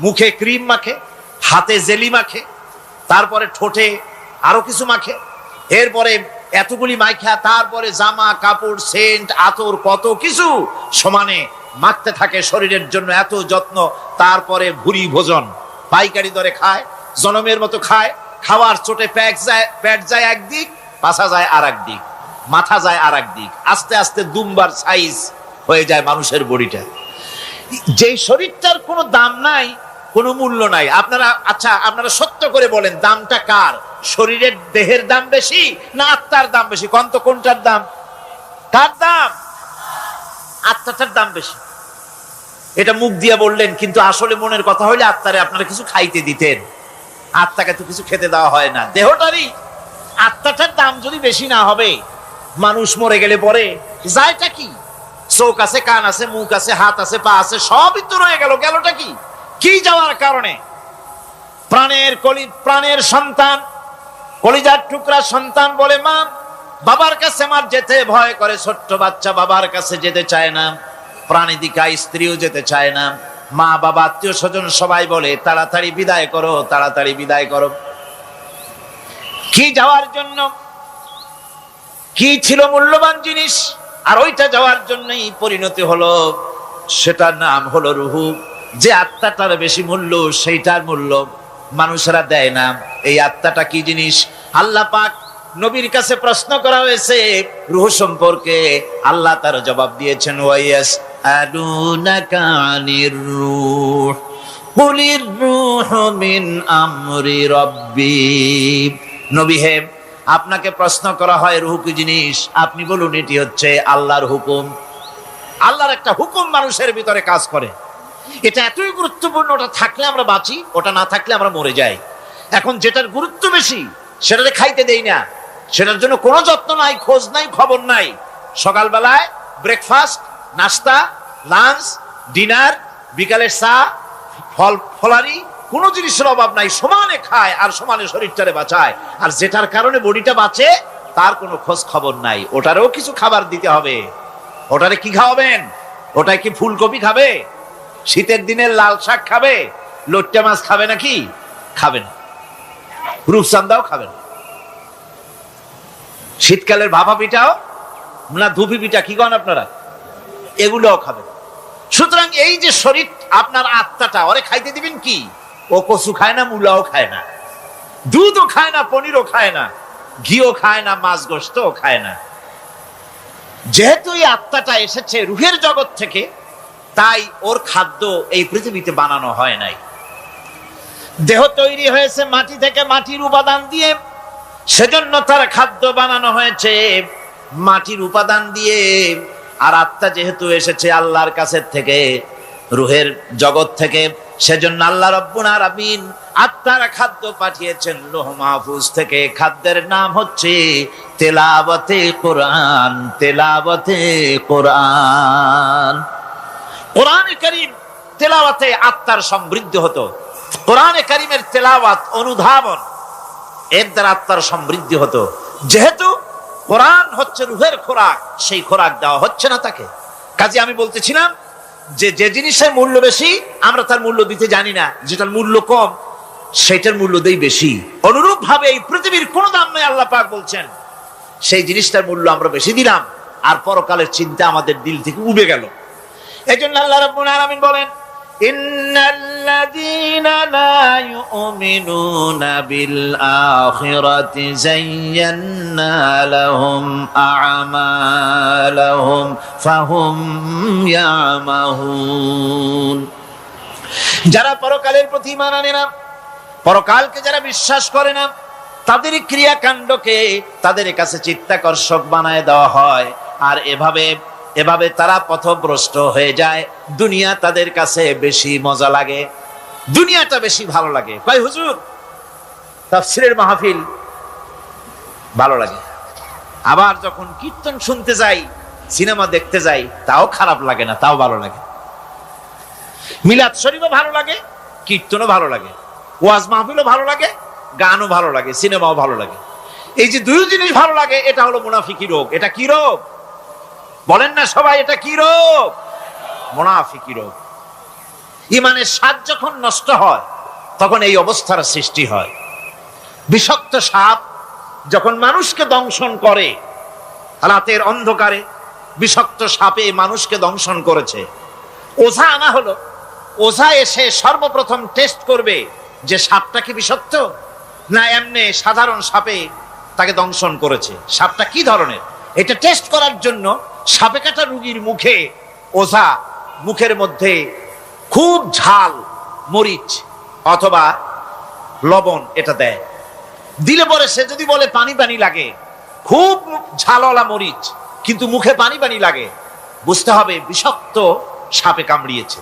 মুখে ক্রিম মাখে, হাতে জেলি মাখে, তারপরে ঠোঁটে আরো কিছু মাখে, এরপরে এতগুলি মাইখা তারপরে জামা কাপড় সেন্ট আতর কত কিছু সমানে মাখতে থাকে শরীরের জন্য, এত যত্ন। তারপরে ভুরি ভোজন পাইকারি দরে খায়, জনমের মতো খায়, খাওয়ার চোটে পেট যায় একদিক, পাছা যায় আর একদিক, মাথা যায় আর একদিক, আস্তে আস্তে দুমবার সাইজ হয়ে যায় মানুষের বডিটা। যেই শরীরটার কোনো দাম নাই, কোনো মূল্য নাই। আপনারা সত্য করে বলেন, দামটা কার? শরীরের দেহের দাম বেশি না আত্মার দাম বেশি? কোনটার দাম? কার দাম? আত্মাটার দাম বেশি। এটা মুখ দিয়ে বললেন, কিন্তু আসলে মনের কথা হইলে আত্মারে আপনারা কিছু খাইতে দিতেন। আত্মাকে তো কিছু খেতে দেওয়া হয় না, দেহটারই। আত্মাটার দাম যদি বেশি না হবে, মানুষ মরে গেলে পরে যায়টা কি? চোখ আছে, কান আছে, মুখ আছে, হাত আছে, পা আছে, সবই তো রয়ে গেল। গেলটা কি? কি যাওয়ার কারণে? প্রাণের সন্তান, কলিজার টুকরা সন্তান বলে, মা বাবার কাছে আমার যেতে ভয় করে। ছোট্ট বাচ্চা বাবার কাছে যেতে চায় না, প্রাণীদিকা স্ত্রীও যেতে চায় না। মা বাবা আত্মীয় স্বজন সবাই বলে, তাড়াতাড়ি বিদায় করো, তাড়াতাড়ি বিদায় করো। কি যাওয়ার জন্য? কি ছিল মূল্যবান জিনিস, আর ওইটা যাওয়ার জন্যই পরিণতি হলো, সেটার নাম হলো রুহু। যে আত্মাটার বেশি মূল্য, সেইটার মূল্য মানুষেরা দেয় না। এই আত্মাটা কি জিনিস? আল্লাহ পাক নবীর কাছে প্রশ্ন করা হয়েছে রূহ সম্পর্কে, আল্লাহ তার জবাব দিয়েছেন, ওয়াইয়াস আলুনাকা আনির রূহ কুলির রূহু মিন আমরি রাব্বি। নবী হে, আপনাকে প্রশ্ন করা হয় রূহ কি জিনিস, আপনি বলুন এটি হচ্ছে আল্লাহর হুকুম। আল্লাহর একটা হুকুম মানুষের ভিতরে কাজ করে। এটা এতই গুরুত্বপূর্ণ, ওটা থাকলে আমরা বাঁচি, ওটা না থাকলে আমরা মরে যাই। এখন যেটার গুরুত্ব বেশি সেটাতে খাইতে দেই না, সেটার জন্য কোনো যত্ন নাই, খোঁজ নাই, খবর নাই। সকালবেলায় ব্রেকফাস্ট, নাস্তা, লাঞ্চ, ডিনার, বিকালের চা, ফলারি, কোনো জিনিসের অভাব নাই, সমানে খায় আর সমানে শরীরটারে বাঁচায়। আর যেটার কারণে বডিটা বাঁচে তার কোনো খোঁজ খবর নাই, ওটারেও কিছু খাবার দিতে হবে। ওটারে কি খাওয়াবেন? ওটায় কি ফুলকপি খাবে? শীতের দিনে লাল শাক খাবে? লট্টা মাছ খাবে নাকি? খাবে না। রূপচান্দাও খাবে না। শীতকালের ভাপা পিঠাও না, ধুপি পিঠা কি কন আপনারা, এগুলোও খাবে না। সুতরাং এই যে শরীর, আপনার আত্মাটা, ওরে খাইতে দিবেন কি? ও কচু খায় না, মূলাও খায় না, দুধও খায় না, পনিরও খায় না, ঘিও খায় না, মাছ গোশতও খায় না। যেহেতু এই আত্মাটা এসেছে রুহের জগৎ থেকে, তাই ওর খাদ্য এই পৃথিবীতে বানানো হয় নাই। দেহ তৈরি হয়েছে মাটি থেকে, মাটির উপাদান দিয়ে, সেজন্য তার খাদ্য বানানো হয়েছে মাটির উপাদান দিয়ে। আর আত্মা যেহেতু এসেছে আল্লাহর কাছে থেকে, রুহের জগৎ থেকে, সেজন্য আল্লাহ রাব্বুল আলামিন আত্মার খাদ্য পাঠিয়েছেন লৌহ মাহফুজ থেকে। খাদ্যের নাম হচ্ছে তেলাওয়াতে কোরআন। তেলাওয়াতে কোরআন। কোরআনে কারীম তেলাওয়াতে আত্মার সমৃদ্ধি হতো। কোরআনে কারীমের তেলাওয়াত, অনুধাবন, এর দ্বারা আত্মার সমৃদ্ধি হতো। যেহেতু কোরআন হচ্ছে রুহের খোরাক, সেই খোরাক দেওয়া হচ্ছে না তাকে। কাজে আমি বলতেছিলাম যে জিনিসের মূল্য বেশি আমরা তার মূল্য দিতে জানি না, যেটার মূল্য কম সেটার মূল্য দেই বেশি। অনুরূপ ভাবে এই পৃথিবীর কোন দাম নেই, আল্লাহ পাক বলছেন, সেই জিনিসটার মূল্য আমরা বেশি দিলাম, আর পরকালের চিন্তা আমাদের দিল থেকে উবে গেল। এজন্য আল্লাহ রাব্বুল আলামিন বলেন, ইন্নাল্লাযীনা লা ইউমিনুনা বিল আখিরাতি যায়্যান্না লাহুম আ'মালাহুম ফাহুম ইয়ামাহুন। যারা পরকালের প্রতি ঈমান আনে না, পরকালকে যারা বিশ্বাস করে না, তাদের ক্রিয়াকাণ্ডকে তাদের কাছে চিত্তাকর্ষক বানায় দেওয়া হয়। আর এভাবে তারা পথভ্রষ্ট হয়ে যায়। দুনিয়া তাদের কাছে বেশি মজা লাগে, দুনিয়াটা বেশি ভালো লাগে। কয় হুজুর, তাফসীরের মাহফিল ভালো লাগে, আবার যখন কীর্তন শুনতে যাই, সিনেমা দেখতে যাই, তাও খারাপ লাগে না, তাও ভালো লাগে। মিলাদ শরীফও ভালো লাগে, কীর্তনও ভালো লাগে, ওয়াজ মাহফিলও ভালো লাগে, গানও ভালো লাগে, সিনেমাও ভালো লাগে। এই যে দুই জিনিস ভালো লাগে, এটা হলো মুনাফিকি রোগ। এটা কি রোগ বলেন না সবাই? এটা কি রোগ? মুনাফিকি রোগ। ইমানের স্বাদ যখন নষ্ট হয় তখন এই অবস্থার সৃষ্টি হয়। বিষাক্ত সাপ যখন মানুষকে দংশন করে, রাতের অন্ধকারে বিষাক্ত সাপে মানুষকে দংশন করেছে, ওঝা আনা হলো। ওঝা এসে সর্বপ্রথম টেস্ট করবে যে সাপটা কি বিষাক্ত না এমনি সাধারণ সাপে তাকে দংশন করেছে, সাপটা কি ধরনের। এটা টেস্ট করার জন্য সাপে কাটা রোগীর মুখে ওঝা মুখের মধ্যে খুব ঝাল মরিচ অথবা লবণ এটা দেয়। দিলে পরে সে যদি বলে পানি পানি লাগে, খুব ঝালওয়ালা মরিচ কিন্তু মুখে পানি পানি লাগে, বুঝতে হবে বিষাক্ত সাপে কামড়িয়েছে।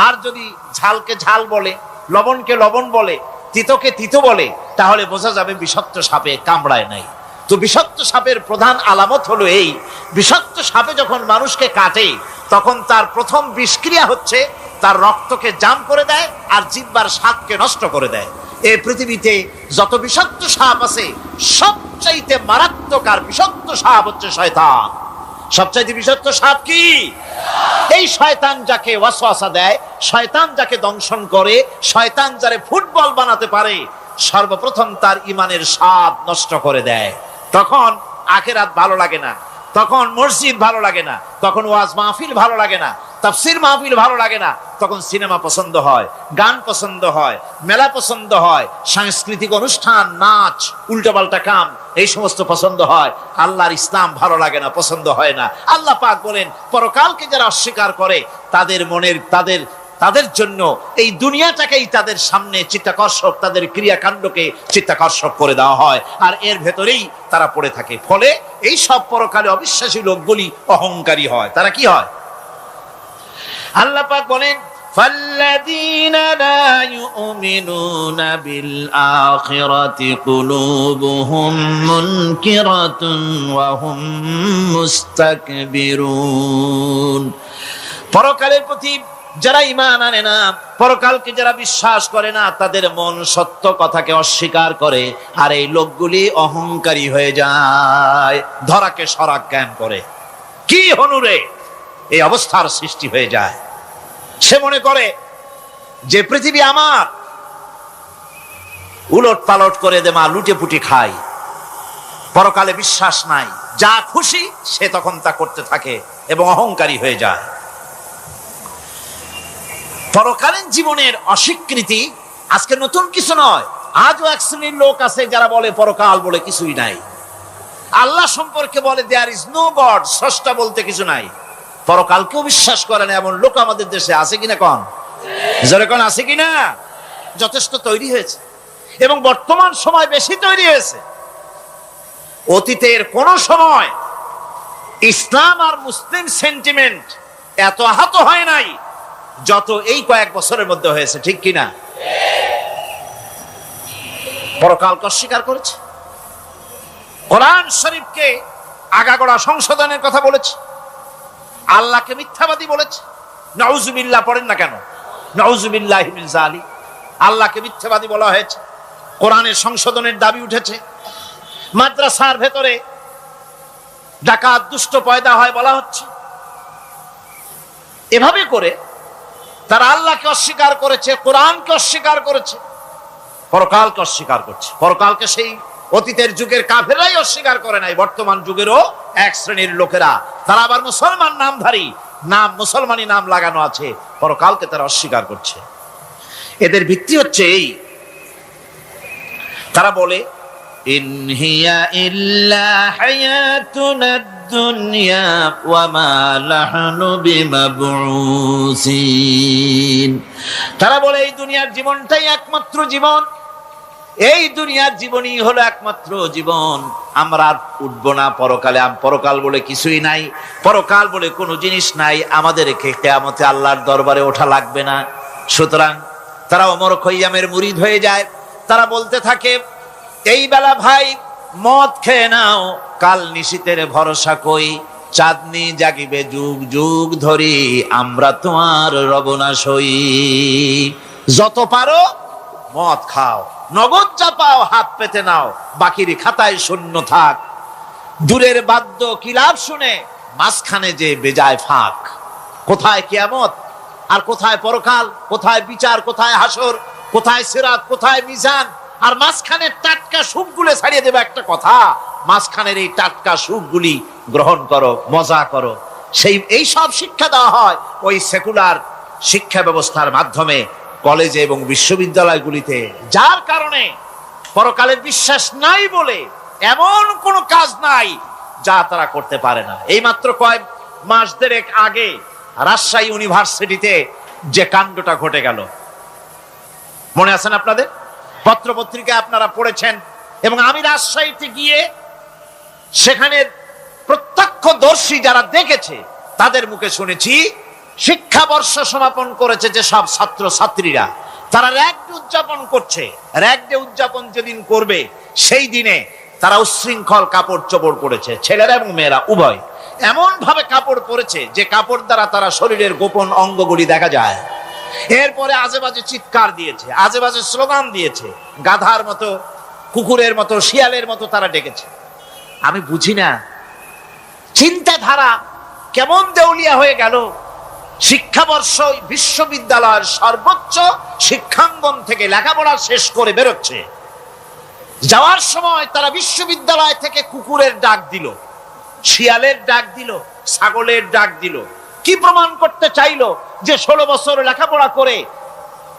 আর যদি ঝালকে ঝাল বলে, লবণকে লবণ বলে, তিতকে তিতো বলে, তাহলে বোঝা যাবে বিষাক্ত সাপে কামড়ায় নাই। তো বিষাক্ত সাপের প্রধান আলামত হলো এই, বিষাক্ত সাপে যখন মানুষকে কাটে তখন তার প্রথম বিষক্রিয়া হচ্ছে তার রক্তকে জাম করে দেয় আর জিহ্বার স্বাদকে নষ্ট করে দেয়। এই পৃথিবীতে যত বিষাক্ত সাপ আছে সবচাইতে মারাত্মক আর বিষাক্ত সাপ হচ্ছে শয়তান। সবচাইতে বিষাক্ত সাপ কি? এই শয়তান যাকে ওয়াসওয়াসা দেয়, শয়তান যাকে দংশন করে, শয়তান যারে ফুটবল বানাতে পারে, সর্বপ্রথম তার ইমানের স্বাদ নষ্ট করে দেয়। তখন আখিরাত ভালো লাগে না, তখন মসজিদ ভালো লাগে না, তখন ওয়াজ মাহফিল ভালো লাগে না, তাফসীর মাহফিল ভালো লাগে না, তখন সিনেমা পছন্দ হয়, গান পছন্দ হয়, মেলা পছন্দ হয়, সাংস্কৃতিক অনুষ্ঠান, নাচ, উল্টাপাল্টা কাম, এই সমস্ত পছন্দ হয়। আল্লাহর ইসলাম ভালো লাগে না, পছন্দ হয় না। আল্লাহ পাক বলেন পরকালকে যারা অস্বীকার করে তাদের মনের তাদের জন্য এই দুনিয়াটাকেই তাদের সামনে চিত্তাকর্ষক, তাদের ক্রিয়াকাণ্ডকে চিত্তাকর্ষক করে দেওয়া হয় আর এর ভেতরেই তারা পড়ে থাকে। ফলে এই সব পরকালে অবিশ্বাসী লোকগুলি অহংকারী হয়। তারা কি হয়? আল্লাহ পাক বলেন ফাল্লাযীনা লা ইউমিনুনা বিল আখিরাতি কুলুবুহুম মুনকিরাতুন ওয়া হুম মুস্তাকবিরুন। পরকালের প্রতি যারা ঈমান আনে না, পরকালকে যারা বিশ্বাস করে না, তাদের মন সত্য কথাকে অস্বীকার করে আর এই লোকগুলি অহংকারী হয়ে যায়, ধরাকে সরাক জ্ঞান করে। কি হনুরে এই অবস্থার সৃষ্টি হয়ে যায়। সে মনে করে যে পৃথিবী আমার, উলট পালট করে দে মা, লুটে পুটি খাই, পরকালে বিশ্বাস নাই, যা খুশি সে তখন তা করতে থাকে এবং অহংকারী হয়ে যায়। পরকালীন জীবনের অস্বীকৃতি আজকে নতুন কিছু নয়। আজও এক শ্রেণীর লোক আছে যারা বলে পরকাল বলে কিছুই নাই, আল্লাহ সম্পর্কে বলে দেয়ার ইজ নো গড, স্রষ্টা বলতে কিছু নাই, পরকালকেও বিশ্বাস করে না এমন লোক আমাদের দেশে আছে কিনা? কোন জোরে কোন আছে কিনা? যথেষ্ট তৈরি হয়েছে এবং বর্তমান সময় বেশি তৈরি হয়েছে। অতীতের কোন সময় ইসলাম আর মুসলিম সেন্টিমেন্ট এত আহত হয় নাই যত এই কয়েক বছরের মধ্যে হয়েছে, ঠিক কিনা? পরকালকে অস্বীকার করেছে, কোরআন শরীফকে আগাগোড়া সংশোধনের কথা বলেছে, আল্লাহকে মিথ্যাবাদী বলেছে। নাউজুবিল্লাহ পড়েন না কেন? নাউজুবিল্লাহি মিন যালিক। আল্লাহকে মিথ্যাবাদী বলা হয়েছে, কোরআনের সংশোধনের দাবি উঠেছে, মাদ্রাসার ভেতরে ডাকাত দুষ্ট পয়দা হয় বলা হচ্ছে। এভাবে করে তারা আল্লাহকে অস্বীকার করেছে, কোরআনকে অস্বীকার করেছে, পরকালকে অস্বীকার করছে। পরকালকে সেই অতীতের যুগের কাফেররাই অস্বীকার করে নাই, বর্তমান যুগেরও এক শ্রেণীর লোকেরা, তারা আবার মুসলমান নামধারী, নাম মুসলমানি নাম লাগানো আছে, পরকালকে তারা অস্বীকার করছে। এদের ভিত্তি হচ্ছে এই, তারা বলে ইন হিয়া ইল্লা হায়াতুনাদ দুনিয়া ওয়া মা নাহনু বিমাবউসিন। তারা বলে এই দুনিয়ার জীবনটাই একমাত্র জীবন, এই দুনিয়ার জীবনই হলো একমাত্র জীবন, আমরা আর উঠবো না পরকালে, পরকাল বলে কিছুই নাই, পরকাল বলে কোনো জিনিস নাই, আমাদেরকে কিয়ামতে আল্লাহর দরবারে ওঠা লাগবে না। সুতরাং তারা ওমর খৈয়ামের মুরিদ হয়ে যায়। তারা বলতে থাকে এই বেলা ভাই মদ খেয়ে নাও, কাল নিশীতের ভরসা কই, চাঁদনি জাগিবে যুগ যুগ ধরি, আমরা তোমার রবনা সই। যত পারো মদ খাও, নগদ যা পাও হাত পেতে নাও, বাকির খাতায় শূন্য থাক। দূরের বাদ্য কিলাপ শুনে মাঝখানে যে বেজায় ফাঁক। কোথায় কিয়ামত? আর কোথায় পরকাল, কোথায় বিচার, কোথায় হাসর, কোথায় সিরাত, কোথায় মিজান। আর মাঝখানের টাটকা সুখগুলো ছাড়িয়ে দেবে একটা কথা, মাঝখানের এই টাটকা সুখগুলি গ্রহণ করো, মজা করো। এই সব শিক্ষা দেওয়া হয় ওই সেকুলার শিক্ষা ব্যবস্থার মাধ্যমে কলেজে এবং বিশ্ববিদ্যালয়গুলিতে। যার কারণে পরকালের বিশ্বাস নাই বলে এমন কোনো কাজ নাই যা তারা করতে পারে না। এই মাত্র কয়েক মাস দেড়েক আগে রাজশাহী ইউনিভার্সিটিতে যে কাণ্ডটা ঘটে গেল, মনে আছেন আপনাদের? পত্রপত্রিকায় আপনারা পড়েছেন। এবং আমি রাজশাহীতে গিয়ে সেখানে প্রত্যক্ষদর্শী যারা দেখেছে তাদের মুখে শুনেছি, শিক্ষাবর্ষ সমাপন করেছে যে সব ছাত্র ছাত্রীরা, তারা র‍্যাগ ডে উদযাপন করছে। র‍্যাগ ডে উদযাপন যেদিন করবে সেই দিনে তারা উচ্ছৃঙ্খল কাপড় চোপড় পরেছে, ছেলেরা এবং মেয়েরা উভয়। এমন ভাবে কাপড় পরেছে যে কাপড় দ্বারা তারা শরীরের গোপন অঙ্গগুলি দেখা যায়। এরপরে আজেবাজে চিৎকার দিয়েছে, আজেবাজে স্লোগান দিয়েছে, গাধার মতো, কুকুরের মতো, শিয়ালের মতো তারা ডেকেছে। আমি বুঝি না চিন্তাধারা কেমন দেউলিয়া হয়ে গেল। শিক্ষাবর্ষ বিশ্ববিদ্যালয়ের সর্বোচ্চ শিক্ষাঙ্গন থেকে লেখাপড়া শেষ করে বেরোচ্ছে, যাওয়ার সময় তারা বিশ্ববিদ্যালয় থেকে কুকুরের ডাক দিল, শিয়ালের ডাক দিল, ছাগলের ডাক দিল। কি প্রমাণ করতে চাইলো? যে 16 বছর লেখাপড়া করে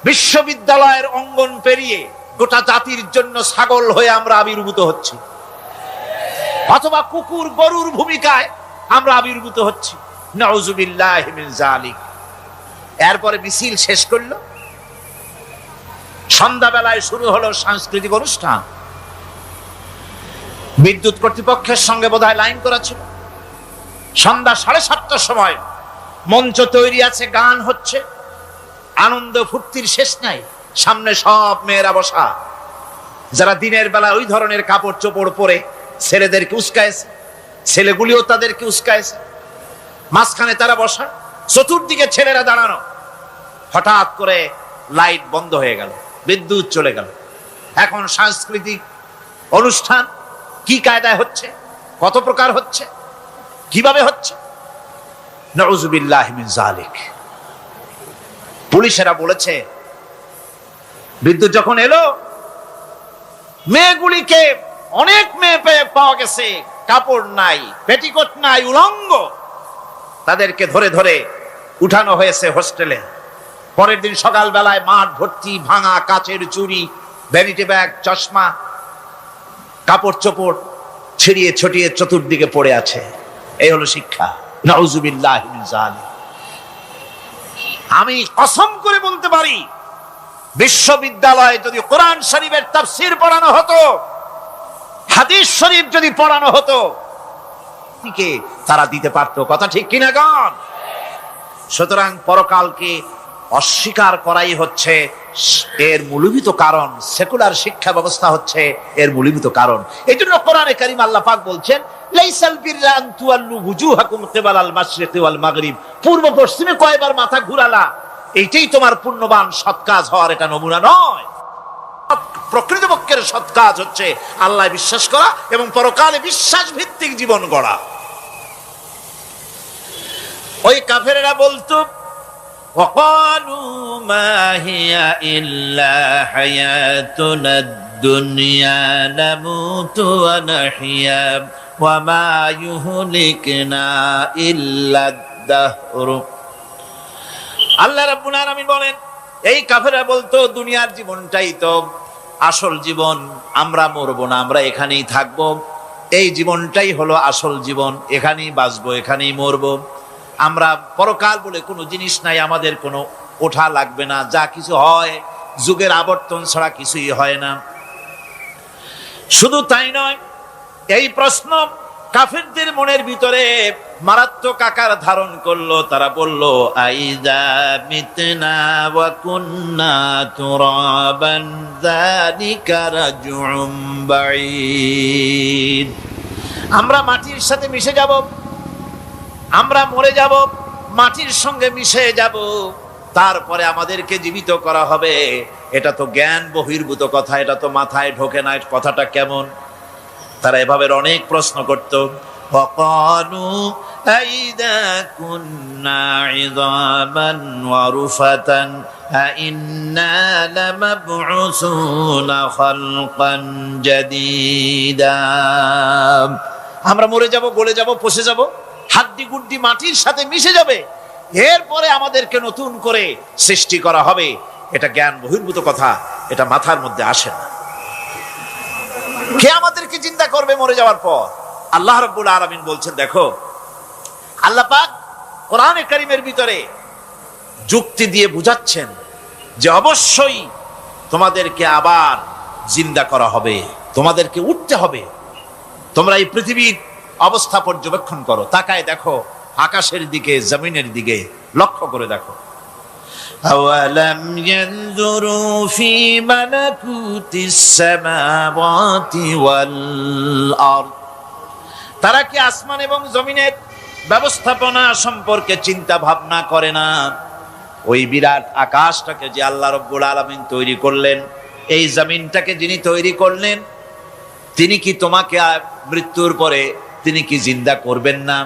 বিশ্ববিদ্যালয়ের অঙ্গন পেরিয়ে গোটা জাতির জন্য ছাগল হয়ে আমরা আবির্ভূত হচ্ছি, অথবা কুকুর গরুর ভূমিকায় আমরা আবির্ভূত হচ্ছি। নাউযুবিল্লাহি মিন যালিক। এরপরে মিছিল শেষ করলো, সন্ধ্যাবেলায় শুরু হলো সাংস্কৃতিক অনুষ্ঠান। বিদ্যুৎ কর্তৃপক্ষের সঙ্গে বোধহয় লাইন করা ছিল। সন্ধ্যা 7:30টার সময় মঞ্চ তৈরি আছে, গান হচ্ছে, আনন্দ ফুর্তির শেষ নাই। সামনে সব মেয়েরা বসা, যারা দিনের বেলা ওই ধরনের কাপড় চোপড় পরে ছেলেদেরকে উস্কাইছে, ছেলেগুলিও তাদেরকে উস্কাইছে। মাঝখানে তারা বসা, চতুর্দিকে ছেলেরা দাঁড়ানো। হঠাৎ করে লাইট বন্ধ হয়ে গেল, বিদ্যুৎ চলে গেল। এখন সাংস্কৃতিক অনুষ্ঠান কি কায়দায় হচ্ছে, কত প্রকার হচ্ছে, কিভাবে হচ্ছে? নাউযুবিল্লাহি মিন যালিক। পুলিশেরা বলেছে বিদ্যুৎ যখন এলো, মেয়েগুলিকে অনেক মেয়ে পাওয়া গেছে কাপড় নাই, পেটিকোট নাই, উলঙ্গ। তাদেরকে ধরে ধরে উঠানো হয়েছে হোস্টেলে। পরের দিন সকালবেলায় মাঠ ভর্তি ভাঙা কাচের চুড়ি, ভ্যানিটি ব্যাগ, চশমা, কাপড় চোপড় ছিড়িয়ে ছটিয়ে চতুর্দিকে পড়ে আছে। এই হলো শিক্ষা। নাউযুবিল্লাহি মিন যালিক। আমি কসম করে বলতে পারি, বিশ্ববিদ্যালয়ে যদি কোরআন শরীফের তাফসীর পড়ানো হতো, হাদিস শরীফ যদি পড়ানো হতো, তারা দিতে পারতো। কথা ঠিক কিনা গান? সুতরাং পরকালকে অস্বীকার করাই হচ্ছে এর মূলভূত কারণ। সেকুলার শিক্ষা ব্যবস্থা হচ্ছে এর মূলভূত কারণ। এই জন্য কোরআনে কারীম আল্লাহ পাক বলছেন, লাইসাল বিররা আন তুওয়াল্লু ওয়ুজুহাকুম কিবালাল মাশরিকি ওয়াল মাগরিব। পূর্ব পশ্চিমে কয়বার মাথা ঘুরালা, এইটাই তোমার পুণ্যবান সৎ কাজ হওয়ার এটা নমুনা নয়। প্রকৃতপক্ষের সৎ কাজ হচ্ছে আল্লাহ বিশ্বাস করা এবং পরকালে বিশ্বাস ভিত্তিক জীবন গড়া। ওই কাফেরেরা বলতো, ওয়াকালু মা হিয়া ইল্লা হায়াতুনাদ দুনিয়া নামুতু ওয়া নাহইয়া ওয়া মা ইউহলিকুনা ইল্লা আদ-দাহর। আল্লাহ রাব্বুল আলামিন বলেন, এই কাফেররা বলতো দুনিয়ার জীবনটাই তো আসল জীবন, আমরা মরবো না, আমরা এখানেই থাকবো, এই জীবনটাই হলো আসল জীবন, এখানেই বাঁচবো, এখানেই মরবো, আমরা পরকাল বলে কোনো জিনিস নাই, আমাদের কোনো ওঠা লাগবে না, যা কিছু হয় যুগের আবর্তন ছাড়া কিছুই হয় না। শুধু তাই নয়, এই প্রশ্ন কাফেরদের মনের ভিতরে মারাত্মক আকার ধারণ করলো। তারা বলল, আইযা মিতনা ওয়া কুন্না তুরাবান যালিকা রাজউম বাঈদ। আমরা মাটির সাথে মিশে যাব, আমরা মরে যাব, মাটির সঙ্গে মিশে যাব, তারপরে আমাদেরকে জীবিত করা হবে। এটা তো জ্ঞান বহির্ভূত কথা, এটা তো মাথায় ঢোকে না, কথাটা কেমন? তারা এভাবে অনেক প্রশ্ন করত। ওয়াকালু أَإِذَا كُنَّا عِظَامًا وَرُفَاتًا أَإِنَّا لَمَبْعُوثُونَ خَلْقًا جَدِيدًا। আমরা মরে যাব, গলে যাব, পচে যাব, হাড্ডি গুড্ডি মাটির সাথে মিশে যাবে, এরপরে আমাদেরকে নতুন করে সৃষ্টি করা হবে। এটা জ্ঞান বহির্ভূত কথা, এটা মাথার মধ্যে আসে না। কে আমাদেরকে চিন্তা করবে মরে যাওয়ার পর? আল্লাহ রাব্বুল আলামিন বলছেন, দেখো আল্লাহ পাক কোরআনে কারীমের ভিতরে যুক্তি দিয়ে বুঝাচ্ছেন যে অবশ্যই তোমাদেরকে আবার জিন্দা করা হবে, তোমাদেরকে উঠতে হবে। তোমরা এই পৃথিবীর অবস্থা পর্যবেক্ষণ করো, তাকায় দেখো আকাশের দিকে, জমিনের দিকে লক্ষ্য করে দেখো। আওয়ালাম ইয়ানজুরু ফি মালাকুতিস সামাওয়াতি ওয়াল আরদ, তারা কি আসমান এবং জমিনের ব্যবস্থাপনা সম্পর্কে চিন্তা ভাবনা করে না? ওই বিরাট আকাশটাকে যে আল্লাহ রাব্বুল আলামিন তৈরি করলেন, এই জমিনটাকে যিনি তৈরি করলেন, তিনি কি তোমাকে মৃত্যুর পরে তিনি কি জিন্দা করবেন না?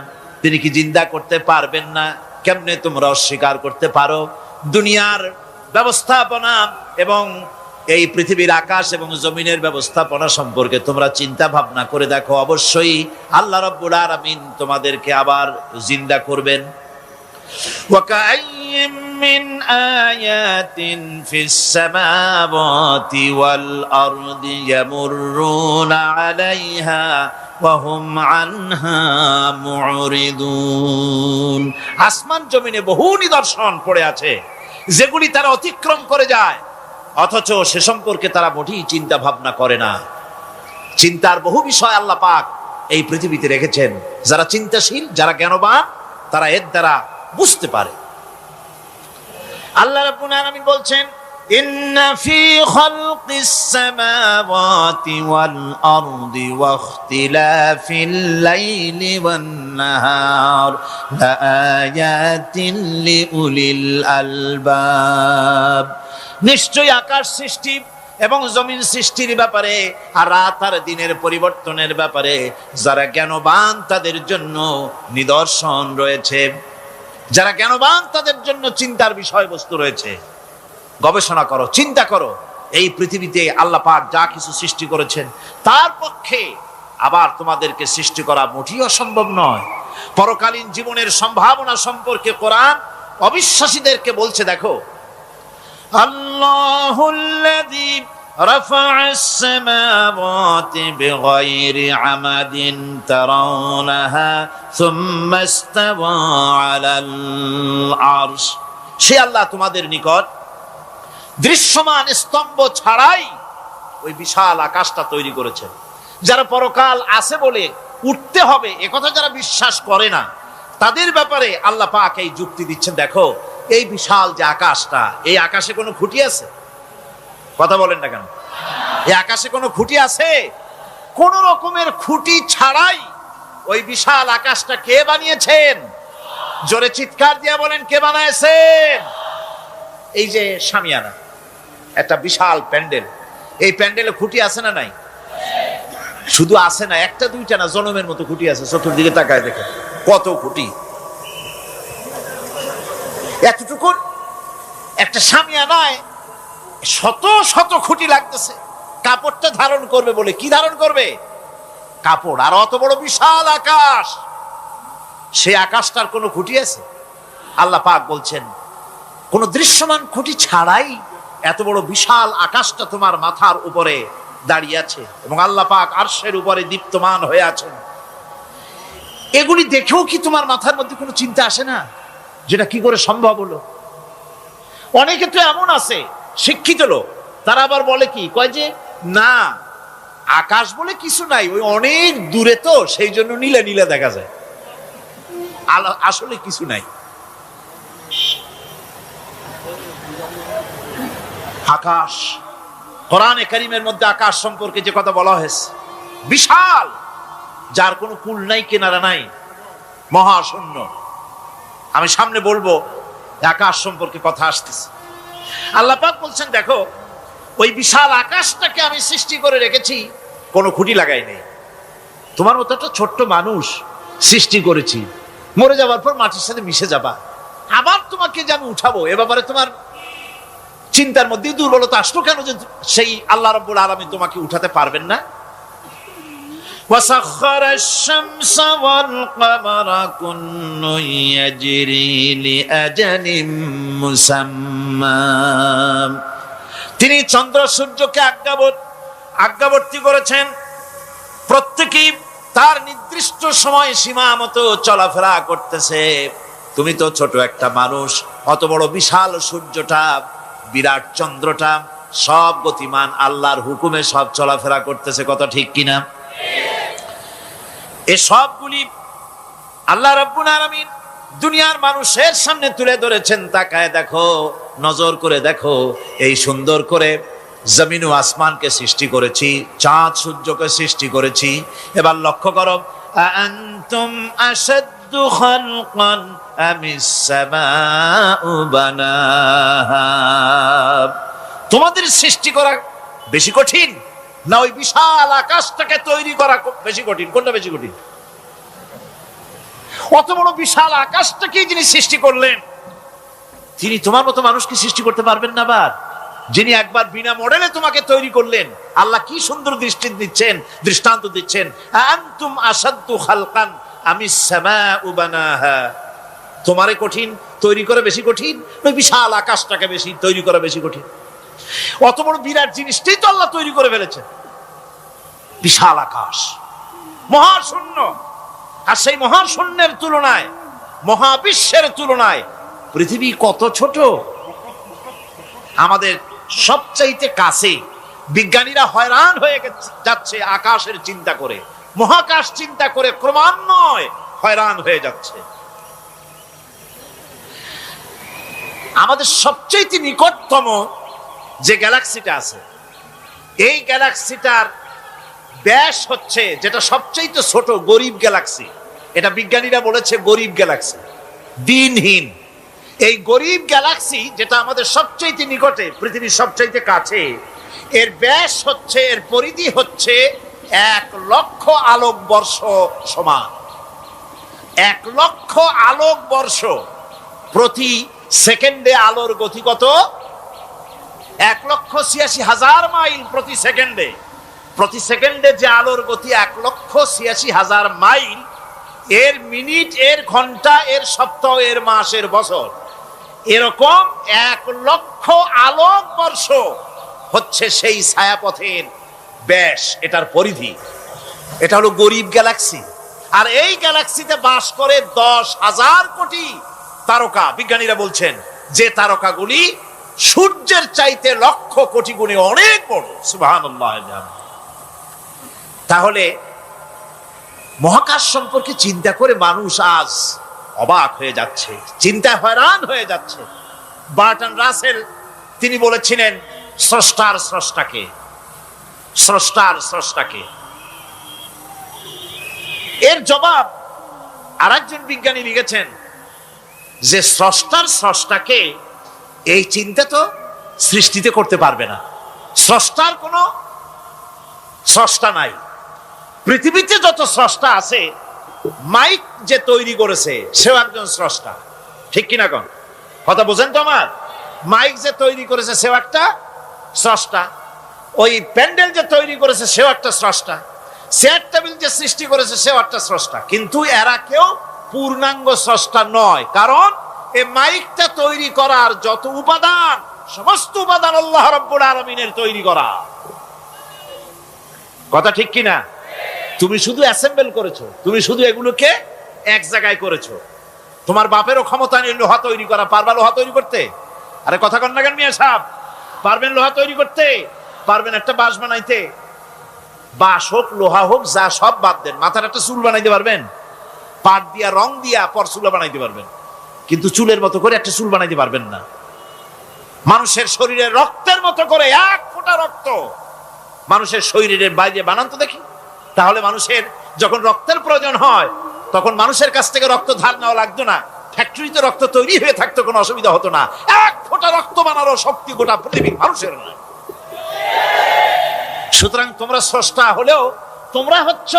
তিনি কি জিন্দা করতে পারবেন না? কেমনে তোমরা অস্বীকার করতে পারো? দুনিয়ার ব্যবস্থাপনা এবং এই পৃথিবীর আকাশ এবং জমিনের ব্যবস্থাপনা সম্পর্কে তোমরা চিন্তা ভাবনা করে দেখো, অবশ্যই আল্লাহ রাব্বুল আলামিন তোমাদেরকে আবার জিন্দা করবেন। ওয়াকাইয়িম মিন আয়াতিন ফিস সামাওয়াতি ওয়াল আরদি ইয়ামুররুনা আলাইহা ওয়া হুম আনহা মুরিদুন। আসমান জমিনে বহু নিদর্শন পড়ে আছে যেগুলি তারা অতিক্রম করে যায়, অথচ সে সম্পর্কে তারা মোটেই চিন্তা ভাবনা করে না। চিন্তার বহু বিষয় আল্লাহ পাক এই পৃথিবীতে রেখেছেন। যারা চিন্তাশীল, যারা জ্ঞানবান, তারা এর দ্বারা বুঝতে পারে। আল্লাহ রাব্বুল আলামিন বলছেন, ইন্না ফি খালকিস সামাওয়াতি ওয়াল আরদি ওয়া ইখতিলাফিল লাইলি ওয়ান নাহার লাআয়াতিন লিউলিল আলবাব। নিশ্চয়ই আকাশ সৃষ্টি এবং জমিন সৃষ্টির ব্যাপারে আর রাত আর দিনের পরিবর্তনের ব্যাপারে যারা জ্ঞানবান তাদের জন্য নিদর্শন রয়েছে। যারা জ্ঞানবান তাদের জন্য চিন্তার বিষয়বস্তু রয়েছে। গবেষণা করো, চিন্তা করো, এই পৃথিবীতে আল্লাহ পাক যা কিছু সৃষ্টি করেছেন তার পক্ষে আবার তোমাদেরকে সৃষ্টি করা মোটেই অসম্ভব নয়। পরকালীন জীবনের সম্ভাবনা সম্পর্কে কোরআন অবিশ্বাসীদেরকে বলছে, দেখো আল্লাহুল্লাযী রাফা'আস সামাওয়াতি বিগাইরি আমাদিন তারাউনাহা সুম্মা ইসতাওয়া আলাল আরশ। সে আল্লাহ তোমাদের নিকট দৃশ্যমান স্তম্ভ ছাড়াই ওই বিশাল আকাশটা তৈরি করেছেন। যারা পরকাল আছে বলে উঠতে হবে একথা যারা বিশ্বাস করে না, তাদের ব্যাপারে আল্লাহ পাক এই যুক্তি দিচ্ছেন, দেখো এই বিশাল যে আকাশটা, এই আকাশে কোনো খুঁটি আছে? কথা বলেন না কেন? এই আকাশে কোনো খুঁটি আছে? কোন রকমের খুঁটি ছাড়াই ওই বিশাল আকাশটা কে বানিয়েছেন? জোরে চিৎকার দিয়ে বলেন, কে বানাইছেন? এই যে শামিয়ানা, একটা বিশাল প্যান্ডেল, এই প্যান্ডেলে খুঁটি আছে না নাই? শুধু আছে না, একটা দুইটা না, জনমের মতো খুঁটি আছে। চতুর্দিকে তাকায় দেখে কত খুঁটি। এতটুকু একটা শামিয়ানায় শত শত খুঁটি লাগতেছে কাপড়টা ধারণ করবে বলে। কি ধারণ করবে? কাপড়। আর অত বড় বিশাল আকাশ, সে আকাশটার কোনো খুঁটি আছে? আল্লাহ পাক বলছেন, কোন দৃশ্যমান খুঁটি ছাড়াই এত বড় বিশাল আকাশটা তোমার মাথার উপরে দাঁড়িয়ে আছে এবং আল্লাহ পাক আরশের উপরে দীপ্তমান হয়ে আছেন। এগুলি দেখেও কি তোমার মাথার মধ্যে কোনো চিন্তা আসে না যেটা কি করে সম্ভব হলো? অনেকে তো এমন আছে শিক্ষিত লোক, তারা আবার বলে কি, কয় যে না আকাশ বলে কিছু নাই, ওই অনেক দূরে তো সেই জন্য নীলে নীলে দেখা যায়, আসলে কিছু নাই। আকাশ, কোরআনে কারীমের মধ্যে আকাশ সম্পর্কে যে কথা বলা হয়েছে, বিশাল, যার কোনো কুল নাই, কিনারা নাই, মহাশূন্য। আমি সামনে বলবো আকাশ সম্পর্কে কথা আসতেছে। আল্লাহ পাক বলছেন, দেখো ওই বিশাল আকাশটাকে আমি সৃষ্টি করে রেখেছি, কোনো খুঁটি লাগাই নেই। তোমার মতো একটা ছোট্ট মানুষ সৃষ্টি করেছি, মরে যাওয়ার পর মাটির সাথে মিশে যাবা, আবার তোমাকে যে আমি উঠাবো এ ব্যাপারে তোমার চিন্তার মধ্যে দুর্বলতা আসলো কেন যে সেই আল্লাহ রাব্বুল আলামিন তোমাকে উঠাতে পারবেন না? وسخر الشمس والقمر كل يجري لأجل مسمى তিনি চন্দ্র সূর্যকে আজ্ঞাবর্তী করেছেন, প্রত্যেকেই তার নির্দিষ্ট সময় সীমা মতো চলাফেরা করতেছে। তুমি তো ছোট একটা মানুষ, অত বড় বিশাল সূর্যটা, বিরাট চন্দ্রটা সব গতিমান, আল্লাহর হুকুমে সব চলাফেরা করতেছে, কথা ঠিক কিনা? এই সবগুলি আল্লাহ রাব্বুল আলামিন দুনিয়ার মানুষের সামনে তুলে ধরেছেন। তাকায় দেখো, নজর করে দেখো, এই সুন্দর করে জমিন ও আসমানকে সৃষ্টি করেছি, চাঁদ সূর্যকে সৃষ্টি করেছি। এবার লক্ষ্য করো, আনতুম আশাদ্দু খালকান আমিস সামাউ বানাহা, তোমাদের সৃষ্টি করা বেশি কঠিন না ওই বিশাল আকাশটাকে তৈরি করা বেশি কঠিন? কোনটা বেশি কঠিন? অত বড় বিশাল আকাশটাকে যিনি সৃষ্টি করলেন, তিনি তোমার মতো মানুষকে সৃষ্টি করতে পারবেন না? বার যিনি একবার বিনা মডেলে তোমাকে তৈরি করলেন, আল্লাহ কি সুন্দর দৃষ্টান্ত দিচ্ছেন, আনতুম আশাদ্দু খালকান আমিস সামাউ বানাহা, তোমারে কঠিন তৈরি করা বেশি কঠিন, ওই বিশাল আকাশটাকে বেশি তৈরি করা বেশি কঠিন? অত বড় বিরাট জিনিসটাই তো আল্লাহ তৈরি করে ফেলেছেন, বিশাল আকাশ, মহাশূন্য। আর সেই মহাশূন্যের তুলনায়, মহাবিশ্বের তুলনায় পৃথিবী কত ছোট। আমাদের সবচাইতে কাছে। বিজ্ঞানীরা হয়রান হয়ে যাচ্ছে আকাশের চিন্তা করে, মহাকাশ চিন্তা করে ক্রমান্বয়ে হয়রান হয়ে যাচ্ছে। আমাদের সবচাইতে নিকটতম যে গ্যালাক্সিটা আছে, এই গ্যালাক্সিটার ব্যাস হচ্ছে, যেটা সবচাইতে ছোট, গরিব গ্যালাক্সি, এটা বিজ্ঞানীরা বলেছে গরিব গ্যালাক্সি, দিনহীন। এই গরিব গ্যালাক্সি যেটা আমাদের সবচাইতে নিকটে, পৃথিবীর সবচাইতে কাছে, এর ব্যাস হচ্ছে, এর পরিধি হচ্ছে 1,00,000 আলোকবর্ষ সমান। 1,00,000 আলোকবর্ষ। প্রতি সেকেন্ডে আলোর গতি কত? 1,86,000 মাইল প্রতি সেকেন্ডে। প্রতি সেকেন্ডে যে আলোর গতি 1,86,000 মাইল, এর মিনিট, এর ঘন্টা, এর সপ্তাহ, এর মাস, এর বছর, এরকম 1,00,000 আলোকবর্ষ হচ্ছে সেই ছায়াপথের ব্যাস, এটার পরিধি। এটা হলো গরিব গ্যালাক্সি। আর এই গ্যালাক্সিতে বাস করে 10,000 কোটি তারকা। বিজ্ঞানীরা বলছেন যে তারকাগুলি সূর্যের চাইতে লক্ষ কোটি গুণে অনেক বড়। সুবহানাল্লাহ। তাহলে মহাকাশ সম্পর্কে চিন্তা করে মানুষ আজ অবাক হয়ে যাচ্ছে, চিন্তায় হয়রান হয়ে যাচ্ছে। বার্টন রাসেল তিনি বলেছিলেন স্রষ্টার স্রষ্টাকে, স্রষ্টার স্রষ্টাকে। এর জবাব আরেকজন বিজ্ঞানী লিখেছেন যে স্রষ্টার স্রষ্টাকে এই চিন্তা তো সৃষ্টিতে করতে পারবে না। স্রষ্টার কোনো স্রষ্টা নাই। পৃথিবীতে যত স্রষ্টা আছে, মাইক যে তৈরি করেছে সেও একজন স্রষ্টা, ঠিক কিনা? কোন কথা বোঝেন তো আমার? মাইক যে তৈরি করেছে সেও একটা স্রষ্টা, ওই প্যান্ডেল যে তৈরি করেছে সেও একটা স্রষ্টা, চেয়ার টেবিল যে সৃষ্টি করেছে সেও একটা স্রষ্টা। কিন্তু এরা কেউ পূর্ণাঙ্গ স্রষ্টা নয়, কারণ এই মাইকটা তৈরি করার যত উপাদান, সমস্ত উপাদান আল্লাহ রাব্বুল আলামিনের তৈরি করা। কথা ঠিক কিনা? তুমি শুধু অ্যাসেম্বল করেছো, তুমি শুধু এগুলোকে এক জায়গায় করেছো। তোমার বাপেরও ক্ষমতা নেই লোহা তৈরি করা। পারবা লোহা তৈরি করতে? আরে কথা কন না কেন মিয়া সাহেব? পারবেন লোহা তৈরি করতে? পারবেন একটা বাঁশ বানাইতে? বাঁশ হোক, লোহা হোক, যা সব বাদ দেন, মাথার একটা চুল বানাইতে পারবেন? পাট দিয়া, রং দিয়া পরচুলা বানাইতে পারবেন, কিন্তু চুলের মতো করে একটা চুল বানাইতে পারবেন না। মানুষের শরীরে রক্তের মতো করে 1 ফোঁটা রক্ত মানুষের শরীরের বাইরে বানান তো দেখি। তাহলে মানুষের যখন রক্তের প্রয়োজন হয়, তখন মানুষের কাছ থেকে রক্ত ধার নেওয়া লাগতো না, ফ্যাক্টরিতে রক্ত তৈরি হয়ে থাকতো, কোনো অসুবিধা হতো না। 1 ফোঁটা রক্ত বানানোর শক্তি গোটা পৃথিবীর মানুষের নয়। সুতরাং তোমরা স্রষ্টা হলেও তোমরা হচ্ছ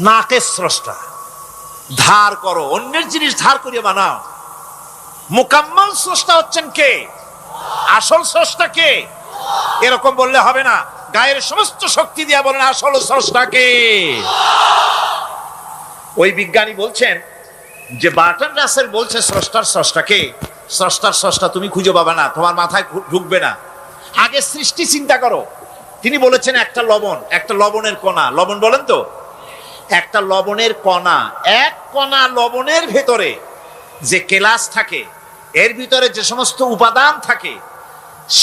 নাকের স্রষ্টা, ধার করো, অন্যের জিনিস ধার করিয়ে বানাও। মুকাম্মাল স্রষ্টা হচ্ছেন কে? আসল স্রষ্টা কে? এরকম বললে হবে না, গায়ের সমস্ত শক্তি দিয়া বলেন আসল স্রষ্টা কে? ওই বিজ্ঞানী বলছেন যে বার্টন রাসেল বলছে স্রষ্টার স্রষ্টা কে? স্রষ্টার স্রষ্টা তুমি খুঁজে পাবে না, তোমার মাথায় ঢুকবে না। আগে সৃষ্টি চিন্তা করো। তিনি বলেছেন একটা লবণ, একটা লবণের কণা, লবণ বলেন তো, একটা লবণের কণা, এক কণা লবণের ভেতরে যে কেলাস থাকে, এর ভিতরে যে সমস্ত উপাদান থাকে,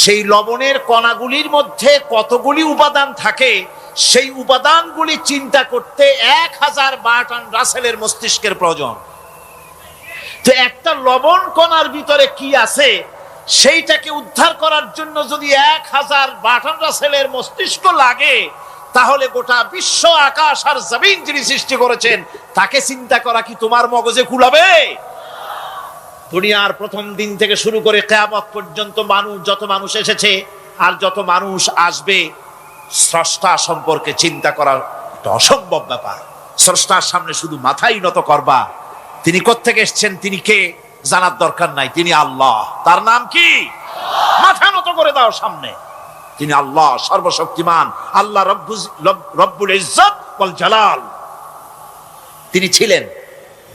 সেই লবণের কণাগুলির মধ্যে কতগুলি উপাদান থাকে, সেই উপাদানগুলি চিন্তা করতে 1000 বার্টন রাসেলের মস্তিষ্কের প্রয়োজন। তো একটা লবণ কণার ভিতরে কি আছে সেইটাকে উদ্ধার করার জন্য যদি 1000 বার্টন রাসেলের মস্তিষ্ক লাগে, তাহলে গোটা বিশ্ব আকাশ আর জমিন যিনি সৃষ্টি করেছেন তাকে চিন্তা করা কি তোমার মগজে কুলাবে? দুনিয়ার প্রথম দিন থেকে শুরু করে কিয়ামত পর্যন্ত মানুষ, যত মানুষ এসেছে আর যত মানুষ আসবে, স্রষ্টা সম্পর্কে চিন্তা করা একটা অসম্ভব ব্যাপার। স্রষ্টার সামনে শুধু মাথাই নত করবা। তিনি কোত্থেকে এসেছেন, তিনি কে জানার দরকার নাই, তিনি আল্লাহ। তার নাম কি? মাথা নত করে দাও সামনে। তিনি আল্লাহ, সর্বশক্তিমান আল্লাহ, রব্বুল ইজ্জত ওয়াল জালাল। তিনি ছিলেন,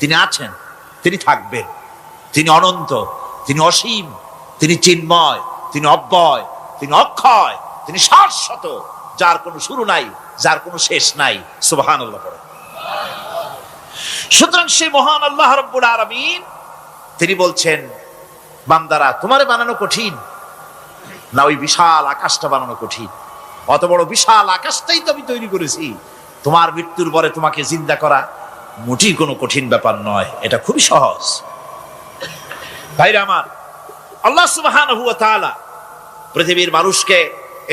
তিনি আছেন, তিনি থাকবেন। তিনি অনন্ত, তিনি অসীম, তিনি চিন্ময়, তিনি অব্যয়, তিনি অক্ষয়, তিনি শাশ্বত, যার কোনো শুরু নাই, যার কোনো শেষ নাই। সুবহানাল্লাহ পড়ে। সুতরাং সেই মহান আল্লাহ রাব্বুল আলামিন তিনি বলছেন, বান্দারা তোমারে বানানো কঠিন না ওই বিশাল আকাশটা বানানো কঠিন? অত বড় বিশাল আকাশটাই তো আমি তৈরি করেছি। তোমার মৃত্যুর পরে তোমাকে জিন্দা করা মোটেই কোনো কঠিন ব্যাপার নয়, এটা খুবই সহজ। ভাইরা আমার, আল্লাহ সুবহানাহু ওয়া তাআলা পৃথিবীর মানুষকে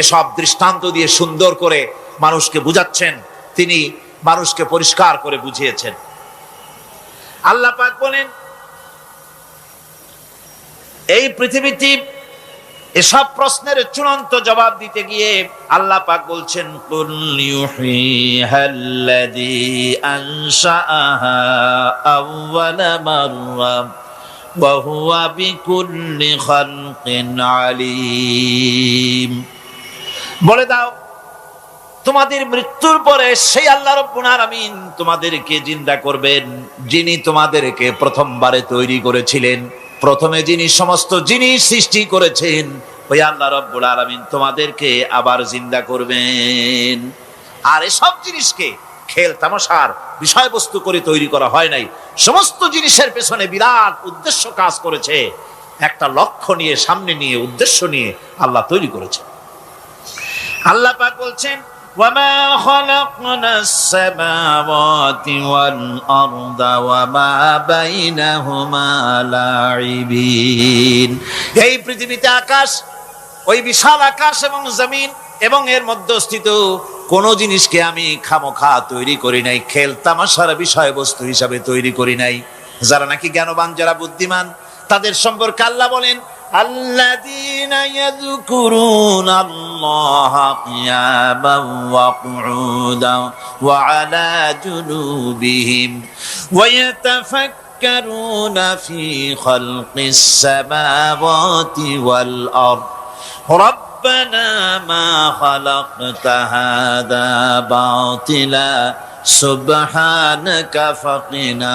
এসব দৃষ্টান্ত দিয়ে সুন্দর করে মানুষকে বুঝাচ্ছেন, তিনি মানুষকে পরিষ্কার করে বুঝিয়েছেন। আল্লাহ পাক বলেন, এই পৃথিবীতে এসব প্রশ্নের চূড়ান্ত জবাব দিতে গিয়ে আল্লাহ পাক বলছেন, কুল ইউহিহাল্লাযী আনশাআহা আউওয়ালা মাররা ওয়া হুয়া বিকুল্লি খালকিন আলীম। বলে দাও, তোমাদের মৃত্যুর পরে সেই আল্লাহ রাব্বুল আলামিন তোমাদেরকে জিন্দা করবেন, যিনি তোমাদেরকে প্রথমবারে তৈরি করেছিলেন। প্রথমে যিনি সমস্ত জিনিস সৃষ্টি করেছেন, ওই আল্লাহ রাব্বুল আলামিন তোমাদেরকে আবার জিন্দা করবেন। আর এসব জিনিসকে খেল তামাশার বিষয়বস্তু করে তৈরি করা হয় নাই। সমস্ত জিনিসের পেছনে বিরাট উদ্দেশ্য কাজ করেছে। একটা লক্ষ্য নিয়ে, সামনে নিয়ে, উদ্দেশ্য নিয়ে আল্লাহ তৈরি করেছে। আল্লাহ পাক বলছেন, وَمَا خَلَقْنَا السَّمَاوَاتِ وَالْأَرْضَ وَمَا بَيْنَهُمَا لَاعِبِينَ। এই পৃথিবীতে আকাশ, ওই বিশাল আকাশ এবং জমিন এবং এর মধ্যস্থিত কোন জিনিসকে আমি খামোখা তৈরি করি নাই, খেল তামাশার বিষয়বস্তু হিসাবে তৈরি করি নাই। যারা নাকি জ্ঞানবান, যারা বুদ্ধিমান, তাদের সম্পর্কে আল্লাহ বলেন, আল্লাযীনা ইয়াযকুরুনা আল্লাহা কিয়ামান ওয়া কুউদান ওয়া আলা জুনুবিহিম ওয়া ইয়াতাফাক্কারুনা ফি খালকিস সামাওয়াতি ওয়াল আরদ রাব্বানা মা খালাকতা হাযা বাতিলা সুবহানাকা ফাকিনা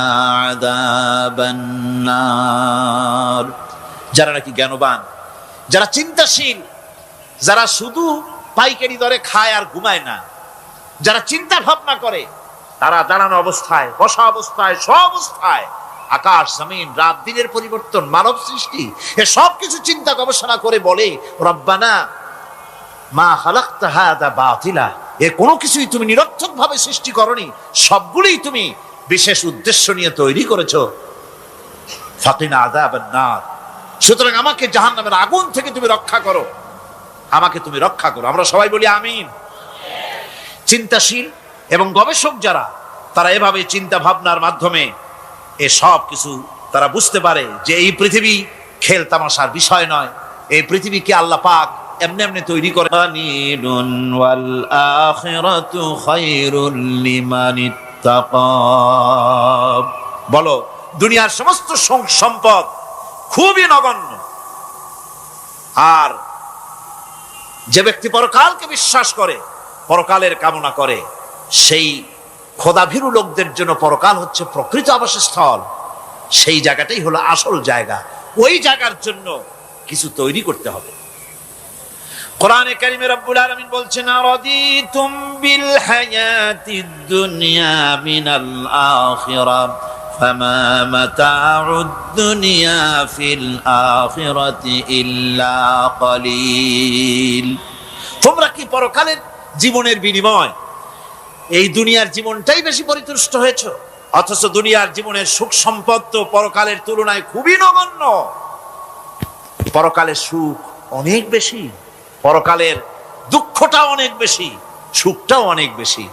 আযাবান নার। যারা নাকি জ্ঞানবান, যারা চিন্তাশীল, যারা শুধু পাইকারি দরে খায় আর ঘুমায় না, যারা চিন্তা ভাবনা করে, তারা দাঁড়ানো অবস্থায়, বসা অবস্থায়, সব অবস্থায়, আকাশ জমিন, রাত দিনের পরিবর্তন, মানব সৃষ্টি, এ সব কিছু চিন্তা গবেষণা করে বলে, রব্বানা মা খালাকতা হাযা বাতিলা, এর কোনো কিছুই তুমি নিরর্থক ভাবে সৃষ্টি করনি, সবগুলোই তুমি বিশেষ উদ্দেশ্য নিয়ে তৈরি করেছো। ফাকিনা আযাবান নার, সুতরাং আমাকে জাহান্নামের আগুন থেকে তুমি রক্ষা করো, আমাকে তুমি রক্ষা করো। আমরা সবাই বলি আমিন। চিন্তাশীল এবং গবেষক যারা, তারা এভাবে চিন্তা ভাবনার মাধ্যমে এ সব কিছু তারা বুঝতে পারে যে এই পৃথিবী খেল তামাশার বিষয় নয়। এই পৃথিবীকে আল্লাহ পাক এমনি এমনি তৈরি করে। ওয়াল আখিরাতু খায়রুল লিমান ইত্তাকা। বলো, দুনিয়ার সমস্ত সম্পদ খুবই নগণ্য। আর যে ব্যক্তি পরকালকে বিশ্বাস করে, পরকালের কামনা করে, সেই খোদাভীরু লোকদের জন্য পরকাল হচ্ছে প্রকৃত আবাসস্থল। সেই জায়গাটাই হলো আসল জায়গা। ওই জায়গার জন্য কিছু তৈরি করতে হবে। কোরআনে কারিমে রব্বুল আলামিন বলছেন, আরাদিতুম বিল হায়াতিদ দুনিয়া মিনাল আখিরাহ ফামা মাতাউদ দুনিয়া ফিল আখিরাতি ইল্লা কলিল। তোমরা কি পরকালের জীবনের বিনিময় এই দুনিয়ার জীবনটাই বেশি পরিতুষ্ট হয়েছো? অথচ দুনিয়ার জীবনের সুখ সম্পদ তো পরকালের তুলনায় খুবই নগণ্য। পরকালের সুখ অনেক বেশি, পরকালের দুঃখটা অনেক বেশি, সুখটাও অনেক বেশি।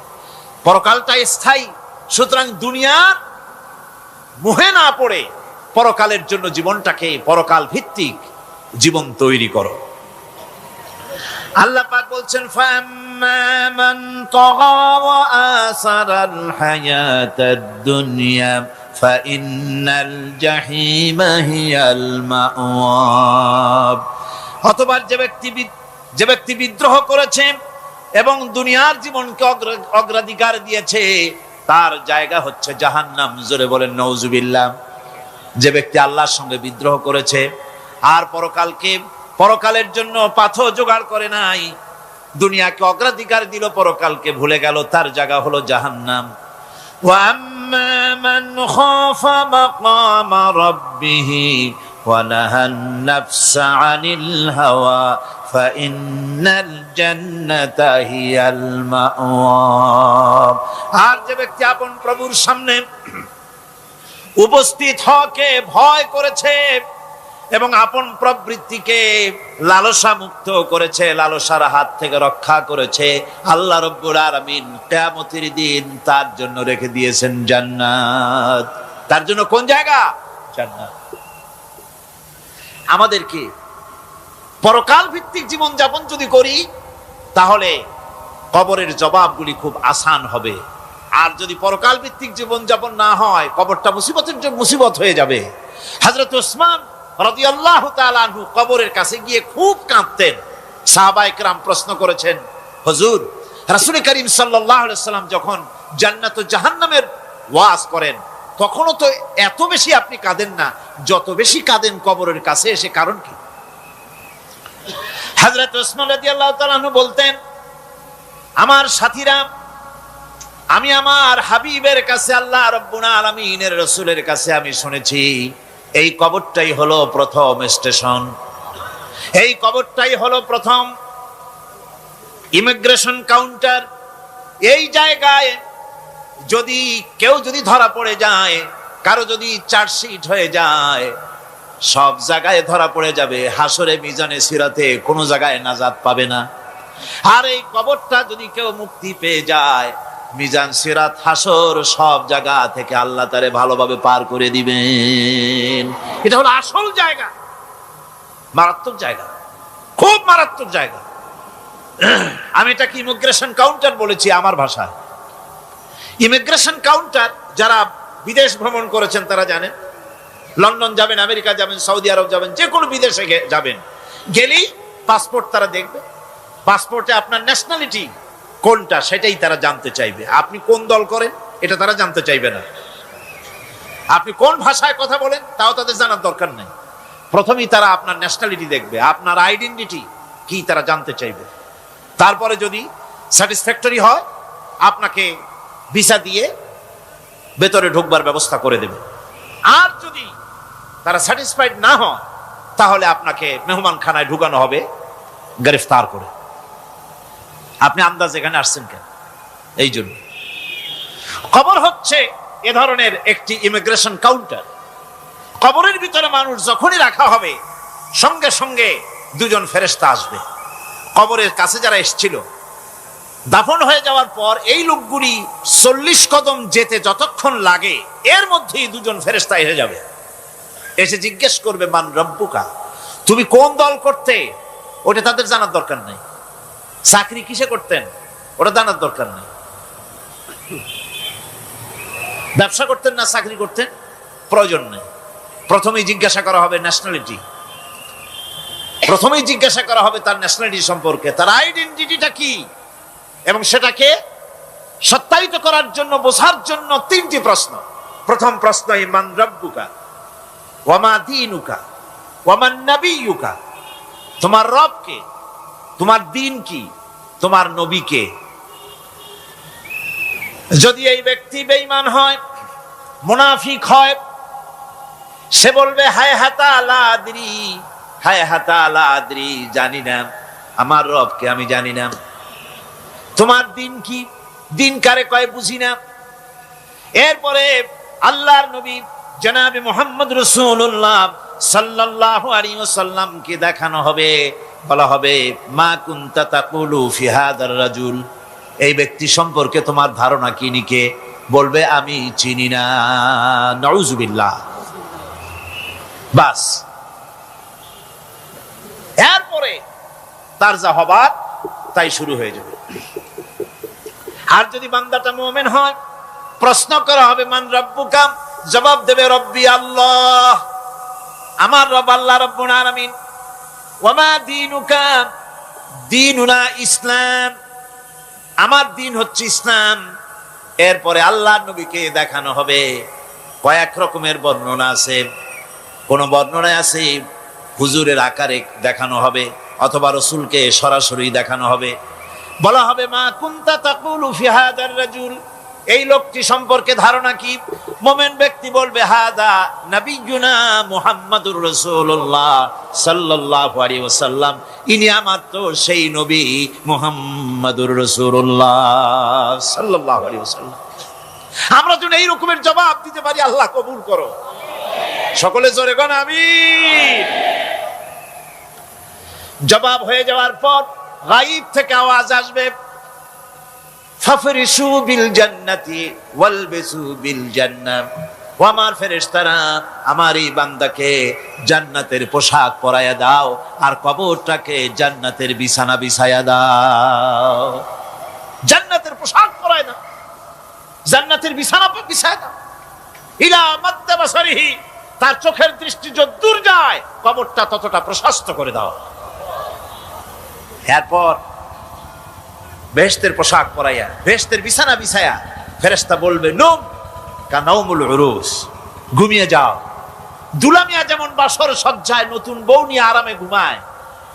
পরকালটা স্থায়ী, সুতরাং দুনিয়ার মোহে না পড়ে পরকালের জন্য জীবনটাকে পরকাল ভিত্তিক জীবন তৈরি করো। আল্লাহ পাক বলছেন, ফাম্মা মান তাগা ওয়া আসারাল হায়াতাদ দুনিয়া ফাইন্নাল জাহিমা হিয়াল মাওয়াব। অথবা যে ব্যক্তি বিদ্রোহ করেছে এবং দুনিয়ার জীবনকে অগ্রাধিকার দিয়েছে, তার জায়গা হচ্ছে জাহান্নাম। জোরে বলেন নাউজুবিল্লাহ। যে ব্যক্তি আল্লাহর সঙ্গে বিদ্রোহ করেছে আর পরকালের জন্য পাথর জোগাড় করে নাই, দুনিয়াকে অগ্রাধিকার দিল, পরকালকে ভুলে গেল, তার জায়গা হলো জাহান্নাম। ওয়া আম্মা মান খাফা মাকামা রাব্বিহি ওয়া নাহান নাফসা আনিল হাওয়া ফাইন্নাল জান্নাতা হিয়াল মাওয়া। আর যে ব্যক্তি আপন প্রভুর সামনে উপস্থিত হওয়াকে ভয় করেছে এবং আপন প্রবৃত্তিকে লালসা মুক্ত করেছে, লালসার হাত থেকে রক্ষা করেছে, আল্লাহ রাব্বুল আলামিন কিয়ামতের দিন তার জন্য রেখে দিয়েছেন জান্নাত। তার জন্য কোন জায়গা? জান্নাত। আমাদেরকে পরকাল ভিত্তিক জীবন যাপন যদি করি, তাহলে কবরের জবাবগুলি খুব আসান হবে। আর যদি পরকাল ভিত্তিক জীবন যাপন না হয়, কবরটা মুসিবত হয়ে যাবে। হযরত ওসমান রাদিয়াল্লাহু তাআলা আনহু কবরের কাছে গিয়ে খুব কাঁদতেন। সাহাবায়ে কেরাম প্রশ্ন করেছেন, হুজুর, রাসূল করিম সাল্লাল্লাহু আলাইহি সাল্লাম যখন জান্নাত ও জাহান্নামের ওয়াজ করেন, তখনও তো এত বেশি আপনি কাঁদেন না, যত বেশি কাঁদেন কবরের কাছে এসে, কারণ কি? হযরত ওসমান রাদিয়াল্লাহু তাআলা আনহু বলতেন, আমার সাথীরা, আমি আমার হাবিবের কাছে, আল্লাহ রাব্বুল আলামিনের রাসূলের কাছে আমি শুনেছি, এই কবরটাই হলো প্রথম স্টেশন, এই কবরটাই হলো প্রথম ইমিগ্রেশন কাউন্টার। এই জায়গায় কেউ যদি ধরা পড়ে যায়, কারো যদি চার্জশিট হয়ে যায়, সব জায়গায় ধরা পড়ে যাবে। হাসরে, মিজানে, সিরাতে কোনো জায়গায় নাজাত পাবে না। আর এই কবরটা যদি কেউ মুক্তি পেয়ে যায়, মিজান, সিরাত, হাসর সব জায়গা থেকে আল্লাহ তারে ভালোভাবে পার করে দিবেন। এটা হলো আসল জায়গা, মারাত্মক জায়গা, খুব মারাত্মক জায়গা। আমি এটাকে ইমিগ্রেশন কাউন্টার বলেছি আমার ভাষায়। ইমিগ্রেশন কাউন্টার, যারা বিদেশ ভ্রমণ করেছেন তারা জানেন। লন্ডন যাবেন, আমেরিকা যাবেন, সৌদি আরব যাবেন, যে কোনো বিদেশে যাবেন, গেলেই পাসপোর্ট তারা দেখবে। পাসপোর্টে আপনার ন্যাশনালিটি কোনটা সেটাই তারা জানতে চাইবে। আপনি কোন দল করেন এটা তারা জানতে চাইবে না। আপনি কোন ভাষায় কথা বলেন তাও তাদের জানার দরকার নেই। প্রথমেই তারা আপনার ন্যাশনালিটি দেখবে, আপনার আইডেন্টিটি কি তারা জানতে চাইবে। তারপরে যদি স্যাটিসফ্যাক্টরি হয়, আপনাকে ভিসা দিয়ে ভেতরে ঢুকবার ব্যবস্থা করে দেবে। আর যদি তারা স্যাটিসফাইড না হয়, তাহলে আপনাকে মেহমানখানায় ঢুকানো হবে গ্রেফতার করে। আপনি আন্দাজ এখানে আসছেন কেন? এই জন্য কবর হচ্ছে এ ধরনের একটি ইমিগ্রেশন কাউন্টার। কবরের ভিতরে মানুষ যখনই রাখা হবে, সঙ্গে সঙ্গে দুজন ফেরেশতা আসবে। কবরের কাছে যারা এসেছিল, দাফন হয়ে যাওয়ার পর এই লোকগুলি 40 কদম যেতে যতক্ষণ লাগে, এর মধ্যেই দুজন ফেরেশতা এসে যাবে। এসে জিজ্ঞেস করবে, মান রব্বুকা, তুমি কোন দল করতে? ওটা তাদের জানার দরকার নেই। চাকরি কিসে করতেন ওটা জানার দরকার নেই। ব্যবসা করতেন না চাকরি করতেন প্রয়োজন নেই। প্রথমেই জিজ্ঞাসা করা হবে ন্যাশনালিটি, প্রথমেই জিজ্ঞাসা করা হবে তার ন্যাশনালিটি সম্পর্কে, তার আইডেন্টিটিটা কি, এবং সেটাকে সত্যায়িত করার জন্য, বোঝার জন্য 3টি প্রশ্ন। প্রথম প্রশ্ন, মান রাব্বুকা ওয়া মা দীনুকা ওয়া মান নাবিয়্যুকা, তোমার রব কে, তোমার দ্বীন কি, তোমার নবী কে। যদি এই ব্যক্তি বেঈমান হয়, মুনাফিক হয়, সে বলবে হায় হাতা লা আদরি, হায় হাতা লা আদরি, জানি না আমার রবকে, আমি জানি না। তোমার দিন কি, দিন কারে কয় বুঝি না। এরপরে আল্লাহর নবী জনাবে মুহাম্মদ রাসূলুল্লাহ সাল্লাল্লাহু আলাইহি ওয়াসাল্লামকে দেখানো হবে, বলা হবে মা কুনতা তাকুলু ফি হাদার রাজুল, এই ব্যক্তি সম্পর্কে তোমার ধারণা কি নিকে, বলবে আমি চিনি না। নাউযুবিল্লাহ। বাস, এরপরে তার যা হবার তাই শুরু হয়ে যাবে। আর যদি বান্দাটা মুমিন হয়, প্রশ্ন করা হবে মান রাব্বুকা, জবাব দেবে রব্বি আল্লাহ, আমার রব আল্লাহ রাব্বুল আলামিন। ওয়া মা দীনুকা, দীনুনা ইসলাম, আমার দিন হচ্ছে ইসলাম। এরপরে আল্লাহর নবীকে দেখানো হবে। কয়েক রকমের বর্ণনা আছে, কোন বর্ণনায় আছে হুজুরের আকারে দেখানো হবে, অথবা রাসূলকে সরাসরি দেখানো হবে। বলা হবে মা কুনতা তাকুলু ফি হাদার রাজুল, এই লোকটি সম্পর্কে ধারণা কি। মুমিন ব্যক্তি বলবে হাদা নবিয়ুনা মুহাম্মাদুর রাসূলুল্লাহ সাল্লাল্লাহু আলাইহি ওয়াসাল্লাম, ইনি আমার তো সেই নবী মুহাম্মাদুর রাসূলুল্লাহ সাল্লাল্লাহু আলাইহি ওয়াসাল্লাম। আমরা যদি এই রকমের জবাব দিতে পারি, আল্লাহ কবুল করো। সকলে জোরে কোন আমিন। জবাব হয়ে যাওয়ার পর গায়ব থেকে আওয়াজ আসবে, ফাফরিশু বিল জান্নাতি ওয়ালবিসু বিল জান্নাহ, ও আমার ফেরেশতারা, আমার এই বান্দাকে জান্নাতের পোশাক পরায়া দাও, আর কবরটাকে জান্নাতের বিছানা বিছায়া দাও। জান্নাতের পোশাক পরায় দাও, জান্নাতের বিছানা বিছায়া দাও। ইলা মাদ্দা বাসারিহি, তার চোখের দৃষ্টি যত দূর যায়, কবরটা ততটা প্রশস্ত করে দাও। এরপর বেহেশতের পোশাক পরাইয়া, বেহেশতের বিছানা বিছায়া ফেরেশতা বলবে নুম কানাউমুল উরুস, ঘুমিয়ে যাও। দুলামিয়া যেমন বাসর সজ্জায় নতুন বউ নিয়ে আরামে ঘুমায়,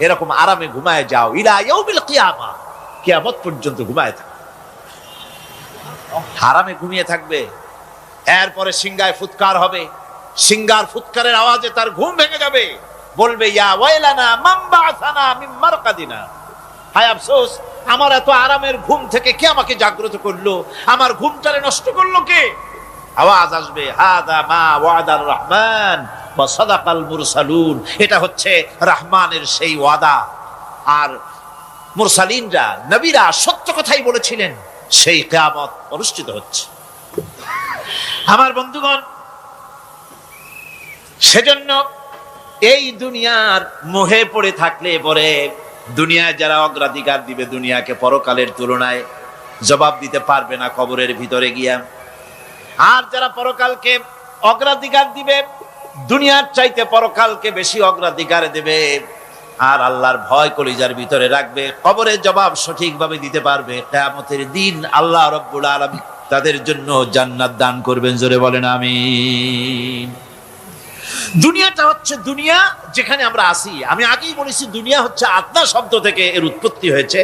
এরকম আরামে ঘুমায় যাও। ইলা ইয়াউমিল কিয়ামা, কিয়ামত পর্যন্ত ঘুমায় থাকবে, আরামে ঘুমিয়ে থাকবে। এরপরে সিংহায় ফুৎকার হবে, সিংহার ফুৎকারের আওয়াজে তার ঘুম ভেঙে যাবে। বলবে ইয়া ওয়াইলানা মান বা'সানা মিন মারকাদিনা, হায় আফসোস, আমার এত আরামের ঘুম থেকে কে আমাকে জাগ্রত করলো, আমার ঘুমটারে নষ্ট করলো কে। আওয়াজ আসবে হাদা মা ওয়াদার রহমান ওয়া সাদাকাল মুরসালুন, এটা হচ্ছে রহমানের সেই ওয়াদা, আর মুরসালিনরা, নবীরা সত্য কথাই বলেছিলেন, সেই কিয়ামত অনুষ্ঠিত হচ্ছে। আমার বন্ধুগণ, সেজন্য এই দুনিয়ার মোহে পড়ে থাকলে পরে দুনিয়ায় যারা অগ্রাধিকার দিবে দুনিয়াকে পরকালের তুলনায়, জবাব দিতে পারবে না কবরের ভিতরে গিয়া। আর যারা পরকালকে অগ্রাধিকার দিবে, দুনিয়ার চাইতে পরকালকে বেশি অগ্রাধিকার দেবে, আর আল্লাহর ভয় কলিজার ভিতরে রাখবে, কবরের জবাব সঠিকভাবে দিতে পারবে, কিয়ামতের দিন আল্লাহ রাব্বুল আলামিন তাদের জন্য জান্নাত দান করবেন। জোরে বলেন আমিন। দুনিয়াটা হচ্ছে দুনিয়া যেখানে আমরা আসি। আমি আগেই বলেছি, দুনিয়া হচ্ছে আদনা শব্দ থেকে এর উৎপত্তি হয়েছে,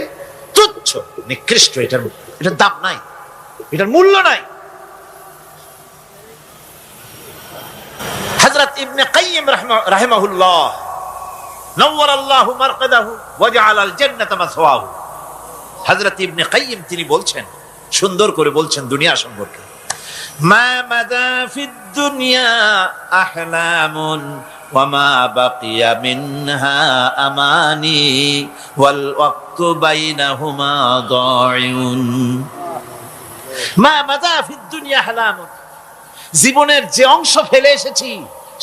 তুচ্ছ, নিকৃষ্ট, এটার দাম নাই, এটার মূল্য নাই। হযরত ইবনে কাইয়িম রাহিমাহুল্লাহ নওয়ারাল্লাহু মারকাদাহু ওয়া জাআলাল জান্নাতা মাসওয়াহু, হযরত ইবনে কাইয়িম তিনি বলছেন, সুন্দর করে বলছেন দুনিয়া সম্পর্কে, মা মাদা ফিদ দুনিয়া আহলামুন ওয়া মা বাকিয়া মিনহা আমানি ওয়াল ওয়াক্তু বাইনাহুমা দাইউন। মা মাদা ফিদ দুনিয়া আহলামুন, জীবনের যে অংশ ফেলে এসেছি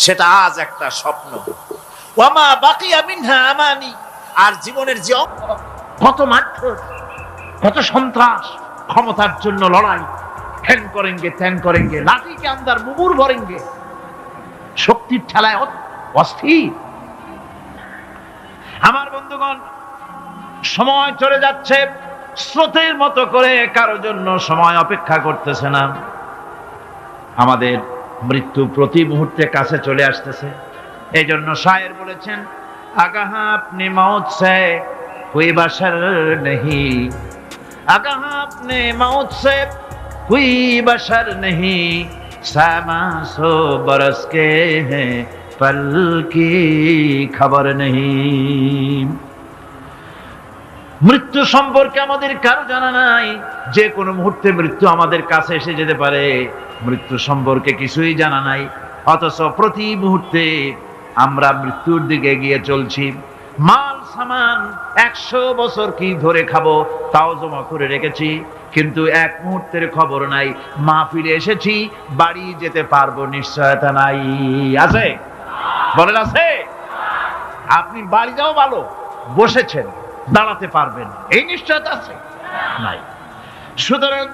সেটা আজ একটা স্বপ্ন। ওয়া মা বাকিয়া মিনহা আমানি, আর জীবনের যে কত মারধর, কত সন্ত্রাস, ক্ষমতার জন্য লড়াই, ঠ্যাং করেঙ্গে ত্যাং করেঙ্গে, লাঠি কে আন্দার মুগুর ভরেঙ্গে, শক্তির ঠেলায় অস্থির। আমার বন্ধুগণ, সময় চলে যাচ্ছে, স্রোতের মতো করে কারো জন্য সময় অপেক্ষা করতেছে না। আমাদের মৃত্যু প্রতি মুহূর্তে কাছে চলে আসতেছে। এই জন্য শায়ের বলেছেন, আগাহা আপনি মৌত সে কোই বাশার নেহি, আগাহা আপনি মৌত সে কোই বাশার নেহি, সামাসো বরস কে হ্যাঁ পল কি খবর নেহি। মৃত্যু সম্পর্কে আমাদের কারো জানা নাই, যে কোনো মুহূর্তে মৃত্যু আমাদের কাছে এসে যেতে পারে। মৃত্যু সম্পর্কে কিছুই জানা নাই, অথচ প্রতি মুহূর্তে আমরা মৃত্যুর দিকে এগিয়ে চলছি। মাল সামান 100 বছর কি ধরে খাবো তাও জমা করে রেখেছি, কিন্তু এক মুহূর্তের খবর নাই। মাহফিলে এসেছি, বাড়ি যেতে পারবো নিশ্চয়তা নাই। আছে? বলেন আছে? আপনি বাড়ি যাও ভালো, বসেছেন, দাঁড়াতে পারবেন এই নিশ্চয়তা আছে? নাই। সুতরাং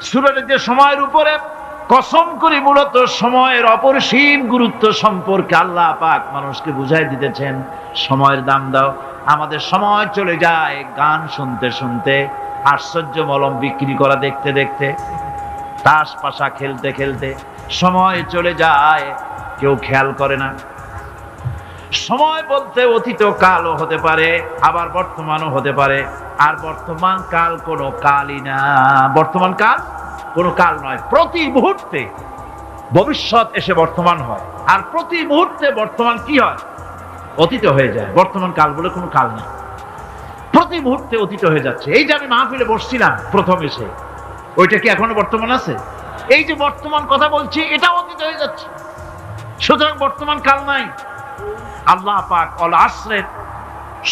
সূরাটিতে সময়ের উপরে কসম করে মূলত সময়ের অপরিসীম গুরুত্ব সম্পর্কে আল্লাহ পাক মানুষকে বুঝাই দিতেছেন। সময়ের দাম দাও। আমাদের সময় চলে যায় গান শুনতে শুনতে, আশ্চর্য মলম বিক্রি করা দেখতে দেখতে, তাস পাশা খেলতে খেলতে সময় চলে যায়, কেউ খেয়াল করে না। সময় বলতে অতীত কালও হতে পারে, আবার বর্তমানও হতে পারে। আর বর্তমান কাল কোনো কালই না, বর্তমান কাল কোনো কাল নয়। প্রতি মুহূর্তে ভবিষ্যৎ এসে বর্তমান হয়, আর প্রতি মুহূর্তে বর্তমান কি হয়? অতীত হয়ে যায়। বর্তমান কাল বলে কোনো কাল নেই, প্রতি মুহূর্তে অতীত হয়ে যাচ্ছে। এই যে আমি মাহফিলে বসছিলাম প্রথম এসে, ওইটা কি এখনো বর্তমান আছে? এই যে বর্তমান কথা বলছি, এটা অতীত হয়ে যাচ্ছে। সুতরাং বর্তমান কাল নাই। আল্লাহ পাক অল আসরের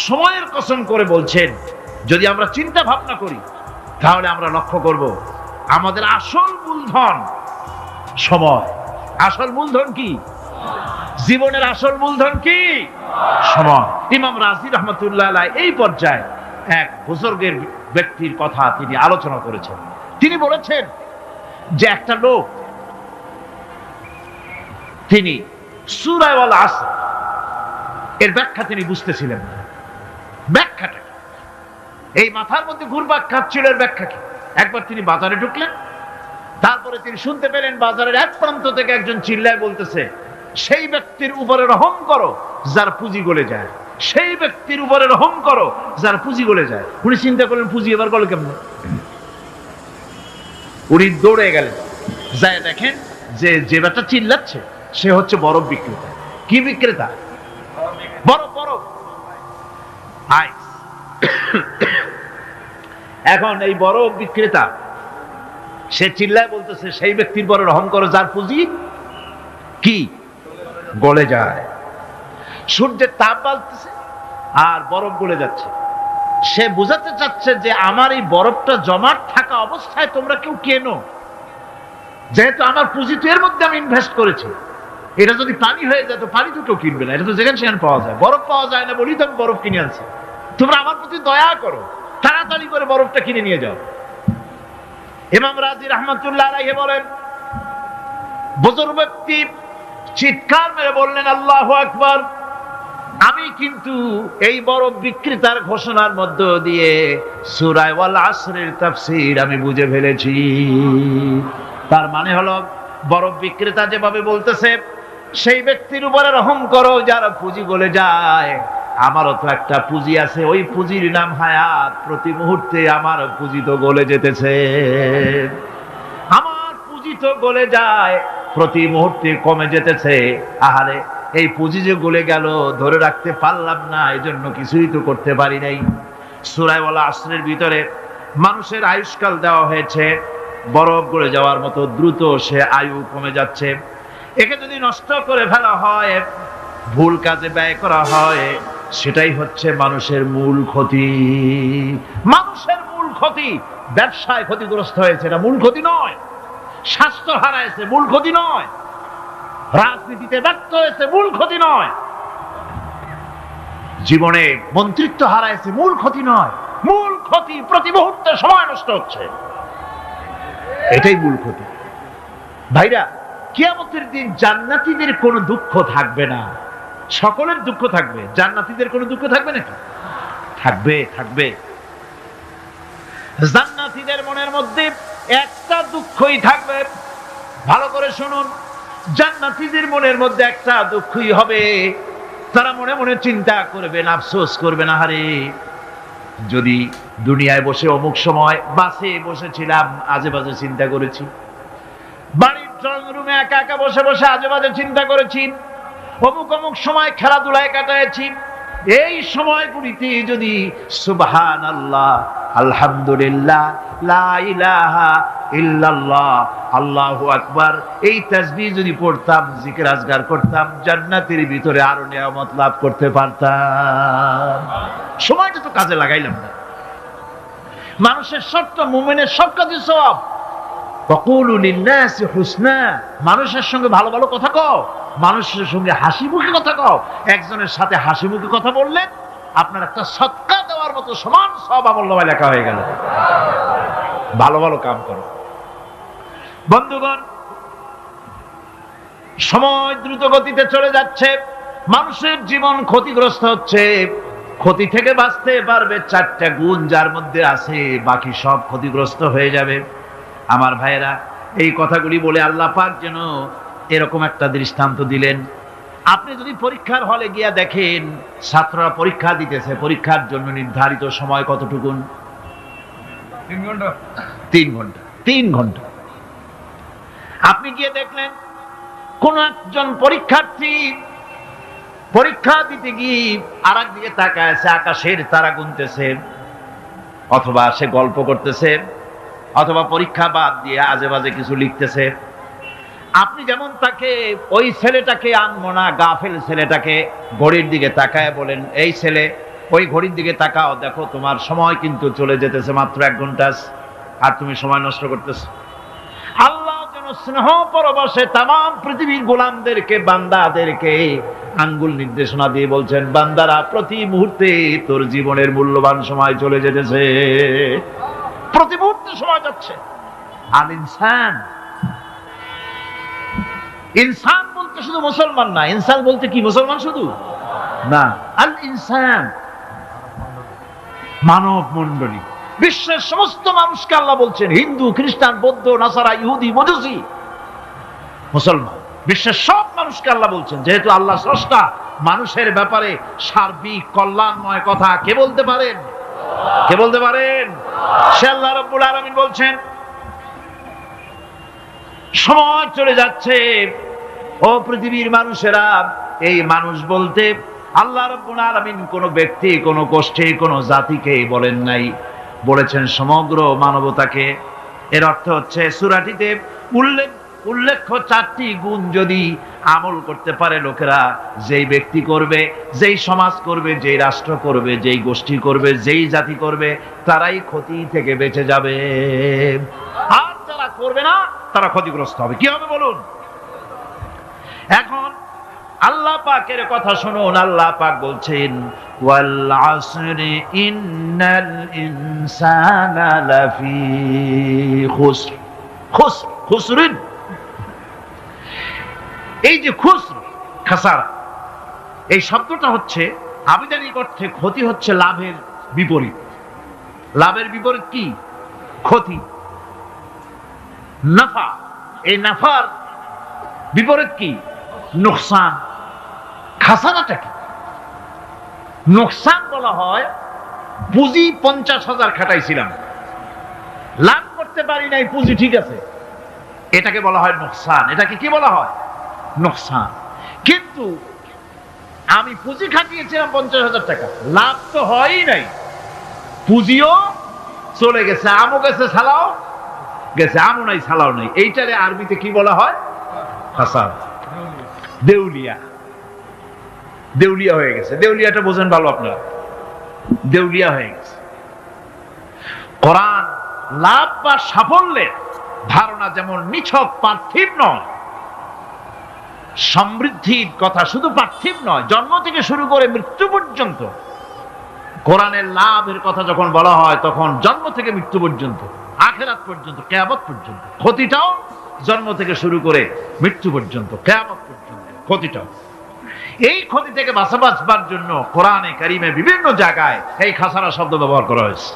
সময়ের কসম করে বলছেন। যদি আমরা চিন্তা ভাবনা করি তাহলে আমরা লক্ষ্য করব আমাদের আসল মূলধন সময়। আসল মূলধন কি? জীবনের আসল মূলধন কি? সময়। ইমাম রাজি রহমতুল্লাহ আলাইহি এই পর্যায়ে এক বুজুর্গের ব্যক্তির কথা তিনি আলোচনা করেছেন। তিনি বলেছেন যে একটা লোক, তিনি সূরা আল আসর এর ব্যাখ্যা তিনি বুঝতেছিলেন না। ব্যাখ্যাটা এই মাথার মধ্যে ঘুরপাক খাচ্ছিল, এর ব্যাখ্যা কি? একবার তিনি বাজারে ঢুকলেন, তারপরে তিনি শুনতে পেলেন বাজারের এক প্রান্ত থেকে একজন চিল্লায় বলতেছে, সেই ব্যক্তির উপরে রহম করো যার পুঁজি গলে যায়, সেই ব্যক্তির উপরে রহম করো যার পুঁজি গলে যায়। উনি চিন্তা করলেন পুঁজি এবার গলে কেমন? উনি দৌড়ে গেলেন, যায় দেখেন যে ব্যাটা চিল্লাচ্ছে সে হচ্ছে বরফ বিক্রেতা। কি বিক্রেতা? বরফ। বরফ আইস। এখন এই বরফ বিক্রেতা সে চিল্লায় বলতেছে, সেই ব্যক্তির পরে রহম করো যার পুঁজি কি গলে যায়। সূর্যের তাপ বাড়তেছে আর বরফ গলে যাচ্ছে। সে বোঝাতে চাচ্ছে যে আমার এই বরফটা জমাট থাকা অবস্থায় তোমরা কেউ কেনো, যেহেতু আমার পুঁজি তো এর মধ্যে আমি ইনভেস্ট করেছি। এটা যদি পানি হয়ে যায় তো পানি তো কেউ কিনবে না, এটা তো যেখানে সেখানে পাওয়া যায়। বরফ পাওয়া যায় না বলি তো আমি বরফ কিনে আনছি। তোমরা আমার প্রতি দয়া করো, তাড়াতাড়ি করে বরফটা কিনে নিয়ে যাও। ইমাম রাজি রহমতুল্লাহ আলাইহি বলেন, বুজুর্গ ব্যক্তি চিৎকার মেরে বললেন, আল্লাহু আকবার, আমি কিন্তু এই বরফ বিক্রেতার ঘোষণার মধ্য দিয়ে সূরা আল আসরের তাফসীর আমি বুঝে ফেলেছি। তার মানে হলো বরফ বিক্রেতা যেভাবে বলতেছে সেই ব্যক্তির উপরে রহম করো যার পুঁজি গলে যায়, আমারও তো একটা পুঁজি আছে, ওই পুঁজির নাম হায়াত। প্রতি মুহূর্তে আমার পুঁজি তো গলে যেতেছে, আমার পুঁজি তো গলে যায়, প্রতি মুহূর্তে কমে যেতেছে। আহারে, এই পুঁজি যে গলে গেল ধরে রাখতে পারলাম না, এই জন্য কিছুই তো করতে পারি নাই। সূরা আল আসরের ভিতরে মানুষের আয়ুষ্কাল দেওয়া হয়েছে বরফ গলে যাওয়ার মতো দ্রুত, সে আয়ু কমে যাচ্ছে। একে যদি নষ্ট করে ফেলা হয়, ভুল কাজে ব্যয় করা হয়, সেটাই হচ্ছে মানুষের মূল ক্ষতি। মানুষের মূল ক্ষতি। ব্যবসায় ক্ষতিগ্রস্ত হয়েছে, এটা মূল ক্ষতি নয়। স্বাস্থ্য হারাইছে, মূল ক্ষতি নয়। রাজনীতিতে ব্যর্থ হয়েছে, মূল ক্ষতি নয়। জীবনে মন্ত্রিত্ব হারাইছে, মূল ক্ষতি নয়। মূল ক্ষতি প্রতি মুহূর্তে সময় নষ্ট হচ্ছে, এটাই মূল ক্ষতি। ভাইরা, কিয়ামতের দিন জান্নাতীদের কোনো দুঃখ থাকবে না, সকলের দুঃখ থাকবে, জান্নাতীদের কোনো দুঃখ থাকবে নাকি? থাকবে, থাকবে। জান্নাতীদের মনের মধ্যে একটা দুঃখই থাকবে, ভালো করে শুনুন, জান্নাতীদের মনের মধ্যে একটা দুঃখই হবে, তারা মনে মনে চিন্তা করবেন, আফসোস করবেন, আহারে যদি দুনিয়ায় বসে অমুক সময় বাসে বসেছিলাম, আজে বাজে চিন্তা করেছি, বাড়ির ড্রয়িং রুমে একা একা বসে বসে আজে বাজে চিন্তা করেছি, অমুক অমুক সময় খেলাধুলায় কাটাইছি, এই সময়গুলিতে যদি সুবহানাল্লাহ, আলহামদুলিল্লাহ, লা ইলাহা ইল্লাল্লাহ, আল্লাহু আকবার এই তাসবিহ যদি পড়তাম, জিকির আজগার করতাম, জান্নাতের ভিতরে আরো নিয়ামত লাভ করতে পারতাম। সময়টা তো কাজে লাগাইলাম না। মানুষের সবটা, মুমিনের সব কাজে সওয়াব। ওয়াকুলু লিন-নাসি হুসনা, মানুষের সঙ্গে ভালো ভালো কথা কও, মানুষের সঙ্গে হাসি মুখে কথা কও। একজনের সাথে হাসি মুখে কথা বললেন, আপনার একটা সদকা দেওয়ার মতো সমান সওয়াব আমলনামায় লেখা হয়ে গেল। ভালো ভালো কাম করো। বন্ধুগণ, সময় দ্রুত গতিতে চলে যাচ্ছে, মানুষের জীবন ক্ষতিগ্রস্ত হচ্ছে। ক্ষতি থেকে বাঁচতে পারবে 4টা গুণ যার মধ্যে আছে, বাকি সব ক্ষতিগ্রস্ত হয়ে যাবে। আমার ভাইয়েরা, এই কথাগুলি বলে আল্লাহ পাক যেন এরকম একটা দৃষ্টান্ত দিলেন। আপনি যদি পরীক্ষার হলে গিয়া দেখেন, ছাত্ররা পরীক্ষা দিতেছে, পরীক্ষার জন্য নির্ধারিত সময় কতটুকুন? 3 ঘন্টা। 3 ঘন্টা। 3 ঘন্টা। আপনি গিয়ে দেখলেন কোন একজন পরীক্ষার্থী পরীক্ষা দিতে গিয়ে আর একদিকে তাকায় আছে, আকাশের তারা গুনতেছে, অথবা সে গল্প করতেছে, অথবা পরীক্ষা বাদ দিয়ে আজে বাজে কিছু লিখতেছে। আপনি যেমন তাকে, ওই ছেলেটাকে আনবো না, গাফেল ছেলেটাকে ঘড়ির দিকে তাকায় বলেন, এই ছেলে ওই ঘড়ির দিকে তাকাও, দেখো তোমার সময় কিন্তু চলে যেতেছে, মাত্র 1 ঘন্টা, আর তুমি সময় নষ্ট করতেছো। আল্লাহ যেন স্নেহ পরবশে তামাম পৃথিবীর গোলামদেরকে, বান্দাদেরকে আঙ্গুল নির্দেশনা দিয়ে বলছেন, বান্দারা প্রতি মুহূর্তে তোর জীবনের মূল্যবান সময় চলে যেতেছে, প্রতি মুহূর্তে সময় যাচ্ছে। আর ইনসান বলতে শুধু মুসলমান না, ইনসান বলতে কি মুসলমান শুধু না, আল ইনসান মানব মণ্ডলী, বিশ্বের সমস্ত মানুষকে আল্লাহ বলছেন, হিন্দু, খ্রিস্টান, বৌদ্ধ, নাসারা, ইহুদি, মজুসি, মুসলমান, বিশ্বের সব মানুষকে আল্লাহ বলছেন। যেহেতু আল্লাহ স্রষ্টা, মানুষের ব্যাপারে সার্বিক কল্যাণময় কথা কে বলতে পারেন? কে বলতে পারেন? সে আল্লাহ রাব্বুল আলামিন বলছেন, সময় চলে যাচ্ছে, ও পৃথিবীর মানুষেরা। এই মানুষ বলতে আল্লাহ রাব্বুল আলামিন কোন ব্যক্তি, কোন গোষ্ঠী, কোন জাতিকে বলেন নাই, বলেছেন সমগ্র মানবতাকে। এর অর্থ হচ্ছে সূরাটিতে উল্লেখ্য 4টি গুণ যদি আমল করতে পারে লোকেরা, যেই ব্যক্তি করবে, যেই সমাজ করবে, যেই রাষ্ট্র করবে, যেই গোষ্ঠী করবে, যেই জাতি করবে, তারাই ক্ষতি থেকে বেঁচে যাবে। আর যারা করবে না, তারা ক্ষতিগ্রস্ত হবে। কি হবে বলুন? এখন আল্লাহ পাকের কথা শুনুন। আল্লাহ পাক বলছেন, ওয়াল আসরি ইন্নাল ইনসানা লাফি খুসর। খুসর, খুসরিন, এই যে খুসর, খাসারা, এই শব্দটা হচ্ছে আবিধানিক অর্থে ক্ষতি, হচ্ছে লাভের বিপরীত। লাভের বিপরীত কি? ক্ষতি। নাফা, এই নাফার বিপরীত কি? নোকসান। খাসারাটা কি? নোকসান বলা হয় পুঁজি 50,000 খাটাইছিলাম, লাভ করতে পারি নাই, পুঁজি ঠিক আছে, এটাকে বলা হয় নোকসান। এটাকে কি বলা হয়? নোকসান। কিন্তু আমি পুঁজি খাটিয়েছিলাম 50,000 টাকা, লাভ তো হয়ই নাই, পুঁজিও চলে গেছে, আমও গেছে, ছালাও গেছে, আমও নাই, ছালাও নাই। এইটারে আরবিতে কি বলা হয়? খাসার, দেউলিয়া। দেউলিয়া হয়ে গেছে। দেউলিয়াটা বোঝেন ভালো আপনারা, দেউলিয়া হয়ে গেছে। কোরআন লাভ বা সাফল্যের ধারণা যেমন নিছক পার্থিব নয়, সমৃদ্ধির কথা শুধু পার্থিব নয়, জন্ম থেকে শুরু করে মৃত্যু পর্যন্ত কোরআনের লাভের কথা যখন বলা হয়, তখন জন্ম থেকে মৃত্যু পর্যন্ত, আখিরাত পর্যন্ত, কিয়ামত পর্যন্ত। ক্ষতিটাও জন্ম থেকে শুরু করে মৃত্যু পর্যন্ত, কিয়ামত পর্যন্ত ক্ষতিটা। এই ক্ষতি থেকে বাঁচবার জন্য কোরআনে কারিমে বিভিন্ন জায়গায় এই খাসারা শব্দ ব্যবহার করা হয়েছে।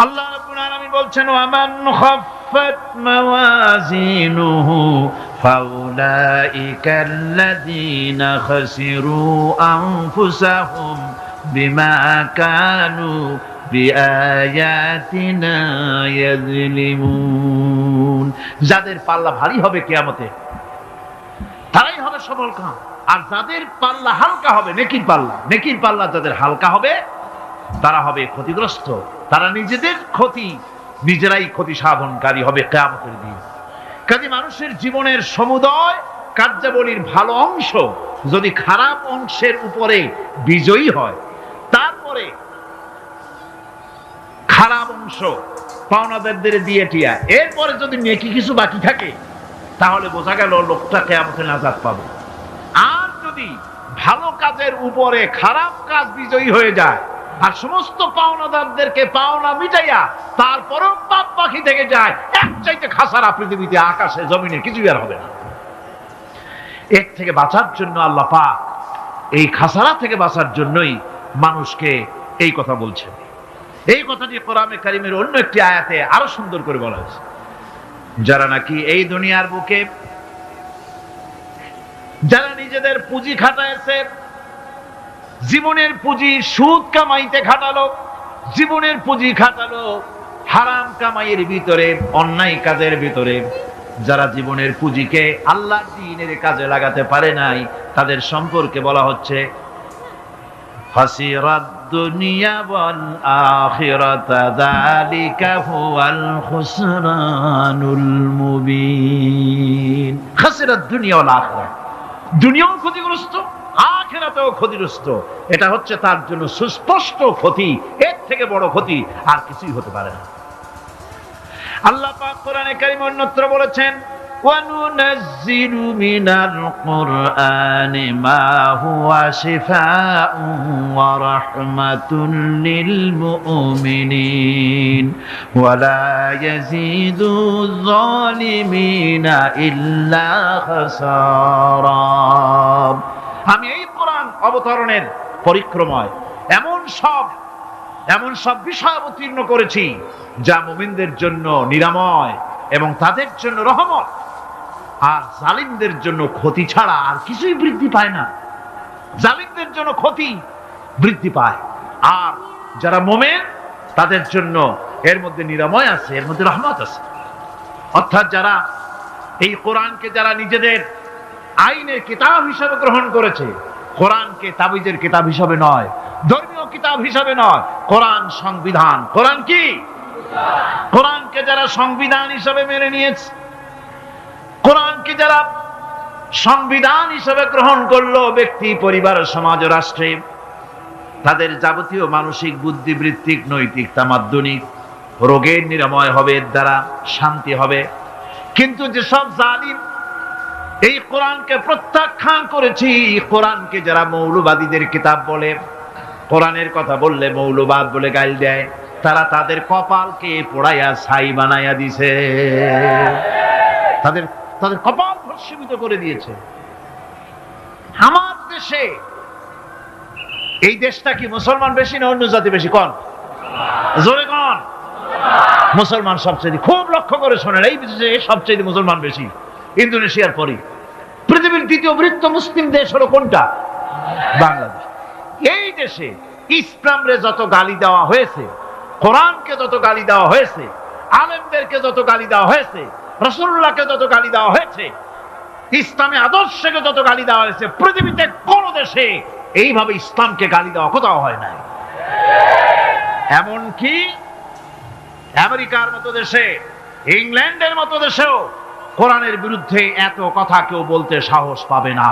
আল্লাহ রাব্বুল আলামিন বলছেন, ওয়ামান খাফফাত মাওয়াজিনুহু ফাউলাইকাল্লাযীনা খাসিরু আনফুসাহুম বিমা কানু বিআয়াতিনা ইয়াযলিমুন। যাদের পাল্লা ভারী হবে কিয়ামতে তারাই হবে সফলকাম, আর যাদের পাল্লা হালকা হবে, নেকির পাল্লা যাদের হালকা হবে তারা হবে ক্ষতিগ্রস্ত, তারা নিজেরাই ক্ষতি সাধনকারী হবে কিয়ামতের দিন। কাজে মানুষের জীবনের সমুদয় কার্যাবলীর ভালো অংশ যদি খারাপ অংশের উপরে বিজয়ী হয়, তারপরে খারাপ অংশ পাওনাদারদের দিয়ে টিয়া, এরপরে যদি নেকি কিছু বাকি থাকে, তাহলে বোঝা গেল লোকটা কিয়ামতে নাজাত পাবে। আর যদি ভালো কাজের উপরে খারাপ কাজ বিজয়ী হয়ে যায় আর সমস্ত পাওনাদারদেরকে পাওনা মিটাইয়া তারপরেও পাপ বাকি থেকে যায়, এক চাইতে খাসারা পৃথিবীতে আকাশে জমিনে কিছুই আর হবে না। এর থেকে বাঁচার জন্য আল্লাহ পাক, এই খাসারা থেকে বাঁচার জন্যই মানুষকে এই কথা বলছেন। এই কথাটি কোরআনে কারিমের অন্য একটি আয়াতে আরো সুন্দর করে বলা হয়েছে, যারা নাকি এই দুনিয়ার বুকে যারা নিজেদের পুঁজি খাটাইছে, জীবনের পুঁজি সুদ কামাইতে খাটালো, জীবনের পুঁজি খাটালো হারাম কামাইয়ের ভিতরে, অন্যায় কাজের ভিতরে, যারা জীবনের পুঁজিকে আল্লাহর দ্বীনের কাজে লাগাতে পারে নাই, তাদের সম্পর্কে বলা হচ্ছে হাসিরাত দুনিয়া ওয়াল আখিরাতা যালিকা হুয়াল খুসরানুল মুবিন। হাসিরাত দুনিয়া ওয়াল আখিরা, দুনিয়াও ক্ষতিগ্রস্ত, আখিরাতেও ক্ষতিগ্রস্ত। এটা হচ্ছে তার জন্য সুস্পষ্ট ক্ষতি, এর থেকে বড় ক্ষতি আর কিছুই হতে পারে না। আল্লাহ পাক কোরআনে কারীমে অন্যত্র বলেছেন, وَنُنَزِّلُ مِنَ الْقُرْآنِ مَا هُوَ شِفَاءٌ وَرَحْمَةٌ لِّلْمُؤْمِنِينَ وَلَا يَزِيدُ الظَّالِمِينَ إِلَّا خَسَارًا। আমি এই কোরআন অবতরণের পরিক্রমায় এমন সব বিষয় অবতীর্ণ করেছি যা মুমিনদের জন্য নিরাময় এবং তাদের জন্য রহমত, আর জালিমদের জন্য ক্ষতি ছাড়া আর কিছুই বৃদ্ধি পায় না। জালিমদের জন্য ক্ষতি বৃদ্ধি পায়, আর যারা মুমিন তাদের জন্য এর মধ্যে নিরাময় আছে, এর মধ্যে রহমত আছে। অর্থাৎ যারা এই কোরআনকে যারা নিজেদের আইনের কিতাব হিসাবে গ্রহণ করেছে, কোরআনকে তাবিজের কিতাব হিসাবে নয়, ধর্মীয় কিতাব হিসাবে নয়, কোরআন সংবিধান। কোরআন কি? কোরআনকে যারা সংবিধান হিসাবে মেনে নিয়েছে, কোরআনকে যারা সংবিধান হিসাবে গ্রহণ করলো, ব্যক্তি, পরিবার, সমাজ, রাষ্ট্রে, তাদের যাবতীয় মানসিক, বুদ্ধিবৃত্তিক, নৈতিক, তামাদ্দুনিক রোগের নিরাময় হবে, এর দ্বারা শান্তি হবে। কিন্তু যেসব জালিম এই কোরআনকে প্রত্যাখ্যান করেছি, কোরআনকে যারা মৌলবাদীদের কিতাব বলে, কোরআনের কথা বললে মৌলবাদ বলে গাল দেয়, তারা তাদের কপালকে পোড়াইয়া ছাই বানাইয়া দিছে, তাদের কপাল ভস্মীভূত করে দিয়েছে। আমার দেশে, এই দেশটা কি মুসলমান বেশি না অন্য জাতি বেশি? কোন? জোরে কোন? মুসলমান সবচেয়ে। খুব লক্ষ্য করে শোনেন, এই দেশে সবচেয়ে মুসলমান বেশি, ইন্দোনেশিয়ার পরে। পৃথিবীর দ্বিতীয় বৃহত্তম মুসলিম দেশ হলো কোনটা? বাংলাদেশ। এই দেশে ইসলামরে যত গালি দেওয়া হয়েছে, কোরআনকে যত গালি দেওয়া হয়েছে, আলেমদেরকে যত গালি দেওয়া হয়েছে, রাসূলুল্লাহকে যত গালি দেওয়া হয়েছে, ইসলামী আদর্শকে যত গালি দেওয়া হয়েছে, পৃথিবীতে কোন দেশে এইভাবে ইসলামকে গালি দেওয়া কোথাও হয় নাই। এমনকি আমেরিকার মতো দেশে, ইংল্যান্ডের মতো দেশেও কোরআনের বিরুদ্ধে এত কথা কেউ বলতে সাহস পাবে না,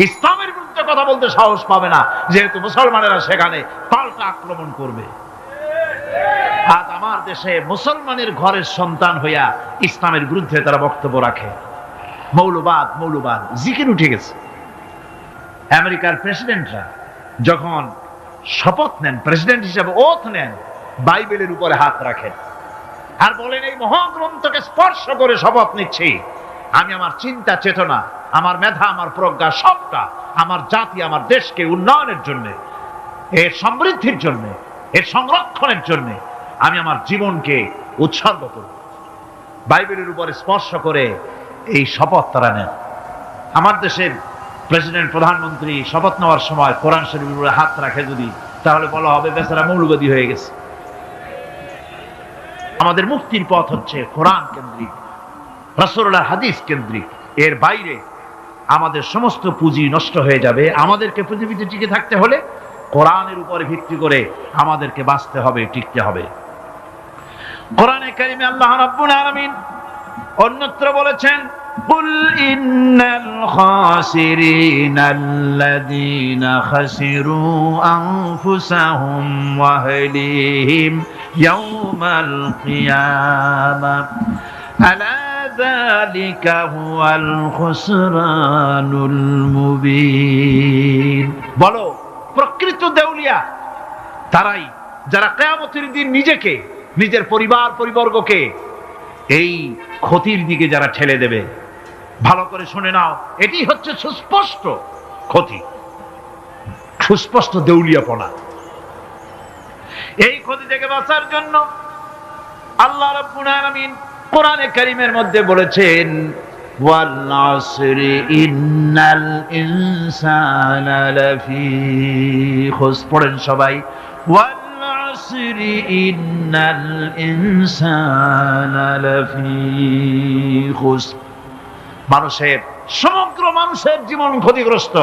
ইসলামের বিরুদ্ধে কথা বলতে সাহস পাবে না, যেহেতু মুসলমানেরা সেখানে পাল্টা আক্রমণ করবে। আজ আমার দেশে মুসলমানের ঘরের সন্তান হইয়া ইসলামের বিরুদ্ধে তারা বক্তব্য রাখে। মৌলবাদ জিকির উঠে গেছে। আমেরিকার প্রেসিডেন্টরা যখন শপথ নেন, প্রেসিডেন্ট হিসেবে ওথ নেন, বাইবেলের উপরে হাত রাখেন, আর বলেন এই মহাগ্রন্থকে স্পর্শ করে শপথ নিচ্ছি, আমি আমার চিন্তা চেতনা, আমার মেধা, আমার প্রজ্ঞা সবটা আমার জাতি, আমার দেশকে উন্নয়নের জন্য, এর সমৃদ্ধির জন্য, এর সংরক্ষণের জন্য আমি আমার জীবনকে উৎসর্গ করব। বাইবেলের উপরে স্পর্শ করে এই শপথ তারা নেন। আমার দেশের প্রেসিডেন্ট, প্রধানমন্ত্রী শপথ নেওয়ার সময় কোরআন শরীফের উপরে হাত রাখে যদি, তাহলে বলা হবে বেচারা মৌলবাদী হয়ে গেছে। আমাদের মুক্তির পথ হচ্ছে কোরআন কেন্দ্রিক, রাসূলুল্লাহর হাদিস কেন্দ্রিক। এর বাইরে আমাদের সমস্ত পুঁজি নষ্ট হয়ে যাবে। আমাদেরকে পৃথিবীতে টিকে থাকতে হলে কোরআনের উপরে ভিত্তি করে আমাদেরকে বাঁচতে হবে, টিকতে হবে। কোরআনে কারিমে আল্লাহ রাব্বুল আলামিন অন্যত্র বলেছেন, কুল ইন্নাল খাসিরিনাল্লাযীনা খাসিরু আনফুসাহুম ওয়া আহলিহিম ইয়াওমাল কিয়ামাহ আলা যালিকা হুয়াল খুসরানুল মুবিন। বলো, প্রকৃত দেউলিয়া তারাই যারা কিয়ামতের দিন নিজেকে, নিজের পরিবার পরিবর্গকে এই ক্ষতির দিকে যারা ঠেলে দেবে। ভালো করে শুনে নাও, এটি হচ্ছে সুস্পষ্ট ক্ষতি, সুস্পষ্ট দেউলিয়াপনা। এই ক্ষতি থেকে বাঁচার জন্য আল্লাহ রাব্বুল আলামিন কোরআনে কারীমের মধ্যে বলেছেন, ওয়াল আসরি ইন্নাল ইনসানা লাফি খুসর। পড়েন সবাই, ওয়াল আসরি ইন্নাল ইনসানা লাফি খুসর। মানুষের, সমগ্র মানুষের জীবন ক্ষতিগ্রস্ত।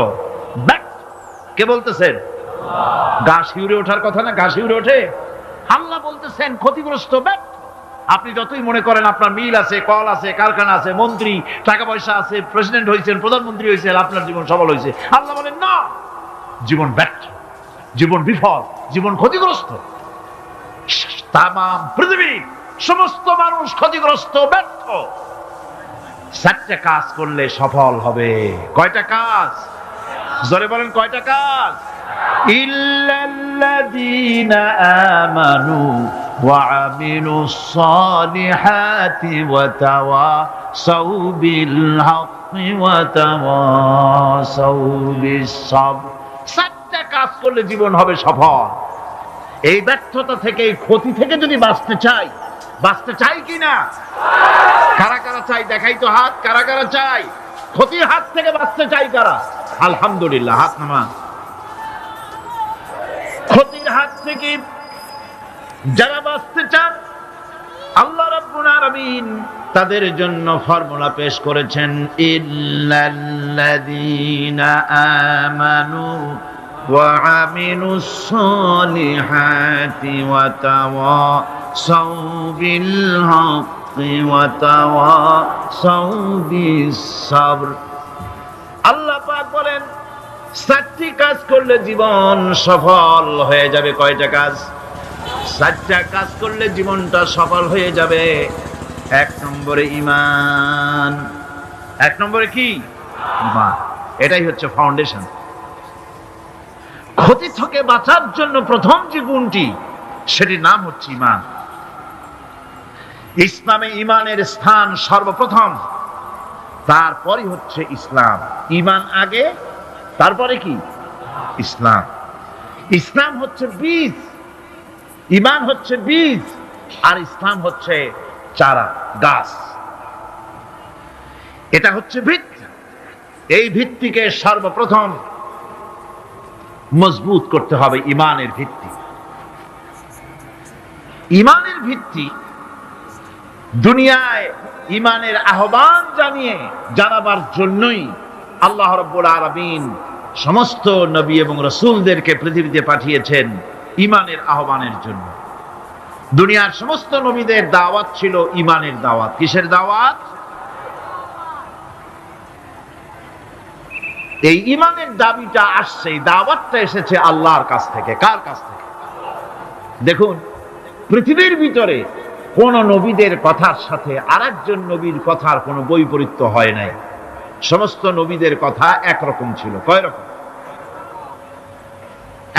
কে বলতেছেন? গা শিউরে ওঠার কথা না, গা শিউরে ওঠে। আল্লাহ বলতেছেন ক্ষতিগ্রস্ত, ব্যর্থ। আপনি যতই মনে করেন আপনার মিল আছে, কল আছে, কারখানা আছে, মন্ত্রী, টাকা পয়সা আছে, প্রেসিডেন্ট হয়েছেন, প্রধানমন্ত্রী হয়েছেন, আপনার জীবন সফল হয়েছে, আল্লাহ বলেন না, জীবন ব্যর্থ, জীবন বিফল, জীবন ক্ষতিগ্রস্ত। তাম পৃথিবীর সমস্ত মানুষ ক্ষতিগ্রস্ত, ব্যর্থ। 4টা কাজ করলে সফল হবে। কয়টা কাজ? জোরে বলেন, কয়টা কাজ? ইল্লাল্লাযীনা আমানু ওয়া আমিলুস সালিহাতি ওয়া তাওয়াসাউ বিল হাক্কি ওয়া তাওয়াসাউ বিস সাবর। 4টা কাজ করলে জীবন হবে সফল। এই ব্যর্থতা থেকে, এই ক্ষতি থেকে যদি বাঁচতে চাই কিনা? কারা কারা চাই? দেখাই তো হাত। কারা কারা চাই? ক্ষতির হাত থেকে বাঁচতে চাই কারা? আলহামদুলিল্লাহ, হাত নামা। ক্ষতির হাত থেকে যারা বাঁচতে চান, আল্লাহ রাব্বুল আলামিন তাদের জন্য ফর্মুলা পেশ করেছেন, ইল্লাল্লাযীনা আমানু ওয়া আমিলুস সালিহাতি ওয়া তাওয়াসাউ বিল হাক্কি ওয়া তাওয়াসাউ বিস সাবর। আল্লাহ পাক বলেন 4টি কাজ করলে জীবন সফল হয়ে যাবে। কয়টা কাজ? 4টা কাজ করলে জীবনটা সফল হয়ে যাবে। 1 নম্বরে ঈমান। 1 নম্বরে কি? ঈমান। এটাই হচ্ছে ফাউন্ডেশন। ক্ষতি থেকে বাঁচার জন্য প্রথম যে গুণটি, সেটির নাম হচ্ছে ঈমান। ইসলামে ঈমানের স্থান সর্বপ্রথম, তারপরে হচ্ছে ইসলাম। ঈমান আগে, তারপরে কি? ইসলাম। ইসলাম হচ্ছে বীজ, ঈমান হচ্ছে বীজ, আর ইসলাম হচ্ছে চারা, গাছ। এটা হচ্ছে ভিত্তি। এই ভিত্তিকে সর্বপ্রথম মজবুত করতে হবে। ঈমানের ভিত্তি, ঈমানের ভিত্তি দুনিয়ায় ঈমানের আহ্বান জানাবার জন্যই আল্লাহ রাব্বুল আলামিন সমস্ত নবী এবং রাসূলদেরকে পৃথিবীতে পাঠিয়েছেন ঈমানের আহ্বানের জন্য। দুনিয়ার সমস্ত নবীদের দাওয়াত ছিল ঈমানের দাওয়াত। কিসের দাওয়াত? এই ঈমানের দাবিটা আসছে, এই দাওয়াতটা এসেছে আল্লাহর কাছ থেকে। কার কাছ থেকে? দেখুন, পৃথিবীর ভিতরে কোন নবীদের কথার সাথে আরেকজন নবীর কথার কোনো বৈপরীত্য হয় নাই। সমস্ত নবীদের কথা একরকম ছিল। কয় রকম?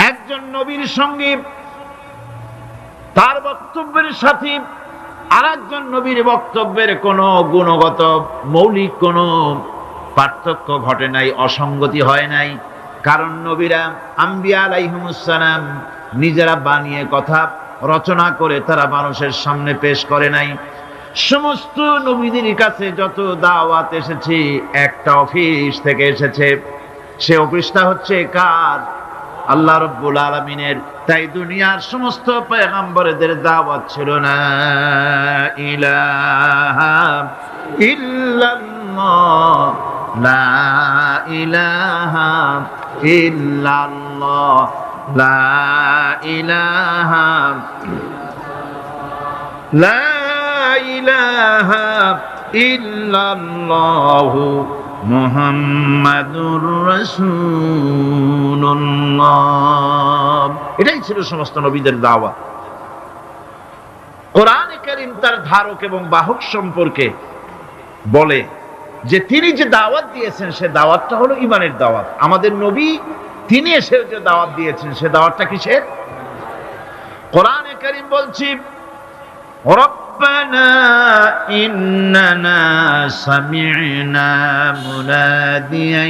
একজন নবীর সঙ্গে তার বক্তব্যের সাথে আর একজন নবীর বক্তব্যের কোনো গুণগত মৌলিক কোনো পার্থক্য ঘটে নাই, অসঙ্গতি হয় নাই। কারণ নবীরা আম্বিয়া আলাইহিমুস সালাম নিজেরা বানিয়ে কথা রচনা করে তারা মানুষের সামনে পেশ করে নাই। সমস্ত নবীদের কাছে যত দাওয়াত এসেছে একটা অফিস থেকে এসেছে, সে অফিসটা হচ্ছে কার? আল্লাহ রাব্বুল আলামিনের। তাই দুনিয়ার সমস্ত পয়গম্বরদের দাওয়াত ছিল না ইলাহা ইল্লাল্লাহ, লা ইলাহা ইল্লাল্লাহ, লা ইলাহা, লা ইলাহা ইল্লাল্লাহ মুহাম্মাদুর রাসূলুল্লাহ। এটাই ছিল সমস্ত নবীদের দাওয়াত। কোরআনে কারীম তার ধারক এবং বাহক সম্পর্কে বলে যে তিনি যে দাওয়াত দিয়েছেন সে দাওয়াতটা হলো ঈমানের দাওয়াত। আমাদের নবী তিনি এসে যে দাওয়াত দিয়েছেন সে দাওয়াতটা কিসের? কোরআনে কারীম বলছি ربنا إننا سمعنا مناديا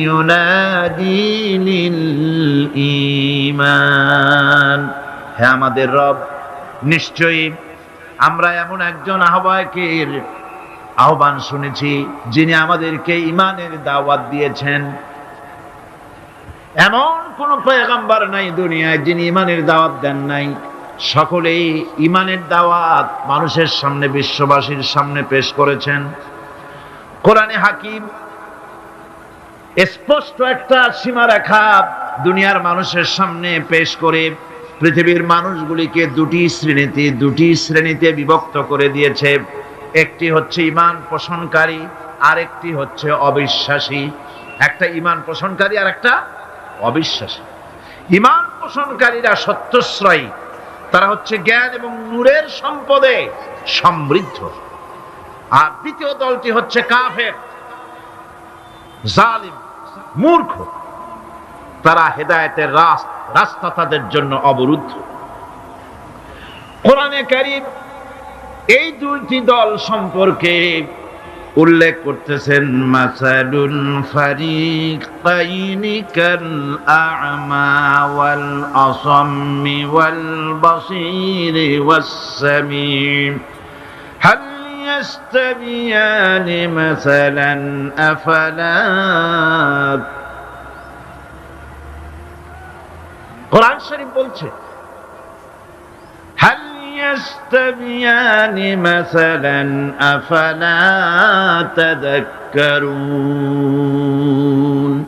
ينادي للإيمان। হে আমাদের রব, নিশ্চয়ই আমরা এমন একজন আহ্বায়কের আহ্বান শুনেছি যিনি আমাদেরকে ঈমানের দাওয়াত দিয়েছেন। এমন কোন পয়গম্বর নাই দুনিয়ায় যিনি ঈমানের দাওয়াত দেন নাই। সকলেই ঈমানের দাওয়াত মানুষের সামনে, বিশ্ববাসীর সামনে পেশ করেছেন। কোরআনে হাকিম স্পষ্ট একটা সীমারেখা দুনিয়ার মানুষের সামনে পেশ করে পৃথিবীর মানুষগুলিকে দুটি শ্রেণীতে বিভক্ত করে দিয়েছে। একটি হচ্ছে ঈমান পোষণকারী, আর একটি হচ্ছে অবিশ্বাসী। একটা ঈমান পোষণকারী আর একটা অবিশ্বাসী। ঈমান পোষণকারীরা সত্যশ্রয়ী, তারা হচ্ছে জ্ঞান এবং নূরের সম্পদে সমৃদ্ধ। আর দ্বিতীয় দলটি হচ্ছে কাফের, জালিম, মূর্খ। তারা হেদায়েতের রাস্তা তাদের জন্য অবরুদ্ধ। কোরআনে কারীম এই দুইটি দল সম্পর্কে উল্লেখ করতেছেন মাসালুল ফারিকাইনি কাল আ'মা ওয়াল আসাম্মি ওয়াল বাসীরি ওয়াস সামিম হাল ইয়াস্তাবিয়ানি মাসালান আফালা। কোরআন শরীফ বলছে হাল يستبيان مثلا أفلا تذكرون।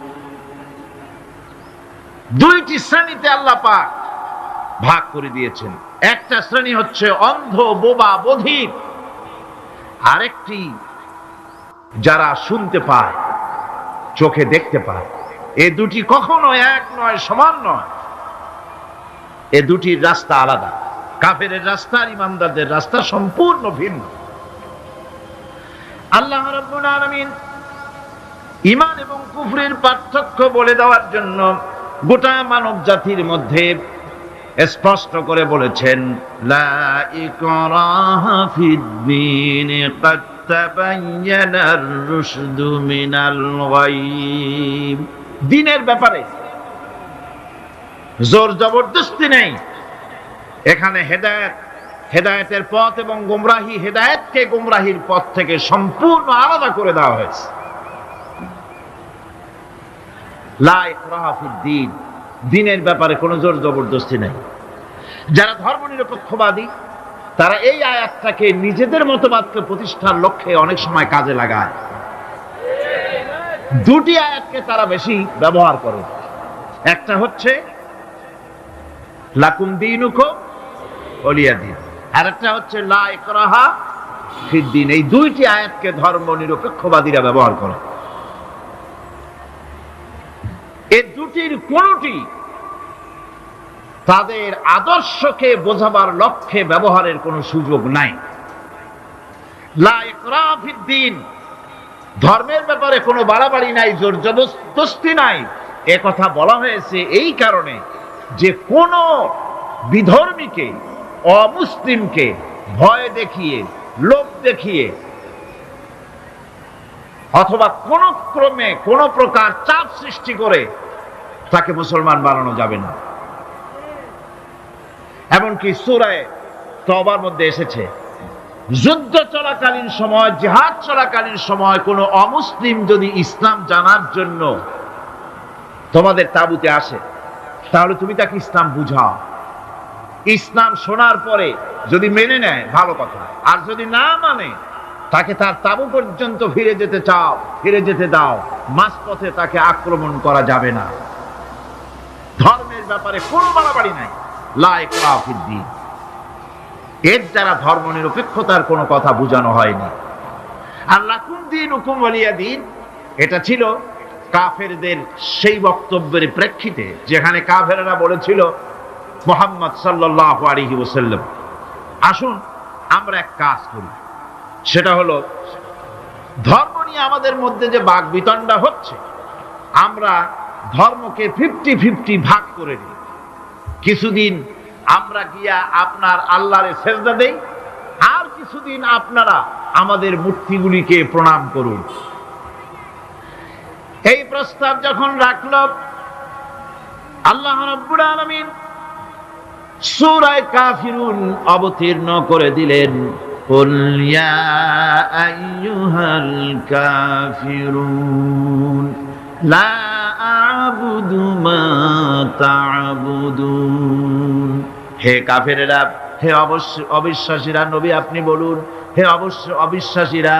দুইটি শ্রেণীতে আল্লাহ পাক ভাগ করে দিয়েছেন। একটা শ্রেণী হচ্ছে অন্ধ, বোবা, বধির। আরেকটি যারা শুনতে পায়, চোখে দেখতে পায়। এ দুটি কখনো এক নয়, সমান নয়। এ দুটির রাস্তা আলাদা। কাফেরের রাস্তা আর ইমানদারদের রাস্তা সম্পূর্ণ ভিন্ন। আল্লাহ রাব্বুল আলামিন ঈমান এবং কুফরের পার্থক্য বলে দেওয়ার জন্য গোটা মানব জাতির মধ্যে স্পষ্ট করে বলেছেন লা ইকরাহা ফিদ-দীন ক্বাদ তাবায়্যানার রুশদু মিনাল গায়্। দ্বীনের ব্যাপারে জোর জবরদস্তি নেই। এখানে হেদায়েতের পথ এবং গোমরাহি, হেদায়েতকে গোমরাহির পথ থেকে সম্পূর্ণ আলাদা করে দেওয়া হয়েছে। লা ইকরাহা ফিদ-দীন, দ্বীনের ব্যাপারে কোনো জোর জবরদস্তি নেই। যারা ধর্মনিরপেক্ষবাদী তারা এই আয়াতটাকে নিজেদের মতবাদকে প্রতিষ্ঠার লক্ষ্যে অনেক সময় কাজে লাগায়। দুটি আয়াতকে তারা বেশি ব্যবহার করে। একটা হচ্ছে লাকুম দীনুকুম ওয়ালিয়া দীন, আর একটা হচ্ছে লা ইকরাহা ফিদ-দীন। এই দুইটি আয়াতকে ধর্মনিরপেক্ষবাদীরা ব্যবহার করে। এই দুটির কোনটি তাদের আদর্শকে বোঝাবার লক্ষ্যে ব্যবহারের কোনো সুযোগ নাই। লা ইকরাহা ফিদ-দীন, ধর্মের ব্যাপারে কোনো বাড়াবাড়ি নাই, জোর জবরদস্তি নাই। এ কথা বলা হয়েছে এই কারণে যে কোন বিধর্মীকে, অমুসলিমকে ভয় দেখিয়ে, লোভ দেখিয়ে, অথবা কোন ক্রমে কোন প্রকার চাপ সৃষ্টি করে তাকে মুসলমান বানানো যাবে না। এমনকি সূরা তওবার মধ্যে এসেছে, যুদ্ধ চলাকালীন সময়, জিহাদ চলাকালীন সময় কোন অমুসলিম যদি ইসলাম জানার জন্য তোমাদের তাঁবুতে আসে, তাহলে তুমি তাকে ইসলাম বুঝাও। ইসলাম শোনার পরে যদি মেনে নেয় ভালো কথা, আর যদি না মানে তাকে তার তাঁবু পর্যন্ত ফিরে যেতে চাও, ফিরে যেতে দাও। মাঝপথে তাকে আক্রমণ করা যাবে না। ধর্মের ব্যাপারে কোনো বাড়াবাড়ি নাই, লা ইকরাহা ফিদ্দীন। এর দ্বারা ধর্ম নিরপেক্ষতার কোনো কথা বোঝানো হয়নি। আর লাকুম দীনুকুম ওয়ালিয়া দীন, এটা ছিল কাফেরদের সেই বক্তব্যের প্রেক্ষিতে যেখানে কাফেররা বলেছিল মুহাম্মদ সাল্লাল্লাহু আলাইহি ওয়াসাল্লাম, আসুন আমরা এক কাজ করি, সেটা হলো ধর্ম নিয়ে আমাদের মধ্যে যে বাকবিতণ্ডা হচ্ছে, আমরা ধর্মকে 50-50 ভাগ করে নিই। কিছুদিন আমরা গিয়া আপনার আল্লাহরে সেজদা দেই, আর কিছুদিন আপনারা আমাদের মূর্তিগুলিকে প্রণাম করুন। এই প্রস্তাব যখন রাখল, আল্লাহ রাব্বুল আলামিন সূরা কাফিরুন অবতীর্ণ করে দিলেন, কুল ইয়া আইয়ুহাল কাফিরুন লা আ'বুদু মা তা'বুদুন। হে কাফেরেরা, হে অবিশ্বাসীরা, নবী আপনি বলুন, হে অবিশ্বাসীরা,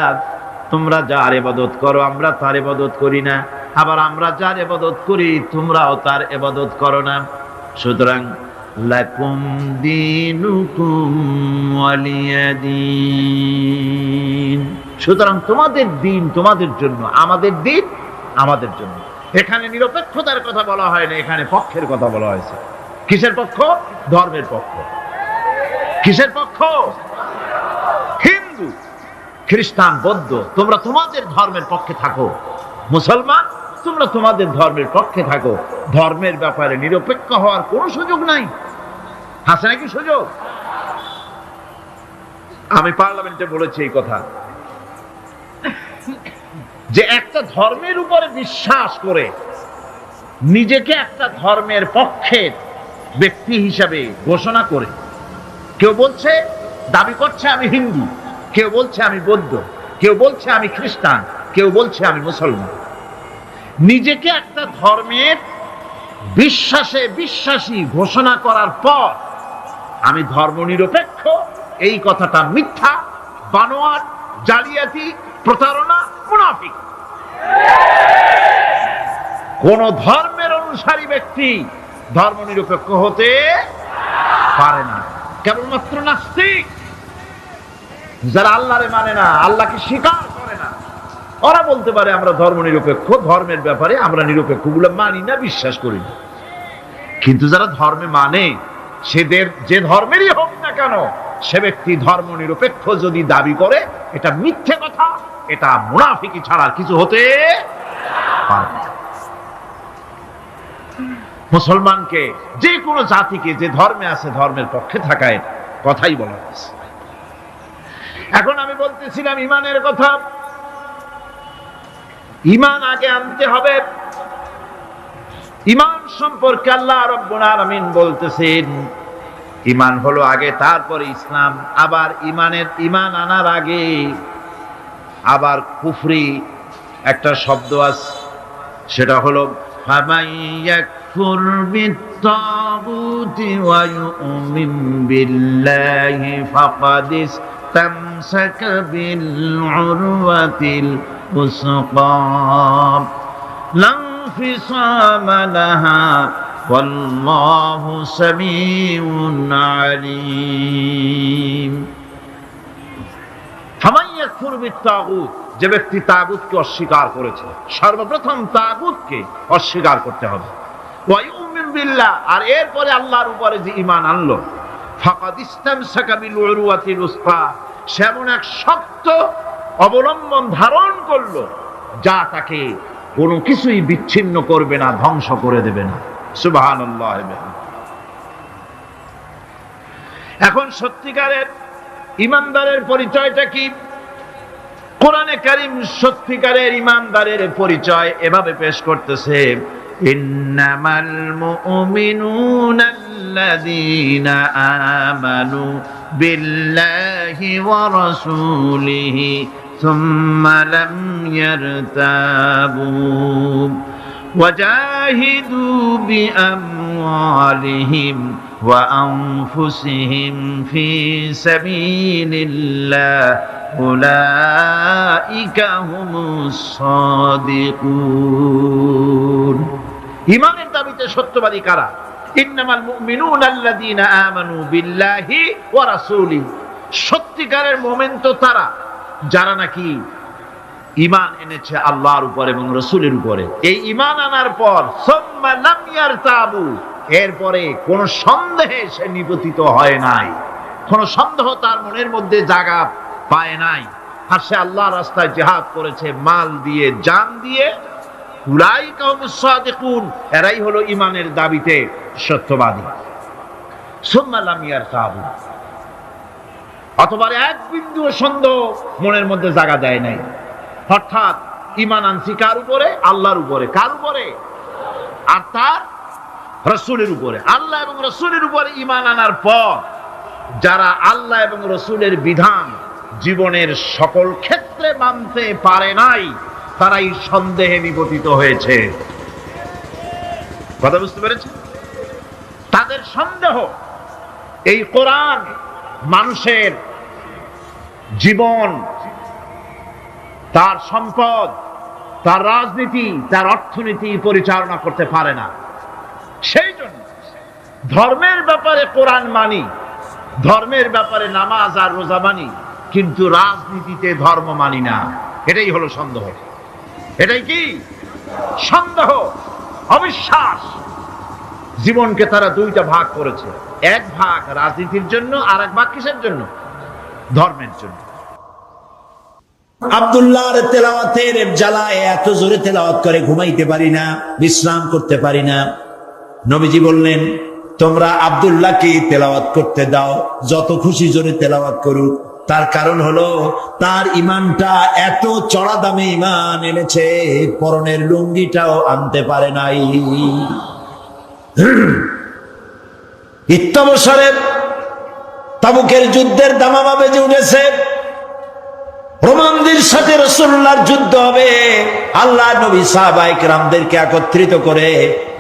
তোমরা যার ইবাদত করো আমরা তার ইবাদত করি না, আবার আমরা যার ইবাদত করি তোমরাও তার ইবাদত করো না। সুতরাং লাকুম দীনুকুম ওয়ালিয়া দীন, সুতরাং তোমাদের দিন তোমাদের জন্য, আমাদের দিন আমাদের জন্য। এখানে নিরপেক্ষতার কথা বলা হয় না, এখানে পক্ষের কথা বলা হয়েছে। কিসের পক্ষ? ধর্মের পক্ষ। কিসের পক্ষ? হিন্দু, খ্রিস্টান, বৌদ্ধ, তোমরা তোমাদের ধর্মের পক্ষে থাকো। মুসলমান, তোমরা তোমাদের ধর্মের পক্ষে থাকো। ধর্মের ব্যাপারে নিরপেক্ষ হওয়ার কোনো সুযোগ নাই। আছে নাকি সুযোগ? আমি পার্লামেন্টে বলেছি এই কথা, যে একটা ধর্মের উপরে বিশ্বাস করে নিজেকে একটা ধর্মের পক্ষের ব্যক্তি হিসাবে ঘোষণা করে কেউ বলছে, দাবি করছে আমি হিন্দু, কেউ বলছে আমি বৌদ্ধ, কেউ বলছে আমি খ্রিস্টান, কেউ বলছে আমি মুসলমান। নিজেকে একটা ধর্মের বিশ্বাসে বিশ্বাসী ঘোষণা করার পর আমি ধর্মনিরপেক্ষ, এই কথাটা মিথ্যা, বানোয়াট, জালিয়াতি, প্রতারণা, মুনাফিক। কোন ধর্মের অনুসারী ব্যক্তি ধর্মনিরপেক্ষ হতে পারে না। কেবলমাত্র নাস্তিক, যারা আল্লাহরে মানে না, আল্লাহকে স্বীকার করে না, ওরা বলতে পারে আমরা ধর্মনিরপেক্ষ, ধর্মের ব্যাপারে আমরা নিরপেক্ষ, গুলো মানি না, বিশ্বাস করি না। কিন্তু যারা ধর্মে মানে, সেদের যে ধর্মেরই হোক না কেন, সে ব্যক্তি ধর্মনিরপেক্ষ যদি দাবি করে, এটা মিথ্যে কথা, এটা মুনাফিকি ছাড়া আর কিছু হতে পারে না। মুসলমানকে, যে কোনো জাতিকে যে ধর্মে আছে ধর্মের পক্ষে থাকায় কথাই বলা হয়েছে। এখন আমি বলতেছিলাম ইমানের কথা। ইমান আগে আনতে হবে। ইমান সম্পর্কে আল্লাহ রাব্বুল আলামিন বলতেছেন, ইমান হলো আগে, তারপরে ইসলাম। আবার ইমান আনার আগে আবার কুফরি একটা শব্দ আছে, সেটা হলো ফামান ইয়াকফুর বিত্তাগুতি ওয়া ইউমিন বিল্লাহি ফাকাদ ইসতামসাকা বিল উরওয়াতিল উসকা লা ইনফিসামা লাহা ওয়াল্লাহু সামিউন আলীম। ফামান ইয়াকফুর বিত্তাগুত, যে ব্যক্তি তাগুতকে অস্বীকার করেছে, সর্বপ্রথম তাগুতকে অস্বীকার করতে হবে। ওয়া ইউমিন বিল্লাহ, আর এরপরে আল্লাহর উপরে যে ঈমান আনলো, ফাকাদ ইসতামসাকা বিল উরওয়াতিল উসকা, সে এমন এক শক্ত অবলম্বন ধারণ করলো যা তাকে কোনো কিছুই বিচ্ছিন্ন করবে না, ধ্বংস করে দেবে না। সুবহানাল্লাহ। এখন সত্যিকারের ইমানদারের পরিচয়টা কি? কোরআনে কারীম সত্যিকারের ইমানদারের পরিচয় এভাবে পেশ করতেছে, ইন্নামাল মুমিনুনা আল্লাযীনা আমানু বিল্লাহি ওয়া রাসূলিহি সুম্মা লাম ইয়ারতাবু ওয়াজাহিদু বিআমওয়ালিহিম ওয়া আনফুসিহিম ফি সাবিলিল্লাহ উলাইকা হুমুস সাদিকুন। ঈমানের দাবিতে সত্যবাদী কারা? ইন্নামাল মুমিনুনা আল্লাযীনা আমানু বিল্লাহি ওয়া রাসূলিহি। সত্যিকারের মুমিন তো তারা যারা নাকি ঈমান এনেছে আল্লাহর উপর এবং রাসূলের উপরে। এই ঈমান আনার পর সুম্মা লাম ইয়ারতাবু, এরপরে কোন সন্দেহে সে নিপতিত হয় নাই, কোন সন্দেহ তার মনের মধ্যে জায়গা পায় নাই, আর সে আল্লাহর রাস্তায় জিহাদ করেছে মাল দিয়ে, জান দিয়ে। উলাইকা হুমুস সাদিকুন, এরাই হলো ঈমানের দাবিতে সত্যবাদী। সুম্মা লাম ইয়ারতাবু, অথবা এক বিন্দু সন্দেহ মনের মধ্যে জায়গা দেয় নাই। অর্থাৎ ঈমান আনছি কার উপরে? আল্লাহর উপরে। কার উপরে? আর তার রাসূলের উপরে। আল্লাহ এবং রাসূলের উপরে ঈমান আনার পর যারা আল্লাহ এবং রাসূলের বিধান জীবনের সকল ক্ষেত্রে মানতে পারে নাই, তারাই সন্দেহে নিপতিত হয়েছে। কথা বুঝতে পেরেছেন? তাদের সন্দেহ এই কোরআন মানুষের জীবন, তার সম্পদ, তার রাজনীতি, তার অর্থনীতি পরিচালনা করতে পারে না। সেই জন্য ধর্মের ব্যাপারে কোরআন মানি, ধর্মের ব্যাপারে নামাজ আর রোজা মানি, কিন্তু রাজনীতিতে ধর্ম মানি না। এটাই হলো সন্দেহ। এটাই কি? সন্দেহ, অবিশ্বাস। জীবনকে তারা দুইটা ভাগ করেছে, এক ভাগ রাজনীতির জন্য, আর এক ভাগ কিসের জন্য? ধর্মের জন্য। আব্দুল্লাহর তেলাওয়াতের জ্বালায় এত জোরে তেলাওয়াত করে ঘুমাইতে পারি না, বিশ্রাম করতে পারি না। নবীজি বললেন, তোমরা আব্দুল্লাহকে তেলাওয়াত করতে দাও, যত খুশি জোরে তেলাওয়াত করুক। তার কারণ হলো তার ঈমানটা এত চড়া দামে ঈমান এনেছে, পরনের লুঙ্গিটাও আনতে পারে নাই। ইত্যবসরে তাবুকের যুদ্ধের দামামা বেজে উঠেছে। রোমানদের সাথে রাসূলুল্লাহর যুদ্ধ হবে। আল্লাহ নবী সাহাবায়ে কেরামদেরকে একত্রিত করে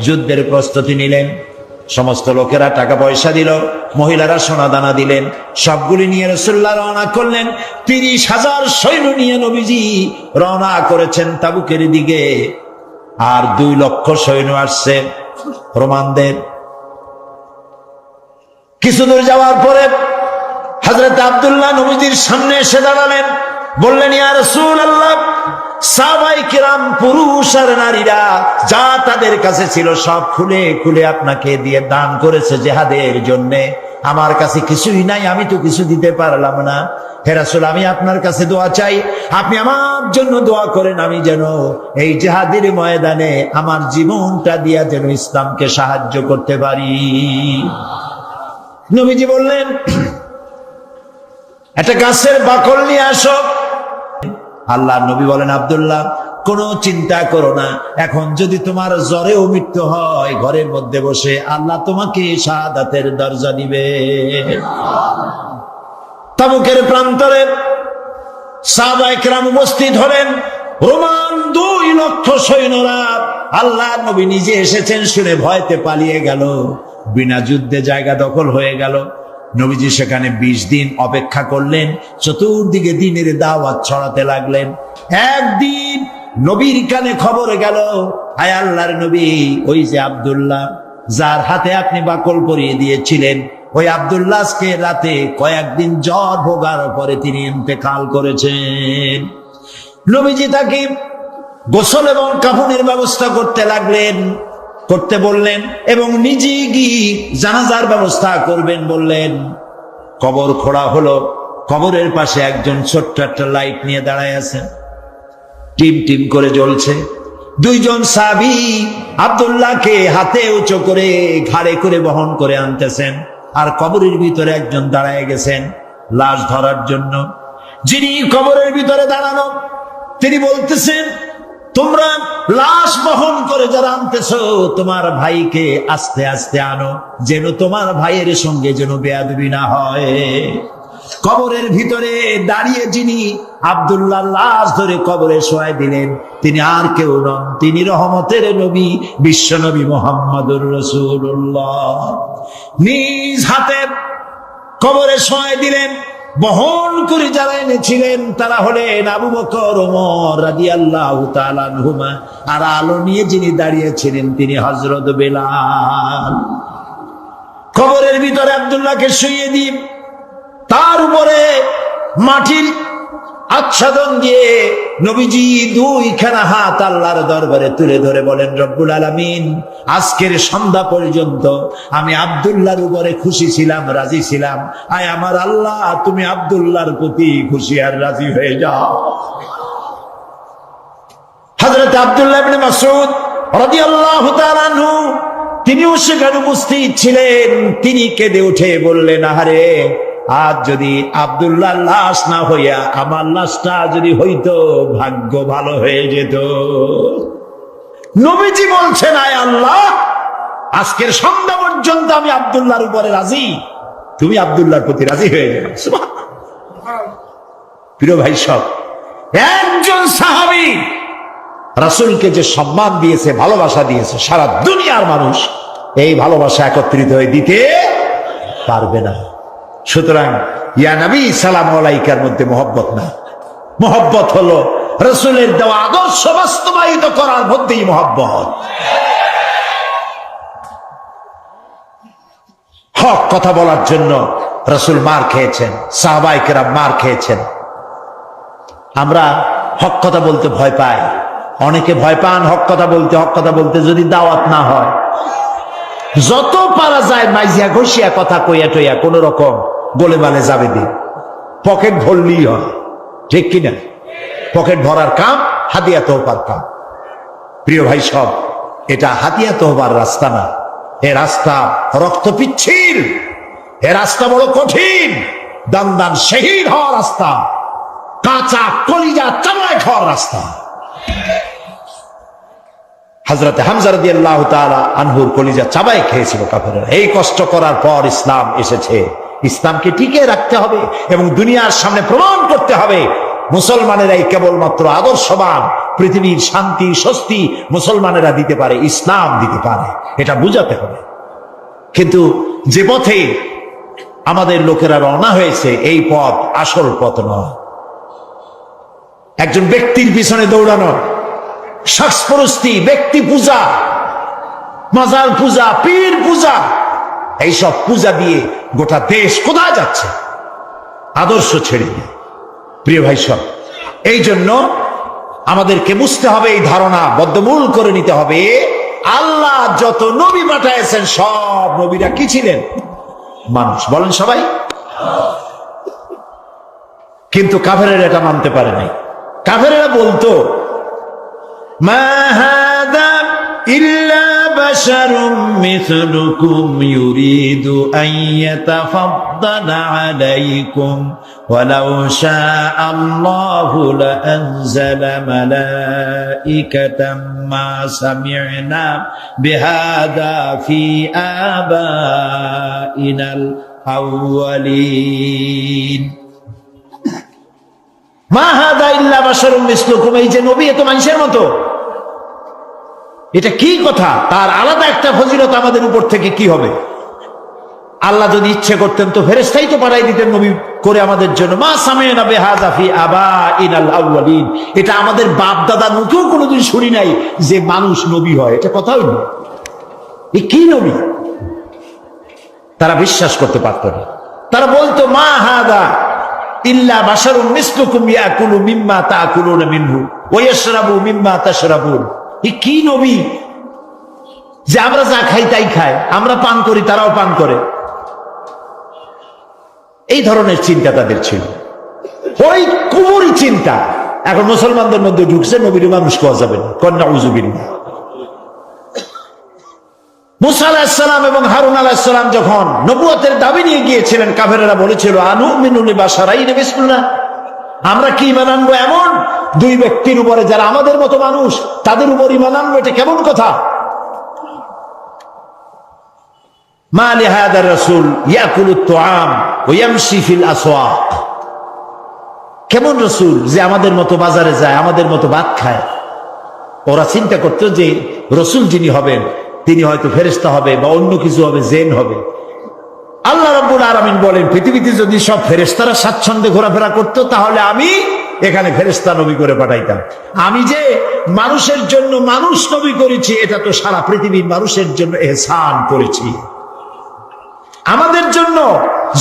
যুদ্ধের প্রস্তুতি নিলেন। সমস্ত লোকেরা টাকা পয়সা দিল, মহিলারা সোনা দানা দিলেন। সবগুলি নিয়ে রাসূলুল্লাহ রওনা করলেন। 30,000 সৈন্য নিয়ে নবীজি রওনা করেছেন তাবুকের দিকে। আর 2 লক্ষ সৈন্য আসছে রোমানদের। কিছু দূর যাওয়ার পরে হযরত আব্দুল্লাহ নবীজির সামনে এসে দাঁড়ালেন। বললেন, ইয়া রাসূলুল্লাহ, সাহাবায়ে কিরাম পুরুষ আর নারীরা যা তাদের কাছে ছিল সব খুলে খুলে আপনাকে দিয়ে দান করেছে জিহাদের জন্য। আমার কাছে কিছুই নাই, আমি তো কিছু দিতে পারলাম না। হে রাসূল, আমি আপনার কাছে দোয়া চাই, আপনি আমার জন্য দোয়া করেন, আমি যেন এই জিহাদের ময়দানে আমার জীবনটা দিয়া যেন ইসলামকে সাহায্য করতে পারি। নবীজি বললেন, একটা গাছের বাকল নিয়ে আসো। আল্লাহ নবী বলেন, আব্দুল্লাহ, কোনো চিন্তা করো না, এখন যদি তোমার জ্বরেও মৃত্যু হয়, ঘরের মধ্যে বসে আল্লাহ তোমাকে শাহাদাতের দরজা দিবে। তাবুকের প্রান্তরে সাহাবায়ে কেরাম উপস্থিত হলেন। রোমান 2 লক্ষ সৈন্যরা, আল্লাহ নবী নিজে এসেছেন শুনে ভয়তে পালিয়ে গেল। বিনা যুদ্ধে জায়গা দখল হয়ে গেল। নবীজি সেখানে 20 দিন অপেক্ষা করলেন, চতুর্দিকে দ্বীনের দাওয়াত ছড়াতে লাগলেন। একদিন নবীর কানে খবর গেল, হায় আল্লাহর নবী, ওই যে আব্দুল্লাহ যার হাতে আপনি বাকল পরিয়ে দিয়েছিলেন, ওই আব্দুল্লাহ আজকে রাতে কয়েকদিন জ্বর ভোগার পরে তিনি ইন্তেকাল করেছেন। নবীজি তাকে গোসল এবং কাফনের ব্যবস্থা করতে লাগলেন, করতে বললেন, এবং নিজে গিয়ে জানাজার ব্যবস্থা করবেন বললেন। কবর খোঁড়া হলো। কবরের পাশে একজন ছোট্ট একটা লাইট নিয়ে দাঁড়ায় আছেন, টিম টিম করে জ্বলছে। 2 জন সাহাবী আব্দুল্লাহকে হাতে উঁচু করে ঘাড়ে করে বহন করে আনতেছেন, আর কবরের ভিতরে একজন দাঁড়ায় গেছেন। লাশ ধরার জন্য। যিনি কবরের ভিতরে দাঁড়ানো, তিনি বলতেছেন, তোমরা লাশ বহন করে যারা আনতেছ, তোমার ভাইকে আস্তে আস্তে আনো, যেন তোমার ভাইয়ের সঙ্গে যেন বেয়াদবি না হয়। কবরের ভিতরে দাঁড়িয়ে যিনি আব্দুল্লাহ লাশ ধরে কবরে শোয়াই দিলেন, তিনি আর কেউ নন, তিনি রহমতের নবী, বিশ্ব নবী মুহাম্মদুর রাসূলুল্লাহ। নিজ হাতে কবরে শোয়াই দিলেন। বহন করে যারা এনেছিলেন তারা হলেন আবু বকর, ওমর রাদিয়াল্লাহু তাআলা আনহুমা, আর আলো নিয়ে যিনি দাঁড়িয়েছিলেন তিনি হযরত বেলাল। কবরের ভিতরে আব্দুল্লাহকে শুইয়ে দিন, তার উপরে মাটির আচ্ছাদন দিয়ে নবীজি দুইখানা হাত আল্লাহর দরবারে তুলে ধরে বলেন, রব্বুল আলামিন, আজকের সন্ধ্যা পর্যন্ত আমি আব্দুল্লাহর উপরে খুশি ছিলাম, রাজি ছিলাম। আয় আমার আল্লাহ, তুমি আব্দুল্লাহর প্রতি খুশি আর রাজি হয়ে যাও। হযরত আব্দুল্লাহ ইবনে মাসউদ রাদিয়াল্লাহু তাআলা আনহু, তিনিও সেখানে উপস্থিত ছিলেন। তিনি কেঁদে উঠে বললেন, আহারে, আজ যদি আব্দুল্লাহ লাশ না হইয়া আমার লাশটা যদি হইতো, ভাগ্য ভালো হয়ে যেত। নবীজি বলছেন, আয় আল্লাহ, আজকের সন্ধ্যা পর্যন্ত আমি আব্দুল্লাহর উপরে রাজি, তুমি আব্দুল্লাহর প্রতি রাজি হয়ে যাও। সুবহানাল্লাহ। প্রিয় ভাই সব, একজন সাহাবী রাসূলকে যে সম্মান দিয়েছে, ভালোবাসা দিয়েছে, সারা দুনিয়ার মানুষ এই ভালোবাসা একত্রিত হয়ে দিতে পারবে না। সুতরাং ইয়া নবী সালাম আলাইকার মধ্যে মহব্বত না, মহব্বত হলো রাসূলের দেওয়া আদর্শ বাস্তবায়িত করার মধ্যেই মহব্বত। হক কথা বলার জন্য রাসূল মার খেয়েছেন, সাহাবায়ে কেরাম মার খেয়েছেন। আমরা হক কথা বলতে ভয় পাই, অনেকে ভয় পান হক কথা বলতে। হক কথা বলতে যদি দাওয়াত না হয়, যত পারা যায় মাইজিয়া ঘষিয়া কথা কইয়া টইয়া কোন রকম গোলে বালে যাবে দিন, পকেট ভরলেই হয়, ঠিক কিনা? পকেট ভরার কাম হাদিয়া তোহবার কাম। প্রিয় ভাই সব, এটা হাদিয়া তোহবার রাস্তা না, এ রাস্তা রক্ত পিচ্ছিল, এ রাস্তা বড় কঠিন, দান দান শহীদ হওয়ার রাস্তা, কাঁচা কলিজা চামড়ায় খাওয়ার রাস্তা। হযরত হামজা রাদিয়াল্লাহু তাআলা আনহুর কলিজা চাবাই খেয়েছিল কাফেররা। এই কষ্ট করার পর ইসলাম এসেছে। ইসলামকে টিকে রাখতে হবে এবং দুনিয়ার সামনে প্রমাণ করতে হবে মুসলমানেরাই কেবলমাত্র আদর্শবান, পৃথিবীর শান্তি স্বস্তি মুসলমানেরা দিতে পারে, ইসলাম দিতে পারে, এটা বুঝাতে হবে। কিন্তু যে পথে আমাদের লোকেরা রওনা হয়েছে, এই পথ আসল পথ নয়। একজন ব্যক্তির পিছনে দৌড়ানো, শখপরস্তি, ব্যক্তি পূজা, মাজার পূজা, পীর পূজা, এইসব পূজা দিয়ে গোটা দেশ কোথায় যাচ্ছে? আদর্শ ছেড়ে দিয়ে। প্রিয় ভাই সব, এই জন্য আমাদেরকে বুঝতে হবে, এই ধারণা বদ্ধমূল করে নিতে হবে, আল্লাহ যত নবী পাঠাইছেন সব নবীরা কি ছিলেন? মানুষ। বলেন সবাই। কিন্তু কাফেরেরা এটা মানতে পারে নাই। কাফেরেরা বলতো, মা হাদা ইল্লা বাশারুম মিসলুকুম ইউরিদু আন ইয়াতাফাদ্দালা আলাইকুম ওয়ালাউ শাআল্লাহু লাআনজালা মালাইকাতাম মা সামি'না বিহাদা ফি আবাইনাল আউয়ালিন। মা হাদা ইল্লা বাশারুম মিসলুকুম, এই যে নবী, এ তো মানুষের মতো। এটা কি কথা? তার আলাদা একটা ফজিলত আমাদের উপর থেকে কি হবে? আল্লাহ যদি ইচ্ছে করতেন তো ফেরেশতাই তো পাঠাই দিতেন নবী করে আমাদের জন্য। মা সামি'না বিহাযা ফি আবাইনাল আউয়ালিন, এটা আমাদের বাপ দাদার মুখেও কোনোদিন শুনি নাই যে মানুষ নবী হয়। এটা কথাই না। এ কি নবী? তারা বিশ্বাস করতে পারত না। তারা বলতো, মা হাদা ইল্লা বাশারুম মিসলুকুম ইয়াকুলু মিম্মা তাকুলুনা মিনহু ওয়া ইয়াশরাবু মিম্মা তাশরাবুন। এ কি নবী যে আমরা যা খাই তাই খায়, আমরা পান করি তারাও পান করে? এই ধরনের চিন্তা তাদের ছিল, ওই কুফরি চিন্তা এখন মুসলমানদের মধ্যে ঢুকছে। নবীর মানুষ কোয়া যাবে না, কন্যা উজুবিল্লাহ। মুসা আলাইহিস সালাম এবং হারুন আলাইহিস সালাম যখন নবুয়তের দাবি নিয়ে গিয়েছিলেন, কাফেরেরা বলেছিল আনুমিনু লিবাশারাইনি বিসমিল্লাহ, আমরা কি ঈমান আনবো এমন দুই ব্যক্তির উপরে যারা আমাদের মতো মানুষ, তাদের উপর ঈমান আনবো, এটা কেমন কথা? মা লিহাদার রাসূল ইয়াকুলুত তুআম ওয়া ইয়ামশি ফিল আসওয়াক, কেমন রাসূল যে আমাদের মতো বাজারে যায়, আমাদের মতো ভাত খায়। ওরা চিন্তা করতো যে রাসূল যিনি হবেন তিনি হয়তো ফেরেশতা হবে বা অন্য কিছু হবে, জিন হবে। আল্লাহ রাব্বুল আলামিন বলেন, পৃথিবীতে যদি সব ফেরেশতারা স্বাচ্ছন্দ্যে ঘোরাফেরা করতো তাহলে আমি এখানে ফেরেশতা নবী করে পাঠাইতাম। আমি যে মানুষের জন্য মানুষ নবী করেছি, এটা তো সারা পৃথিবীর মানুষের জন্য ইহসান করেছি। আমাদের জন্য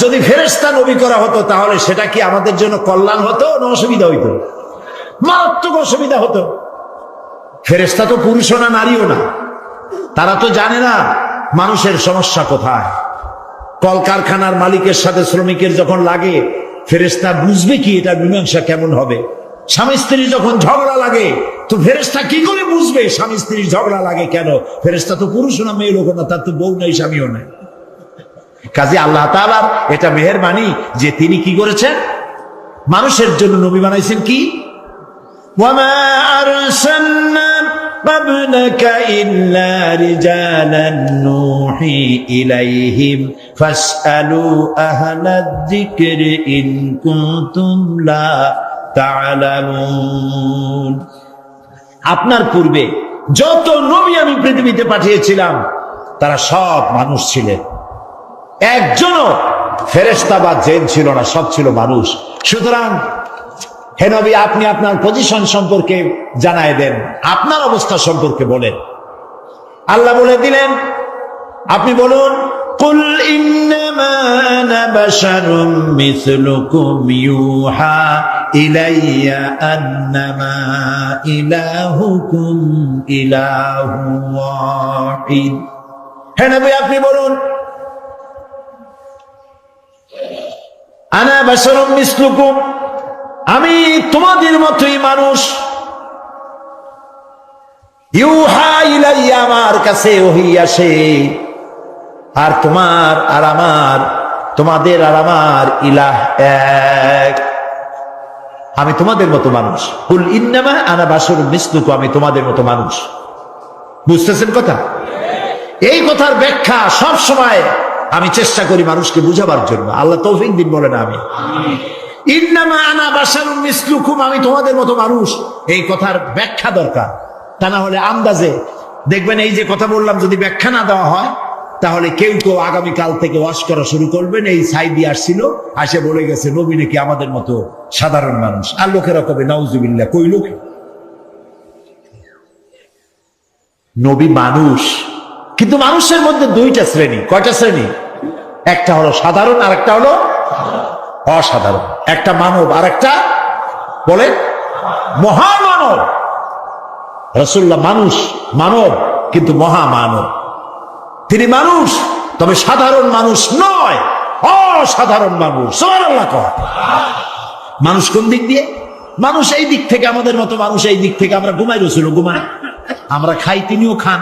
যদি ফেরেশতা নবী করা হতো তাহলে সেটা কি আমাদের জন্য কল্যাণ হতো না অসুবিধা হইতো? মারাত্মক অসুবিধা হতো। ফেরেশতা তো পুরুষও না নারীও না, তারা তো জানে না মানুষের সমস্যা কোথায়। কলকারখানার মালিকের সাথে শ্রমিকের যখন লাগে, ফেরেশতা বুঝবে কি এটা মীমাংসা কেমন হবে? স্বামী স্ত্রী যখন ঝগড়া লাগে, তো ফেরেশতা কি করে বুঝবে স্বামী স্ত্রীর ঝগড়া লাগে কেন? ফেরেশতা তো পুরুষও না মেয়ে লোক না, তার তো বউ নাই স্বামীও নাই। কাজে আল্লাহ তাআলার এটা মেহেরবানি যে তিনি কি করেছেন, মানুষের জন্য নবী বানাইছেন। কি ওয়ামা আরসালনা ক্বাবলাকা ইল্লা রিজালান নূহি ইলাইহিম ফাসআলু আহলাদ যিকরি ইন কুনতুম লা তা'লামুন। আপনার পূর্বে যত নবী আমি পৃথিবীতে পাঠিয়েছিলাম তারা সব মানুষ ছিলেন, একজনও ফেরেশতা বা জিন ছিল না, সব ছিল মানুষ। সুতরাং হে নবী, আপনি আপনার পজিশন সম্পর্কে জানায় দেন, আপনার অবস্থা সম্পর্কে বলেন। আল্লাহ বলে দিলেন, আপনি বলুন, কুল ইন্নামা আনা বাশারুম মিসলুকুম ইউহা ইলাইয়া আন্নামা ইলাহুকুম ইলাহু ওয়াহিদ। হে নবী, আপনি বলুন, আনা বাশারুম মিসলুকুম, আমি তোমাদের মতোই মানুষ। ইউহা ইলাইয়া, আমার কাছে ওহী আসে। আর তোমার আর আমার, তোমাদের আর আমার ইলাহ এক, আমি তোমাদের মতো মানুষ। কুল ইন্নামা আনা বাশারুম মিসলুকুম, আমি তোমাদের মতো মানুষ। বুঝতেছেন কথা? এই কথার ব্যাখ্যা সব সময় আমি চেষ্টা করি মানুষকে বুঝাবার জন্য। আল্লাহ তৌফিক দিন, বলেন আমি। ইন্নামা আনা বাশারুম মিসলুকুম, আমি তোমাদের মতো মানুষ, এই কথার ব্যাখ্যা দরকার। তা না হলে আন্দাজে দেখবেন এই যে কথা বললাম, যদি ব্যাখ্যা না দেওয়া হয় তাহলে কেউ কেউ আগামীকাল থেকে ওয়াজ করা শুরু করবেন, এই সাইদি আসছিল, আসে বলে গেছে নবী নাকি আমাদের মতো সাধারণ মানুষ। আর লোকেরা কবে নাউজুবিল্লাহ, কই লোক? নবী মানুষ, কিন্তু মানুষের মধ্যে দুইটা শ্রেণী। কয়টা শ্রেণী? একটা হলো সাধারণ আর একটা হলো অসাধারণ। একটা মানব আর একটা বলেন মহামানব। রাসূলুল্লাহ মানুষ, মানব, কিন্তু মহামানব। তিনি মানুষ, তবে সাধারণ মানুষ নয়, অসাধারণ মানুষ। সুবহানাল্লাহ। মানুষ কোন দিক দিয়ে? মানুষ এই দিক থেকে আমাদের মতো মানুষ, এই দিক থেকে আমরা ঘুমাই, রাসূলও ঘুমায়। আমরা খাই, তিনিও খান।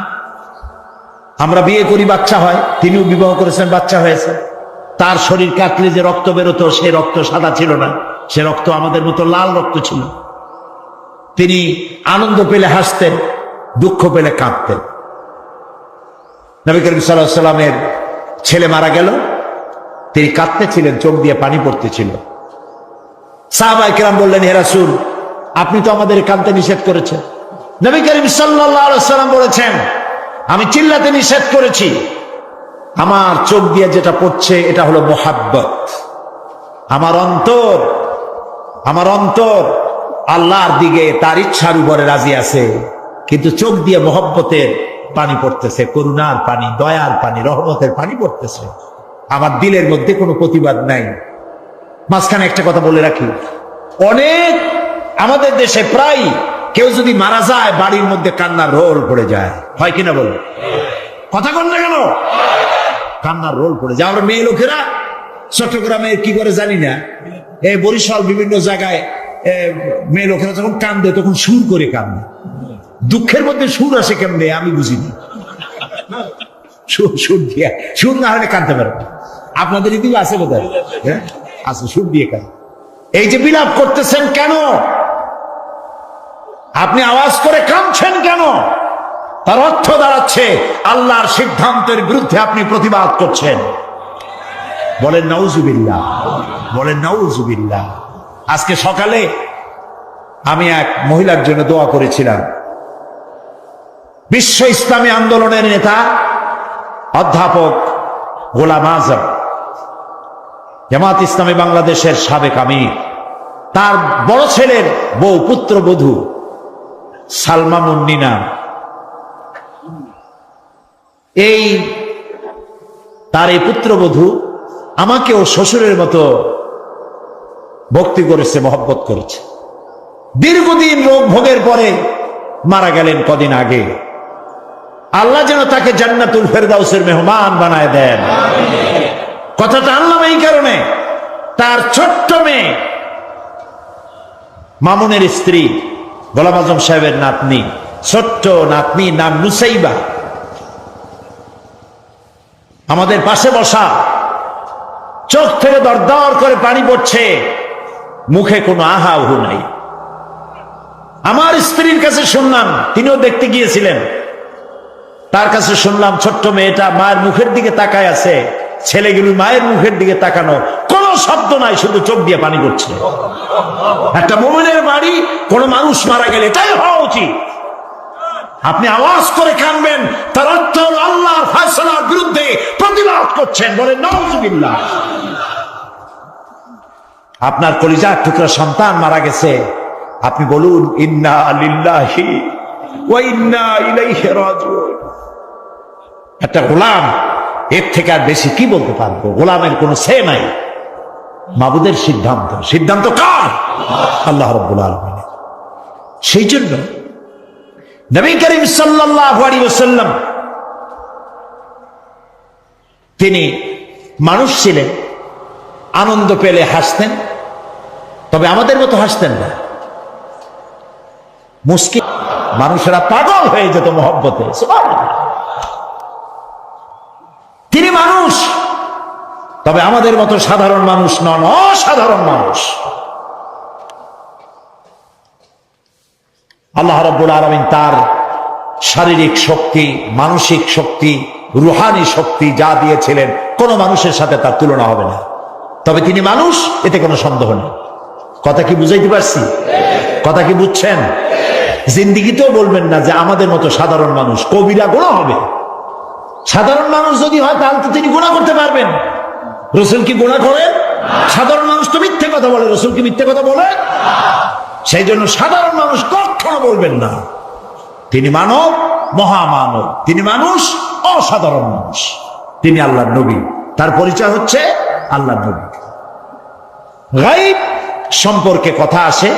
আমরা বিয়ে করি, বাচ্চা হয়, তিনিও বিবাহ করেছেন, বাচ্চা হয়েছে। তার শরীর কাটলে যে রক্ত বেরোতো, সে রক্ত সাদা ছিল না, সে রক্ত আমাদের মতো লাল রক্ত ছিল। তিনি আনন্দ পেলে হাসতেন, দুঃখ পেলে কাঁদতেন। নবী করিম সাল্লাল্লাহু আলাইহি ওয়াসাল্লামের ছেলে মারা গেল, তিনি কাঁদতেছিলেন, চোখ দিয়ে পানি পড়তেছিল। সাহাবায়ে কেরাম বললেন, হে রাসূল, আপনি তো আমাদের কাঁদতে নিষেধ করেছেন। নবী করিম সাল্লাল্লাহু আলাইহি ওয়াসাল্লাম বলেছেন, আমি চিল্লাতে নিষেধ করেছি, আমার চোখ দিয়ে যেটা পড়ছে এটা হলো মুহাব্বত। আমার অন্তর আল্লাহর দিকে, তার ইচ্ছার উপরে রাজি আছে, কিন্তু চোখ দিয়ে মুহাব্বতের পানি পড়তেছে, করুণার পানি, দয়ার পানি, রহমতের পানি পড়তেছে। আমার দিলের মধ্যে কোনো প্রতিবাদ নাই। মাঝখানে একটা কথা বলে রাখি, অনেক আমাদের দেশে প্রায় কেউ যদি মারা যায়, বাড়ির মধ্যে কান্নার রোল পড়ে যায়, হয় কিনা বলো? কথা কন না কেন? কান্নার রোল পড়ে যায়। আমরা মেয়ে লোকেরা চট্টগ্রামে কি করে জানি না, এই বরিশাল বিভিন্ন জায়গায় মেয়ে লোকেরা যখন কান্দে তখন সুর করে কান্দে। দুঃখের মধ্যে সুর আসে কেমনে আমি বুঝিনি। সুর দিয়ে, সুর না হলে কাঁদতে পারবে। আপনাদের এদিকে আছে কোথায়? হ্যাঁ আছে, সুর দিয়ে কাঁদে। এই যে বিলাপ করতেছেন কেন? আপনি আওয়াজ করে কাঁদছেন কেন? তার অর্থ দাঁড়াচ্ছে আল্লাহর সিদ্ধান্তের বিরুদ্ধে আপনি প্রতিবাদ করছেন। বলেন নাউজুবিল্লাহ, বলেন নাউজুবিল্লাহ। আজকে সকালে আমি এক মহিলার জন্য দোয়া করেছিলাম। বিশ্ব ইসলামী আন্দোলনের নেতা অধ্যাপক গোলাম আজম, জামাত ইসলামী বাংলাদেশের সাবেক আমির, তার বড় ছেলের বউ পুত্রবধূ সালমা মুন্নিনা, এই তার এই পুত্রবধূ আমাকেও শ্বশুরের মতো ভক্তি করেছে, মহব্বত করেছে। দীর্ঘদিন রোগ ভোগের পরে মারা গেলেন কদিন আগে। আল্লাহ যেন তাকে জান্নাতুল ফেরদাউসের মেহমান বানায় দেন। কথাটা আনলাম এই কারণে, তার ছোট্ট মেয়ে মামুনের স্ত্রী গোলাম আজম সাহেবের নাতনি, ছোট্ট নাতনি নাম নুসাইবা, আমাদের পাশে বসা, চোখ থেকে দরদর করে পানি পড়ছে, মুখে কোনো আহা উহু নাই। আমার স্ত্রীর কাছে শুনলাম, তিনিও দেখতে গিয়েছিলেন, তার কাছে শুনলাম ছোট্ট মেয়েটা মায়ের মুখের দিকে তাকায় আছে, ছেলেগুলো মায়ের মুখের দিকে তাকানো, কোনো শব্দ নাই, শুধু চোখ দিয়ে পানি পড়ছে। একটা মুমিনের বাড়ি কোনো মানুষ মারা গেলে তাই হওয়া উচিত। আপনি আওয়াজ করে কানবেন, তার অর্থ হলো আল্লাহর ফয়সালার বিরুদ্ধে প্রতিবাদ করছেন। বলেন নাউজুবিল্লাহ। আপনার কলিজার টুকরা সন্তান মারা গেছে, আপনি বলুন ইন্না লিল্লাহি ওয়া ইন্না ইলাইহি রাজিউন। একটা গোলাম এর থেকে আর বেশি কি বলতে পারবো? গোলামের কোনো সে নাই। মাবুদের সিদ্ধান্ত, সিদ্ধান্ত কার? আল্লাহ রাব্বুল আলামিন। সেই জন্য নবী করিম সাল্লাল্লাহু আলাইহি ওয়াসাল্লাম তিনি মানুষ ছিলেন, আনন্দ পেলে হাসতেন, তবে আমাদের মতো হাসতেন না। মুস্কি মানুষেরা পাগল হয়ে যেত মহব্বতে। তিনি মানুষ, তবে আমাদের মতো সাধারণ মানুষ নন, অসাধারণ মানুষ। আল্লাহ রাব্বুল আলামিন তার শারীরিক শক্তি, মানসিক শক্তি, রুহানি শক্তি যা দিয়েছিলেন, কোন মানুষের সাথে তার তুলনা হবে না। তবে তিনি মানুষ, এতে কোনো সন্দেহ নেই। কথা কি বুঝাইতে পারছি? কথা কি বুঝছেন? জিন্দিগিতেও বলবেন না যে আমাদের মতো সাধারণ মানুষ, কবিরা গুনাহ হবে। সাধারণ মানুষ যদি হয় তাহলে তো তিনি গুনাহ করতে পারবেন। রাসূল কি গুনাহ করেন? সাধারণ মানুষ তো মিথ্যে কথা বলে, রাসূল কি মিথ্যে কথা বলে? সেই জন্য সাধারণ মানুষ কখনো বলবেন না। তিনি মানব, মহামানব। তিনি মানুষ, অসাধারণ মানুষ। তিনি আল্লাহর নবী, তার পরিচয় হচ্ছে আল্লাহর নবী। গায়ব সম্পর্কে কথা আসে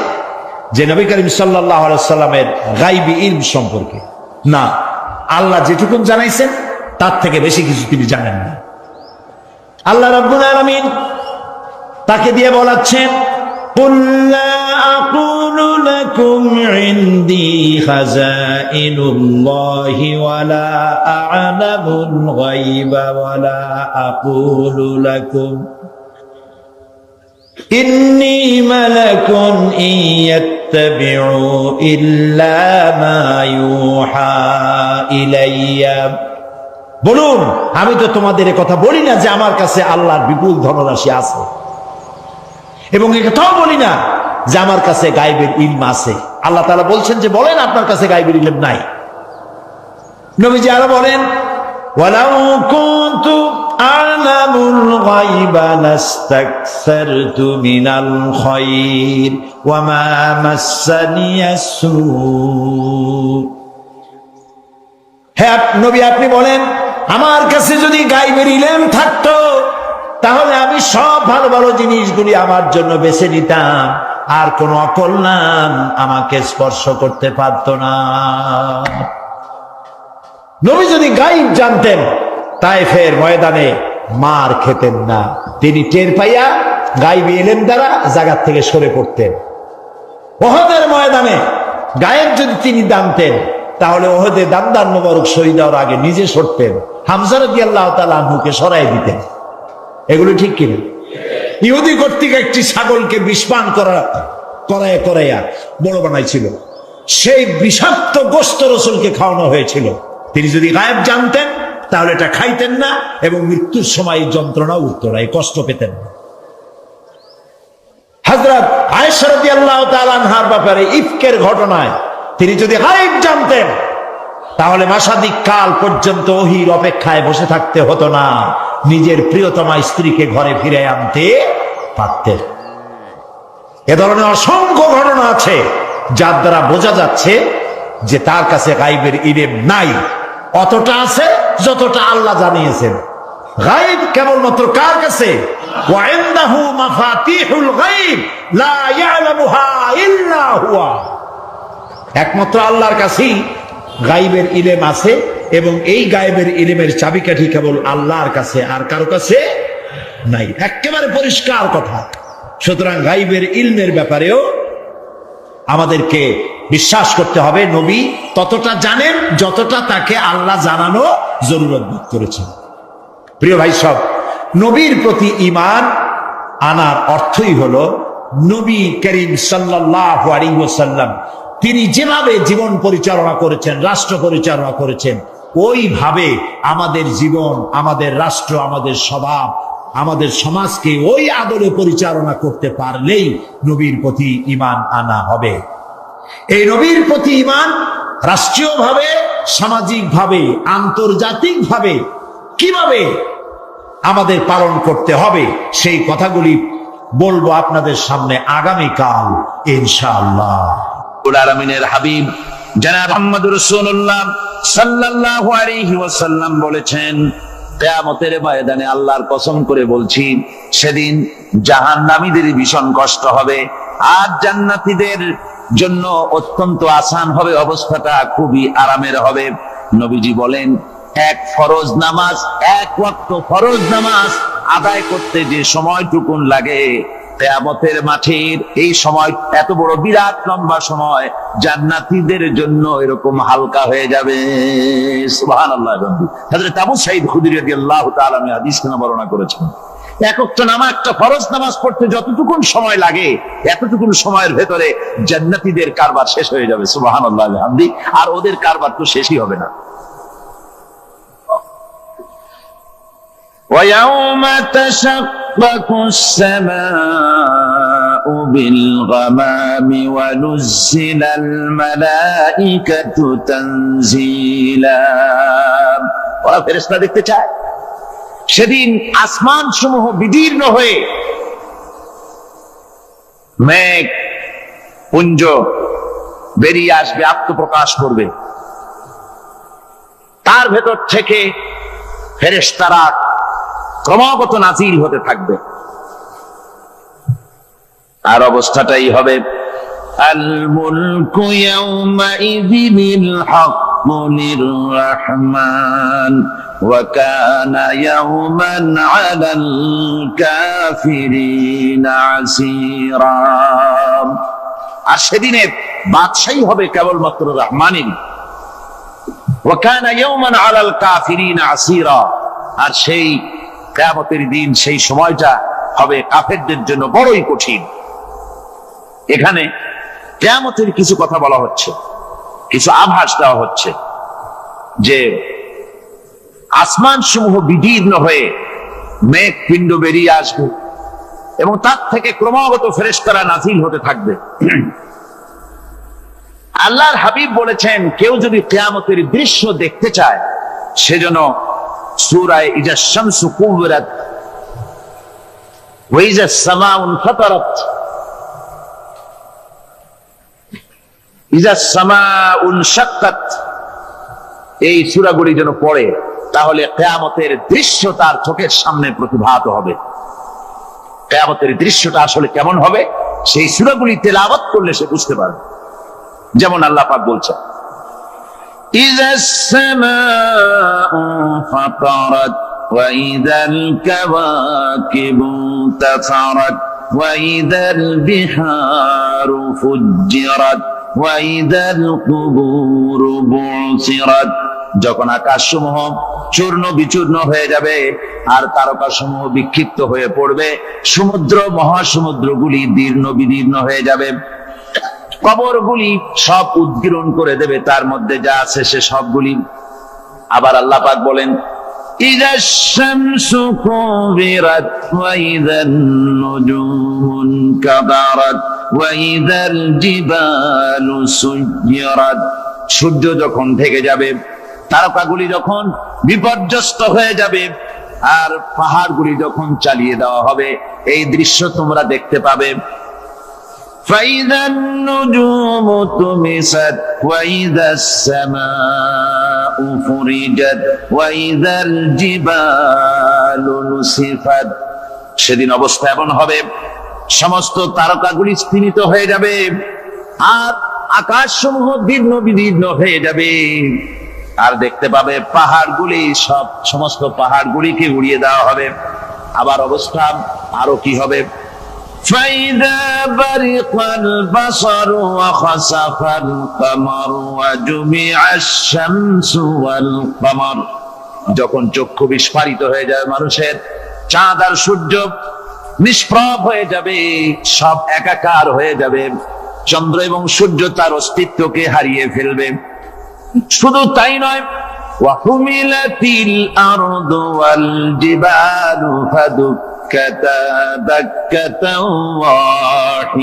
যে নবী করিম সাল্লাল্লাহু আলাইহি ওয়াসাল্লামের গায়বী ইলম সম্পর্কে না, আল্লাহ যেটুকুন জানাইছেন তার থেকে বেশি কিছু তিনি জানেন না। আল্লাহ রাব্বুল আলামিন তাকে দিয়ে বলাচ্ছেন, قُلْ لَا أَقُولُ لَكُمْ عِنْدِي خَزَائِنُ اللَّهِ وَلَا أَعْلَمُ الْغَيْبَ وَلَا أَقُولُ لَكُمْ إِنِّي مَلَكٌ إِنْ يَتَّبِعُ إِلَّا مَا يُوحَى إِلَيَّ। বলুন, আমি তো তোমাদের কথা বলি না যে আমার কাছে আল্লাহর বিপুল ধনরাশি আছে, এবং এটাও বলি না যে আমার কাছে গায়বের ইলম আছে। আল্লাহ তাআলা বলছেন যে বলেন আপনার কাছে গায়বের ইলম নাই। নবীজি আরো বলেন, ওয়ালাউ কুনতু আ'লামুল গায়বা লাস্তাকসারতু মিনাল খায়র ওয়া মা মাসসানিয়াস সূ। হে নবী, আপনি বলেন আমার কাছে যদি গায়বের ইলম থাকতো তাহলে আমি সব ভালো ভালো জিনিসগুলি আমার জন্য বেছে নিতাম, আর কোন অকল্যাণ আমাকে স্পর্শ করতে পারত না। নবী যদি গায়ব জানতেন তায়েফের ময়দানে মার খেতেন না। তিনি টের পাইয়া গায়বী ইলম দ্বারা জায়গা থেকে সরে পড়তেন। উহুদের ময়দানে গায়েব যদি তিনি জানতেন তাহলে উহুদে দান্দার মোবারক শহীদ হওয়ার আগে নিজে সরতেন, হামজা রাদিয়াল্লাহু তাআলা আনহুকে সরাই দিতেন। এগুলো ঠিক কিনা? ইহুদি কর্তৃক একটি ছাগলকে বিষপান করাইয়া বড় বানাইছিল, সেই বিষাক্ত গোশত রাসূলকে খাওয়ানো হয়েছিল। তিনি যদি গায়েব জানতেন তাহলে এটা খাইতেন না এবং মৃত্যুর সময় যন্ত্রণা উঠত না, কষ্ট পেতেন না। হযরত আয়েশা রাদিয়াল্লাহু তাআলা আনহার ব্যাপারে ইফকের ঘটনায় তিনি যদি গায়েব জানতেন তাহলে মাসাদিক কাল পর্যন্ত ওহীর অপেক্ষায় বসে থাকতে হতো না, নিজের প্রিয়তমা স্ত্রীকে ঘরে ফিরে আনতে পারতেন। এ ধরনের অসংখ্য ঘটনা আছে যার দ্বারা বোঝা যাচ্ছে যে তার কাছে গায়েবের ইলম নাই, অতটা আছে যতটা আল্লাহ জানিয়েছেন। গায়েব কেবলমাত্র কার কাছে? ওয়া ইনদাহু মাফাতিহুল গায়ব লা ইয়ালামুহা ইল্লা হুয়া। একমাত্র আল্লাহর কাছেই গায়েবের ইলম আছে এবং এই গায়েবের ইলমের চাবিকাঠি কেবল আল্লাহর কাছে, আর কারো কাছে নাই। একেবারে পরিষ্কার কথা। সুতরাং গায়েবের ইলমের ব্যাপারেও আমাদেরকে বিশ্বাস করতে হবে নবী ততটা জানেন যতটা তাকে আল্লাহ জানানো জরুরত বোধ করেছেন। প্রিয় ভাই সব, নবীর প্রতি ঈমান আনার অর্থই হলো নবী করিম সাল্লাল্লাহু আলাইহি ওয়াসাল্লাম তিনি যেভাবে জীবন পরিচালনা করেছেন, রাষ্ট্র পরিচালনা করেছেন, ওইভাবে আমাদের জীবন, আমাদের রাষ্ট্র, আমাদের স্বভাব, আমাদের সমাজকে ওই আদলে পরিচালনা করতে পারলেই নবীর প্রতি ঈমান আনা হবে। এই নবীর প্রতি ঈমান রাষ্ট্রীয়ভাবে, সামাজিকভাবে, আন্তর্জাতিকভাবে কিভাবে আমাদের পালন করতে হবে সেই কথাগুলি বলবো আপনাদের সামনে আগামীকাল ইনশাআল্লাহ। আলামিনের হাবিব জনাব মুহাম্মদুর রাসূলুল্লাহ সাল্লাল্লাহু আলাইহি ওয়াসাল্লাম বলেছেন, কিয়ামতের ময়দানে আল্লাহর কসম করে বলছি, সেদিন জাহান্নামীদের ভীষণ কষ্ট হবে আর জান্নাতীদের জন্য অত্যন্ত আসান হবে, অবস্থাটা খুবই আরামের হবে। নবীজি বলেন, এক ফরজ নামাজ, এক ওয়াক্ত ফরজ নামাজ আদায় করতে যে সময়টুকুন লাগে, কিয়ামতের মাঠের এই সময়, এত বড় বিরাট লম্বা সময়, জান্নাতীদের জন্য এরকম হালকা হয়ে যাবে। সুবহানাল্লাহ। হযরত আবু সাঈদ খুদরী রাদিয়াল্লাহু তাআলা আনহু হাদিস বর্ণনা করেছেন, এক ওয়াক্ত নামাজ, একটা ফরজ নামাজ পড়তে যতটুকুন সময় লাগে, এতটুকুন সময়ের ভেতরে জান্নাতীদের কারবার শেষ হয়ে যাবে। সুবহানাল্লাহ আলহামদি। আর ওদের কারবার তো শেষই হবে না। وَيَوْمَ تَشَقَّقُ السَّمَاءُ بِالْغَمَامِ وَنُزِّلَ الْمَلَائِكَةُ تَنزِيلًا। ওরা ফেরেশতা দেখতে চায়। সেদিন আসমান সমূহ বিদীর্ণ হয়ে মেঘ পুঞ্জ বেরিয়ে আসবে, আত্মপ্রকাশ করবে। তার ভেতর থেকে ফেরেশতারা ক্রমাগত নাজিল হতে থাকবে। আর অবস্থাটাই হবে, আল মুলকু ইয়াউমাইযিল হাক্কু লিররহমান ওয়া কানা ইয়াওমান আলাল কাফিরিনা আসীরা। আর সেদিনে বাদশাহী হবে কেবলমাত্র রহমানের। ওয়া কানা ইয়াওমান আলাল কাফিরিনা আসীরা। আর সেই কিয়ামতের দিন, সেই সময়টা হবে কাফেরদের জন্য বড়ই কঠিন। এখানে কিয়ামতের কিছু কথা বলা হচ্ছে, কিছু আভাস দেওয়া হচ্ছে যে আসমান সমূহ বিদীর্ণ হয়ে মেঘ পিণ্ড বেরিয়ে আসবে এবং তার থেকে ক্রমাগত ফেরেশতারা নাজিল হতে থাকবে। আল্লাহর হাবিব বলেছেন, কেউ যদি কিয়ামতের দৃশ্য দেখতে চায় সেজন্য সূরা ইজা শামসু কুবিরাত ওয়া ইজা সামাউ ফাতারাত, ইজা সামাউ শাক্কাত, এই সূরাগুলি যেন পড়ে, তাহলে কিয়ামতের দৃশ্য তার চোখের সামনে প্রতিভাত হবে। কিয়ামতের দৃশ্যটা আসলে কেমন হবে সেই সূরাগুলি তেলাওয়াত করলে সে বুঝতে পারবে। যেমন আল্লাহ পাক বলছেন, إذا السماء فطرت وإذا الكواكب انتثرت وإذا البحار فجرت وإذا القبور بعثرت যখন আকাশসমূহ চূর্ণ বিচূর্ণ হয়ে যাবে আর তারকাসমূহ বিক্ষিপ্ত হয়ে পড়বে, সমুদ্র মহাসমুদ্রগুলি দীর্ণ বিদীর্ণ হয়ে যাবে, কবরগুলি সব উদ্গীরণ করে দেবে, তার মধ্যে যা আছে সে সবগুলি। আবার আল্লাহ পাক বলেন, ইযা শামসু কুবিরাত ওয়া ইযান নুজুমুন কাদারাত ওয়া ইযাল জিবালু সুয়িরাত। সূর্য যখন ঢেকে যাবে, তারকাগুলি যখন বিপর্যস্ত হয়ে যাবে, আর পাহাড়গুলি যখন চালিয়ে দেওয়া হবে, এই দৃশ্য তোমরা দেখতে পাবে। فَإِذَا النُّجُومُ طُمِسَتْ وَإِذَا السَّمَاءُ فُرِجَتْ وَإِذَا الْجِبَالُ نُسِفَتْ। সেদিন অবস্থা এমন হবে, সমস্ত তারকাগুলি স্তিমিত হয়ে যাবে আর আকাশসমূহ দীর্ণ বিদীর্ণ হয়ে যাবে, আর দেখতে পাবে পাহাড়গুলি সমস্ত পাহাড়গুলিকে উড়িয়ে দেওয়া হবে। আবার অবস্থা আরো কি হবে, فَإِذَا بَرِقَ الْبَصَرُ وَخَسَفَ الْقَمَرُ وَجُمِعَ الشَّمْسُ وَالْقَمَرُ। যখন চক্ষু বিস্ফারিত হয়ে যাবে মানুষের, চাঁদ আর সূর্য নিষ্প্রভ হয়ে যাবে, সব একাকার হয়ে যাবে, চন্দ্র এবং সূর্য তার অস্তিত্বকে হারিয়ে ফেলবে। শুধু তাই নয়, وَحُمِلَتِ الْأَرْضُ وَالْجِبَالُ فَدُكَّتَا دَكَّةً واحدة।